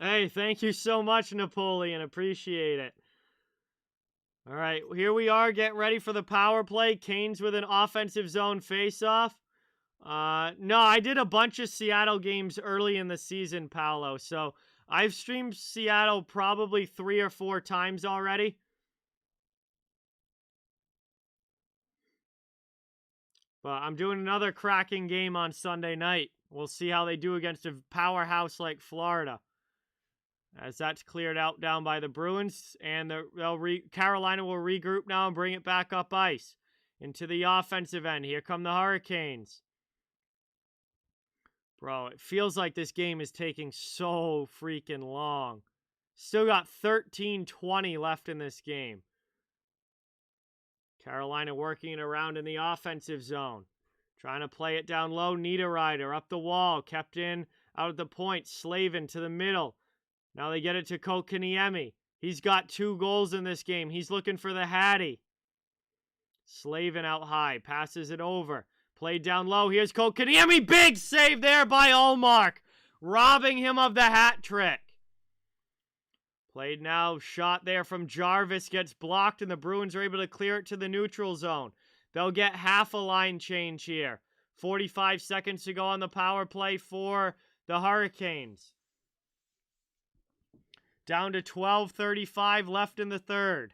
Hey, thank you so much, Napoleon. Appreciate it. All right, here we are. Get ready for the power play. Canes with an offensive zone faceoff. No, I did a bunch of Seattle games early in the season, Paolo. So I've streamed Seattle probably 3 or 4 times already. But I'm doing another cracking game on Sunday night. We'll see how they do against a powerhouse like Florida. As that's cleared out down by the Bruins. And Carolina will regroup now and bring it back up ice. Into the offensive end. Here come the Hurricanes. Bro, it feels like this game is taking so freaking long. Still got 13:20 left in this game. Carolina working it around in the offensive zone. Trying to play it down low. Niederreiter up the wall. Kept in out at the point. Slavin to the middle. Now they get it to Kotkaniemi. He's got 2 goals in this game. He's looking for the Hattie. Slavin out high. Passes it over. Played down low. Here's Kotkaniemi. Big save there by Ullmark. Robbing him of the hat trick. Played now. Shot there from Jarvis. Gets blocked, and the Bruins are able to clear it to the neutral zone. They'll get half a line change here. 45 seconds to go on the power play for the Hurricanes. Down to 12:35 left in the third.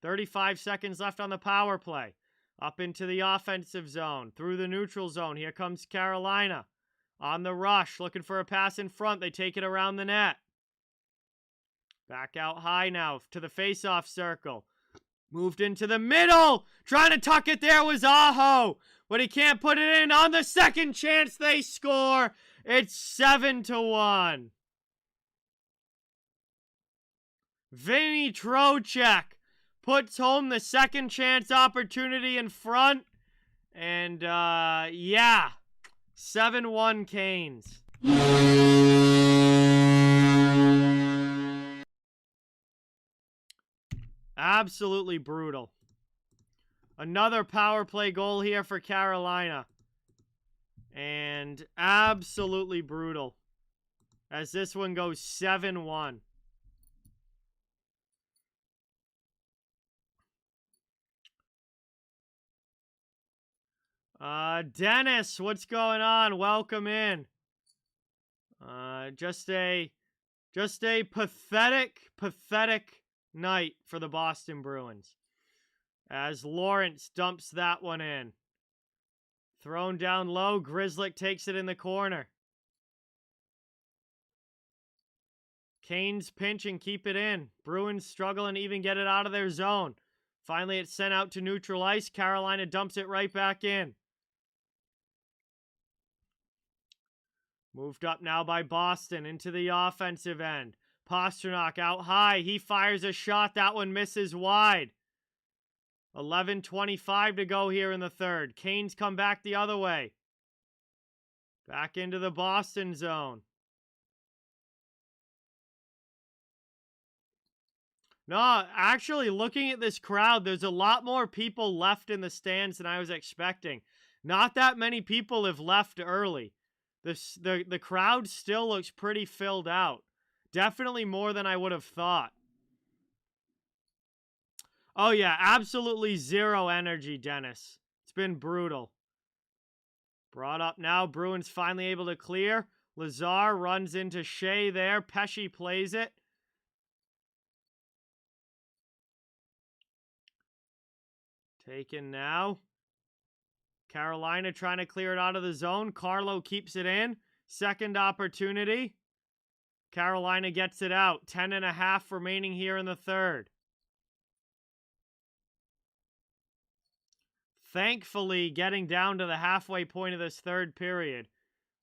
35 seconds left on the power play. Up into the offensive zone. Through the neutral zone. Here comes Carolina. On the rush. Looking for a pass in front. They take it around the net. Back out high now to the face-off circle. Moved into the middle. Trying to tuck it there was Aho. But he can't put it in. On the second chance they score. It's 7-1. Vinny Trocheck puts home the second chance opportunity in front. And, yeah. 7-1 Canes. Absolutely brutal. Another power play goal here for Carolina. And absolutely brutal. As this one goes 7-1. Dennis, what's going on? Welcome in. Just a pathetic night for the Boston Bruins. As Lawrence dumps that one in. Thrown down low, Grzelcyk takes it in the corner. Canes pinch and keep it in. Bruins struggle and even get it out of their zone. Finally, it's sent out to neutral ice. Carolina dumps it right back in. Moved up now by Boston into the offensive end. Pastrnak out high. He fires a shot. That one misses wide. 11:25 to go here in the third. Canes come back the other way. Back into the Boston zone. No, actually, looking at this crowd, there's a lot more people left in the stands than I was expecting. Not that many people have left early. The crowd still looks pretty filled out. Definitely more than I would have thought. Oh, yeah, absolutely zero energy, Dennis. It's been brutal. Brought up now. Bruins finally able to clear. Lazar runs into Shea there. Pesce plays it. Taken now. Carolina trying to clear it out of the zone. Carlo keeps it in. Second opportunity. Carolina gets it out. 10.5 remaining here in the third. Thankfully, getting down to the halfway point of this third period.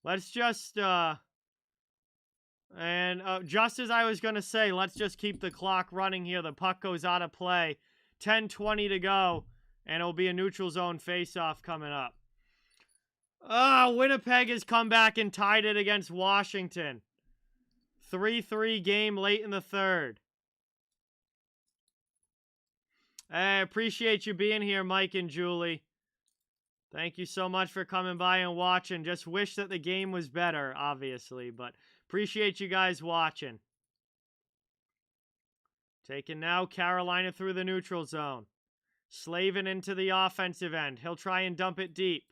Let's just, just as I was going to say, let's just keep the clock running here. The puck goes out of play. 10:20 to go, and it'll be a neutral zone face-off coming up. Winnipeg has come back and tied it against Washington. 3-3 game late in the third. I appreciate you being here, Mike and Julie. Thank you so much for coming by and watching. Just wish that the game was better, obviously, but appreciate you guys watching. Taking now Carolina through the neutral zone. Slavin into the offensive end. He'll try and dump it deep.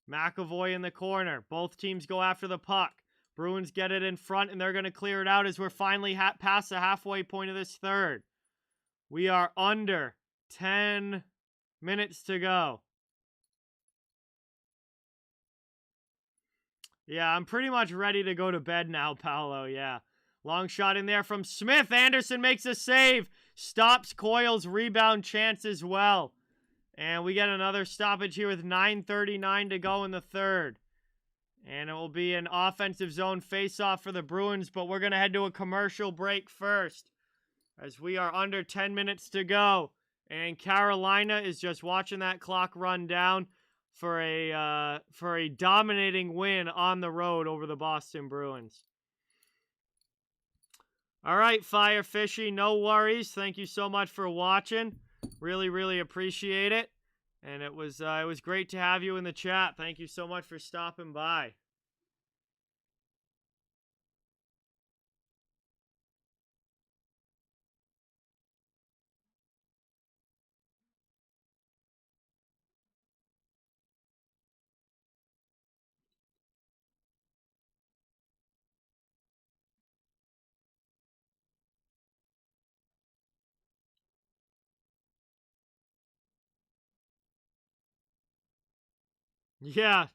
McAvoy in the corner. Both teams go after the puck. Bruins get it in front, and they're going to clear it out as we're finally past the halfway point of this third. We are under 10 minutes to go. Yeah, I'm pretty much ready to go to bed now, Paolo, yeah. Long shot in there from Smith. Anderson makes a save. Stops Coyle's rebound chance as well. And we get another stoppage here with 9:39 to go in the third. And it will be an offensive zone face-off for the Bruins, but we're going to head to a commercial break first, as we are under 10 minutes to go. And Carolina is just watching that clock run down for a dominating win on the road over the Boston Bruins. All right, Fire Fishy, no worries. Thank you so much for watching. Really, really appreciate it. And it was great to have you in the chat. Thank you so much for stopping by. Yeah,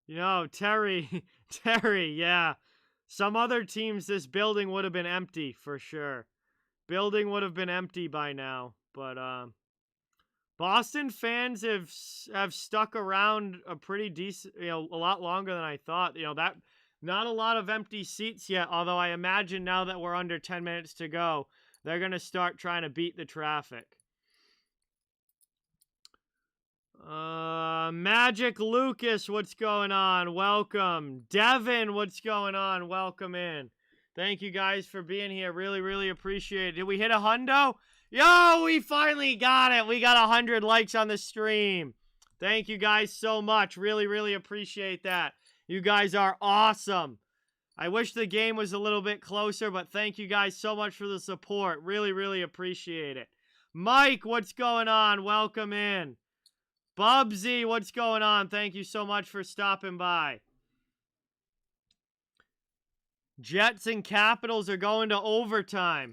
you know, Terry, Terry, yeah. Some other teams, this building would have been empty for sure. Building would have been empty by now, but Boston fans have stuck around a pretty decent, a lot longer than I thought. That not a lot of empty seats yet. Although I imagine now that we're under 10 minutes to go, they're gonna start trying to beat the traffic. Magic Lucas, what's going on? Welcome. Devin, what's going on? Welcome in. Thank you guys for being here. Really, really appreciate it. Did we hit a hundo? Yo, we finally got it. We got 100 likes on the stream. Thank you guys so much. Really, really appreciate that. You guys are awesome. I wish the game was a little bit closer, but thank you guys so much for the support. Really, really appreciate it. Mike, what's going on? Welcome in. Bubsy, what's going on? Thank you so much for stopping by. Jets and Capitals are going to overtime.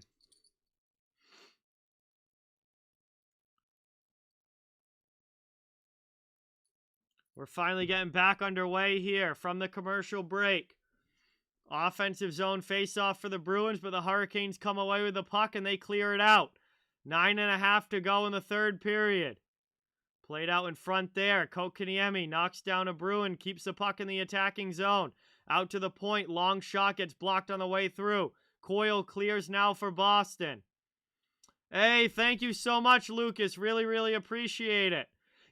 We're finally getting back underway here from the commercial break. Offensive zone face-off for the Bruins, but the Hurricanes come away with the puck and they clear it out. 9.5 to go in the third period. Played out in front there. Kotkaniemi knocks down a Bruin, keeps the puck in the attacking zone. Out to the point, long shot gets blocked on the way through. Coyle clears now for Boston. Hey, thank you so much, Lucas. Really, really appreciate it.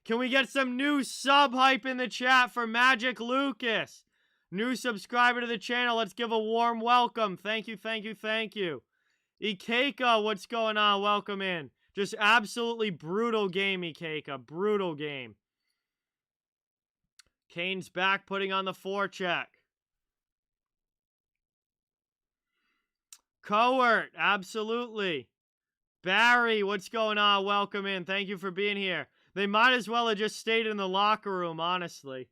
Can we get some new sub hype in the chat for Magic Lucas? New subscriber to the channel. Let's give a warm welcome. Thank you, thank you, thank you. Ikeka, what's going on? Welcome in. Just absolutely brutal game, Ikeka. Brutal game. Kane's back, putting on the forecheck. Coert, absolutely. Barry, what's going on? Welcome in. Thank you for being here. They might as well have just stayed in the locker room, honestly.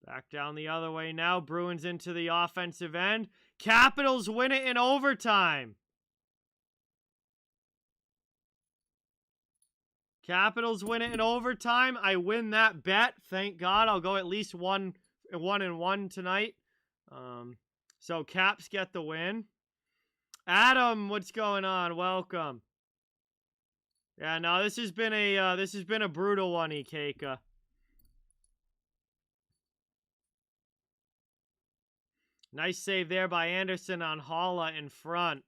Back down the other way now. Bruins into the offensive end. Capitals win it in overtime. Capitals win it in overtime. I win that bet. Thank God. I'll go at least 1-1 tonight. So Caps get the win. Adam, what's going on? Welcome. Yeah, no, this has been a brutal one, Ikeka. Nice save there by Anderson on Holla in front.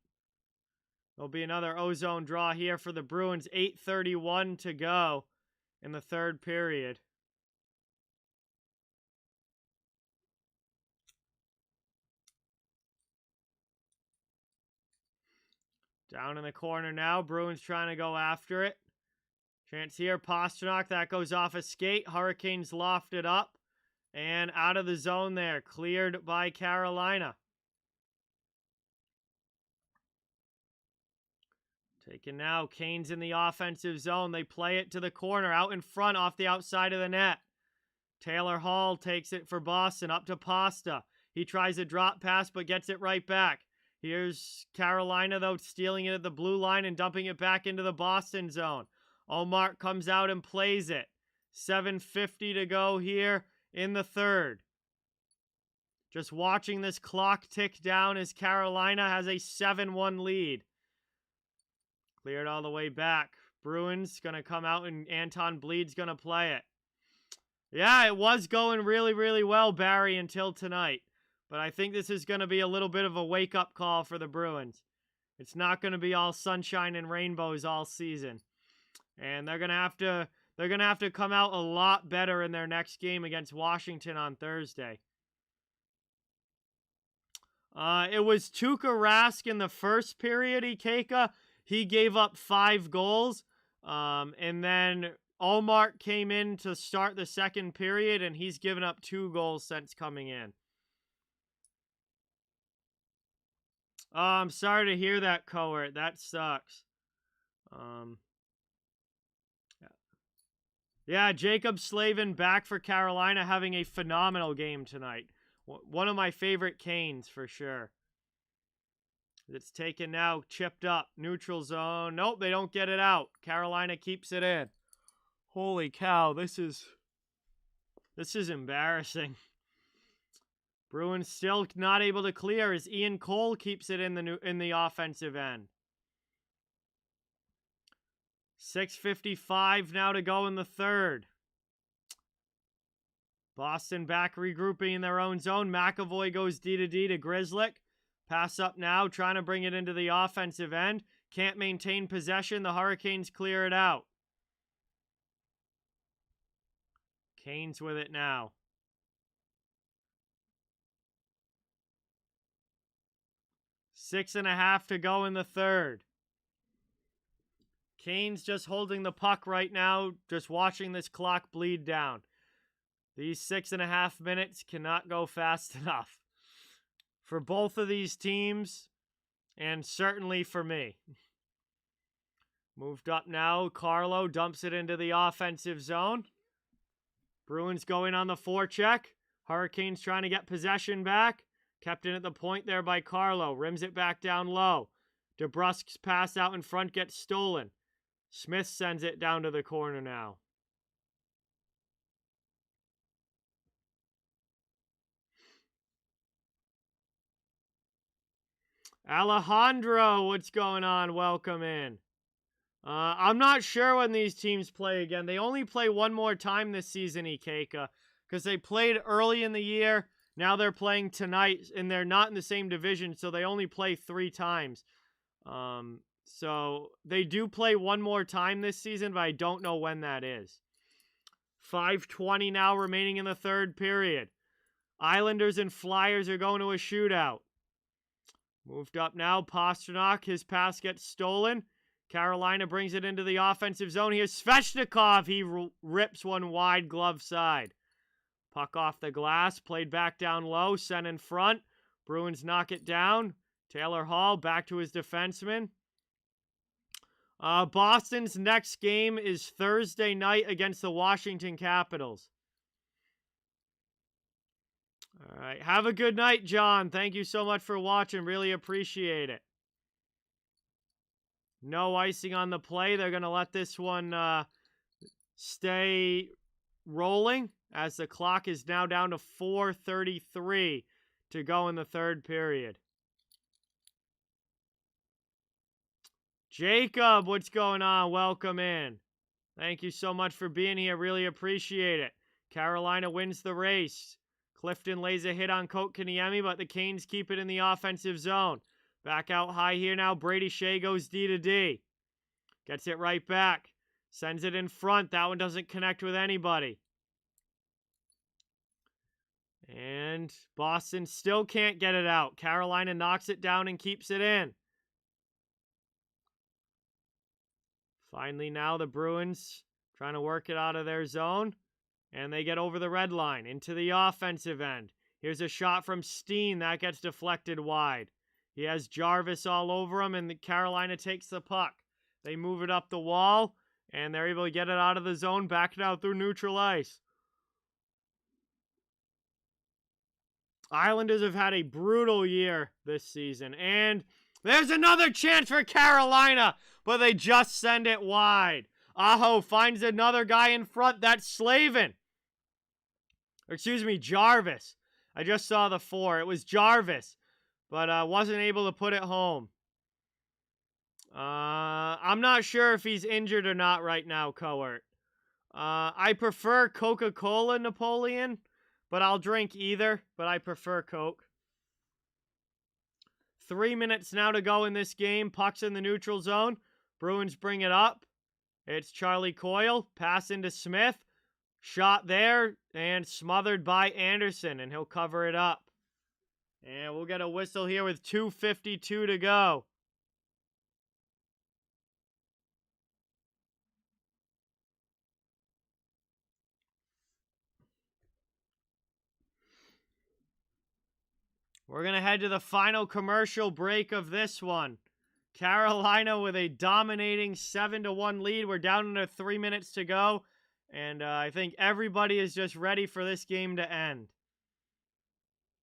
There'll be another ozone draw here for the Bruins. 8:31 to go in the third period. Down in the corner now. Bruins trying to go after it. Chance here. Pastrnak. That goes off a skate. Hurricanes lofted up. And out of the zone there. Cleared by Carolina. Taken now. Kane's in the offensive zone. They play it to the corner. Out in front off the outside of the net. Taylor Hall takes it for Boston. Up to Pasta. He tries a drop pass but gets it right back. Here's Carolina, though, stealing it at the blue line and dumping it back into the Boston zone. Omar comes out and plays it. 7:50 to go here in the third. Just watching this clock tick down as Carolina has a 7-1 lead. Cleared all the way back. Bruins going to come out and Anton Bleed's going to play it. Yeah, it was going really, really well, Barry, until tonight. But I think this is going to be a little bit of a wake-up call for the Bruins. It's not going to be all sunshine and rainbows all season. And they're going to have to come out a lot better in their next game against Washington on Thursday. It was Tuukka Rask in the first period, Ikeka. He gave up 5 goals. And then Omar came in to start the second period, and he's given up 2 goals since coming in. Oh, I'm sorry to hear that, Coert. That sucks. Yeah, Jacob Slavin back for Carolina, having a phenomenal game tonight. One of my favorite Canes, for sure. It's taken now, chipped up, neutral zone. Nope, they don't get it out. Carolina keeps it in. Holy cow, this is embarrassing. Bruins still not able to clear as Ian Cole keeps it in the offensive end. 6:55 now to go in the third. Boston back regrouping in their own zone. McAvoy goes D to Grzelcyk. Pass up now, trying to bring it into the offensive end. Can't maintain possession. The Hurricanes clear it out. Canes with it now. 6:30 to go in the third. Canes just holding the puck right now, just watching this clock bleed down. These 6.5 minutes cannot go fast enough for both of these teams, and certainly for me. Moved up now, Carlo dumps it into the offensive zone. Bruins going on the forecheck. Hurricanes trying to get possession back. Kept in at the point there by Carlo. Rims it back down low. DeBrusk's pass out in front gets stolen. Smith sends it down to the corner now. Alejandro, what's going on? Welcome in. I'm not sure when these teams play again. They only play one more time this season, Ikeka, because they played early in the year. Now they're playing tonight, and they're not in the same division, so they only play 3 times. So they do play one more time this season, but I don't know when that is. 5:20 now remaining in the third period. Islanders and Flyers are going to a shootout. Moved up now, Pastrnak. His pass gets stolen. Carolina brings it into the offensive zone. Here's Svechnikov. He rips one wide glove side. Puck off the glass, played back down low, sent in front. Bruins knock it down. Taylor Hall back to his defenseman. Boston's next game is Thursday night against the Washington Capitals. All right, have a good night, John. Thank you so much for watching. Really appreciate it. No icing on the play. They're going to let this one stay rolling as the clock is now down to 4:33 to go in the third period. Jacob, what's going on? Welcome in. Thank you so much for being here. Really appreciate it. Carolina wins the race. Clifton lays a hit on Kotkaniemi, but the Canes keep it in the offensive zone. Back out high here now. Brady Shea goes D to D. Gets it right back. Sends it in front. That one doesn't connect with anybody. And Boston still can't get it out. Carolina knocks it down and keeps it in. Finally now the Bruins trying to work it out of their zone. And they get over the red line into the offensive end. Here's a shot from Steen. That gets deflected wide. He has Jarvis all over him, and Carolina takes the puck. They move it up the wall, and they're able to get it out of the zone, back it out through neutral ice. Islanders have had a brutal year this season, and there's another chance for Carolina, but they just send it wide. Aho finds another guy in front. That's Slavin. Excuse me, Jarvis. I just saw the 4. It was Jarvis, but wasn't able to put it home. I'm not sure if he's injured or not right now, Coert. I prefer Coca-Cola Napoleon, but I'll drink either, but I prefer Coke. 3 minutes now to go in this game. Puck's in the neutral zone. Bruins bring it up. It's Charlie Coyle. Pass into Smith. Shot there and smothered by Anderson, and he'll cover it up. And we'll get a whistle here with 2:52 to go. We're going to head to the final commercial break of this one. Carolina with a dominating 7-1 lead. We're down under 3 minutes to go. And I think everybody is just ready for this game to end.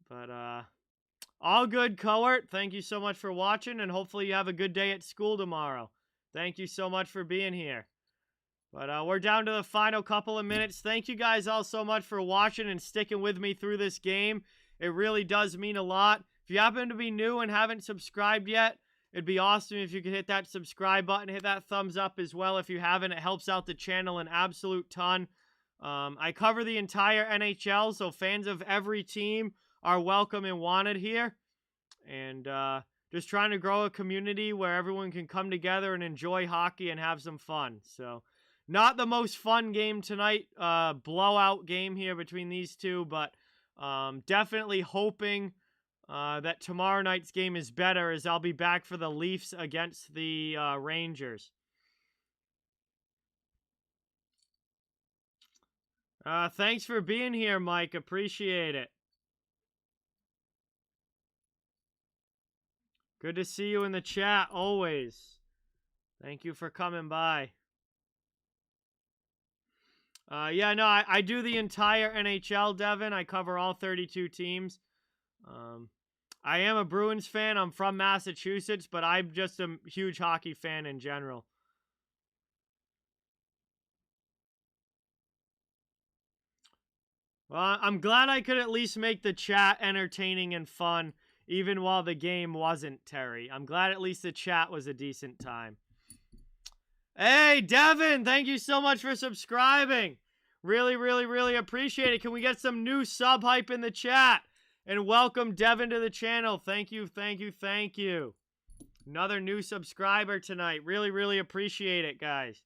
But All good, Coert. Thank you so much for watching, and hopefully you have a good day at school tomorrow. Thank you so much for being here. But we're down to the final couple of minutes. Thank you guys all so much for watching and sticking with me through this game. It really does mean a lot. If you happen to be new and haven't subscribed yet, it'd be awesome if you could hit that subscribe button, hit that thumbs up as well if you haven't. It helps out the channel an absolute ton. I cover the entire NHL, so fans of every team are welcome and wanted here. And just trying to grow a community where everyone can come together and enjoy hockey and have some fun. So, not the most fun game tonight, blowout game here between these two, but definitely hoping that tomorrow night's game is better, as I'll be back for the Leafs against the Rangers. Thanks for being here, Mike. Appreciate it. Good to see you in the chat, always. Thank you for coming by. Yeah, no, I do the entire NHL, Devin. I cover all 32 teams. I am a Bruins fan. I'm from Massachusetts, but I'm just a huge hockey fan in general. Well, I'm glad I could at least make the chat entertaining and fun, even while the game wasn't, Terry. I'm glad at least the chat was a decent time. Hey, Devin, thank you so much for subscribing. Really, really, really appreciate it. Can we get some new sub hype in the chat? And welcome Devin to the channel. Thank you, thank you, thank you. Another new subscriber tonight. Really, really appreciate it, guys.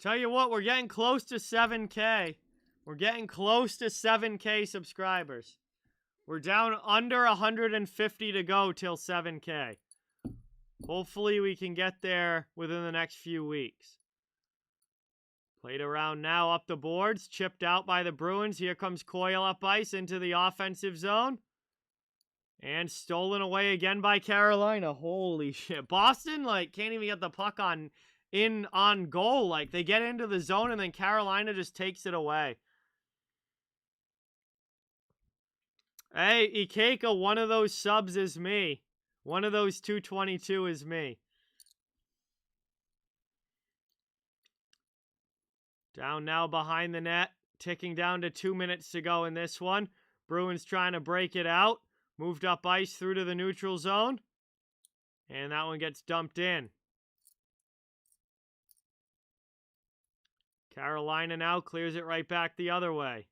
Tell you what, we're getting close to 7K. We're getting close to 7K subscribers. We're down under 150 to go till 7K. Hopefully we can get there within the next few weeks. Played around now up the boards. Chipped out by the Bruins. Here comes Coyle up ice into the offensive zone. And stolen away again by Carolina. Holy shit. Boston, like, can't even get the puck on goal. Like, they get into the zone and then Carolina just takes it away. Hey, Ikeka, one of those subs is me. One of those 222 is me. Down now behind the net. Ticking down to 2 minutes to go in this one. Bruins trying to break it out. Moved up ice through to the neutral zone. And that one gets dumped in. Carolina now clears it right back the other way.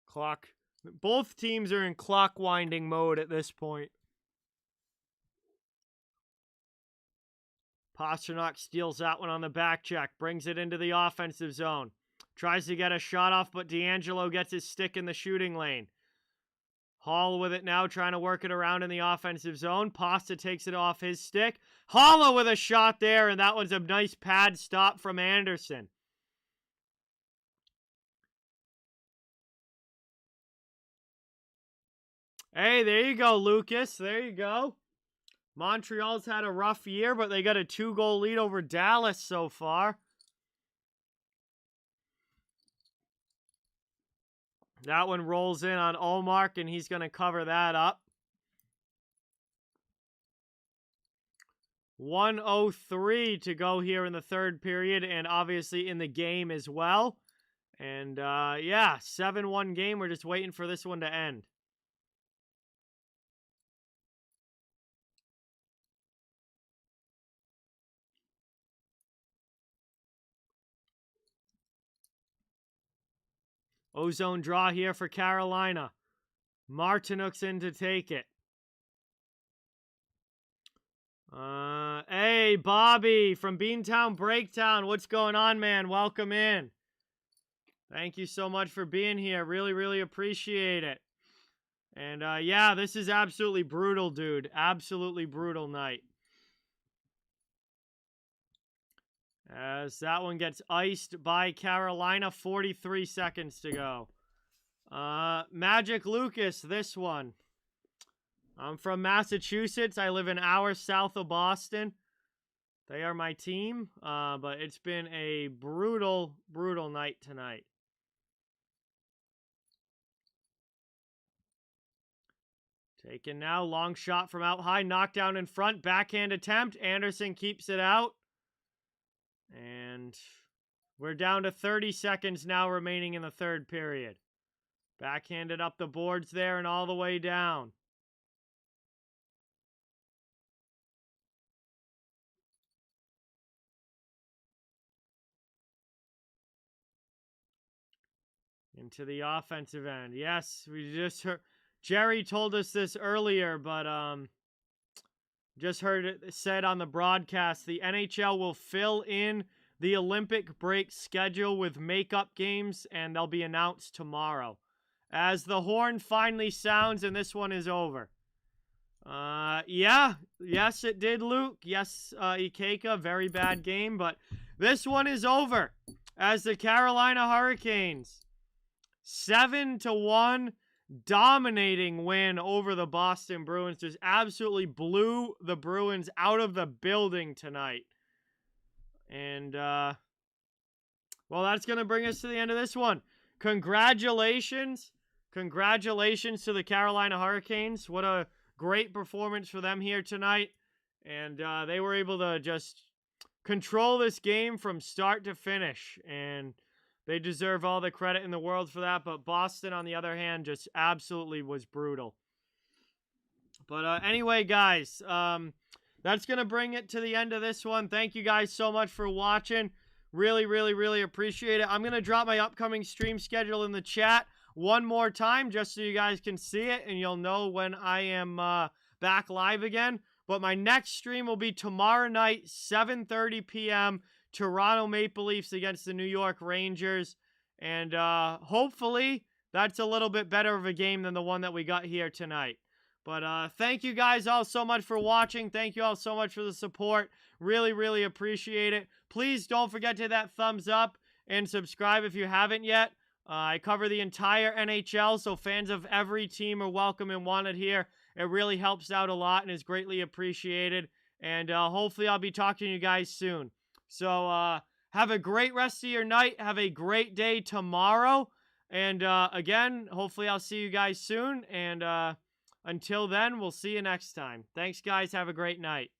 Clock. Both teams are in clock winding mode at this point. Pastrnak steals that one on the back check. Brings it into the offensive zone. Tries to get a shot off, but D'Angelo gets his stick in the shooting lane. Hall with it now, trying to work it around in the offensive zone. Pasta takes it off his stick. Holla with a shot there, and that was a nice pad stop from Anderson. Hey, there you go, Lucas. There you go. Montreal's had a rough year, but they got a 2-goal lead over Dallas so far. That one rolls in on Ullmark, and he's going to cover that up. 1:03 to go here in the third period, and obviously in the game as well. And, yeah, 7-1 game. We're just waiting for this one to end. Ozone draw here for Carolina. Martinook's in to take it. Hey, Bobby from Beantown Breakdown. What's going on, man? Welcome in. Thank you so much for being here. Really, really appreciate it. And, yeah, this is absolutely brutal, dude. Absolutely brutal night. As that one gets iced by Carolina, 43 seconds to go. Magic Lucas, this one. I'm from Massachusetts. I live an hour south of Boston. They are my team, but it's been a brutal, brutal night tonight. Taken now, long shot from out high, knockdown in front, backhand attempt. Anderson keeps it out. And we're down to 30 seconds now remaining in the third period. Backhanded up the boards there and all the way down. Into the offensive end. Yes, we just heard. Gerry told us this earlier, but just heard it said on the broadcast, the NHL will fill in the Olympic break schedule with makeup games, and they'll be announced tomorrow. As the horn finally sounds, and this one is over. Yes, it did, Luke. Yes, Ikeka, very bad game, but this one is over. As the Carolina Hurricanes, 7-1, dominating win over the Boston Bruins. Just absolutely blew the Bruins out of the building tonight. And, well, that's going to bring us to the end of this one. Congratulations. Congratulations to the Carolina Hurricanes. What a great performance for them here tonight. And they were able to just control this game from start to finish. And they deserve all the credit in the world for that. But Boston, on the other hand, just absolutely was brutal. But anyway, guys, that's going to bring it to the end of this one. Thank you guys so much for watching. Really, really, really appreciate it. I'm going to drop my upcoming stream schedule in the chat one more time just so you guys can see it and you'll know when I am back live again. But my next stream will be tomorrow night, 7:30 p.m., Toronto Maple Leafs against the New York Rangers. And hopefully that's a little bit better of a game than the one that we got here tonight. But thank you guys all so much for watching. Thank you all so much for the support. Really, really appreciate it. Please don't forget to hit that thumbs up and subscribe if you haven't yet. I cover the entire NHL, so fans of every team are welcome and wanted here. It really helps out a lot and is greatly appreciated. And hopefully I'll be talking to you guys soon. So have a great rest of your night. Have a great day tomorrow. And again, hopefully I'll see you guys soon. And until then, we'll see you next time. Thanks, guys. Have a great night.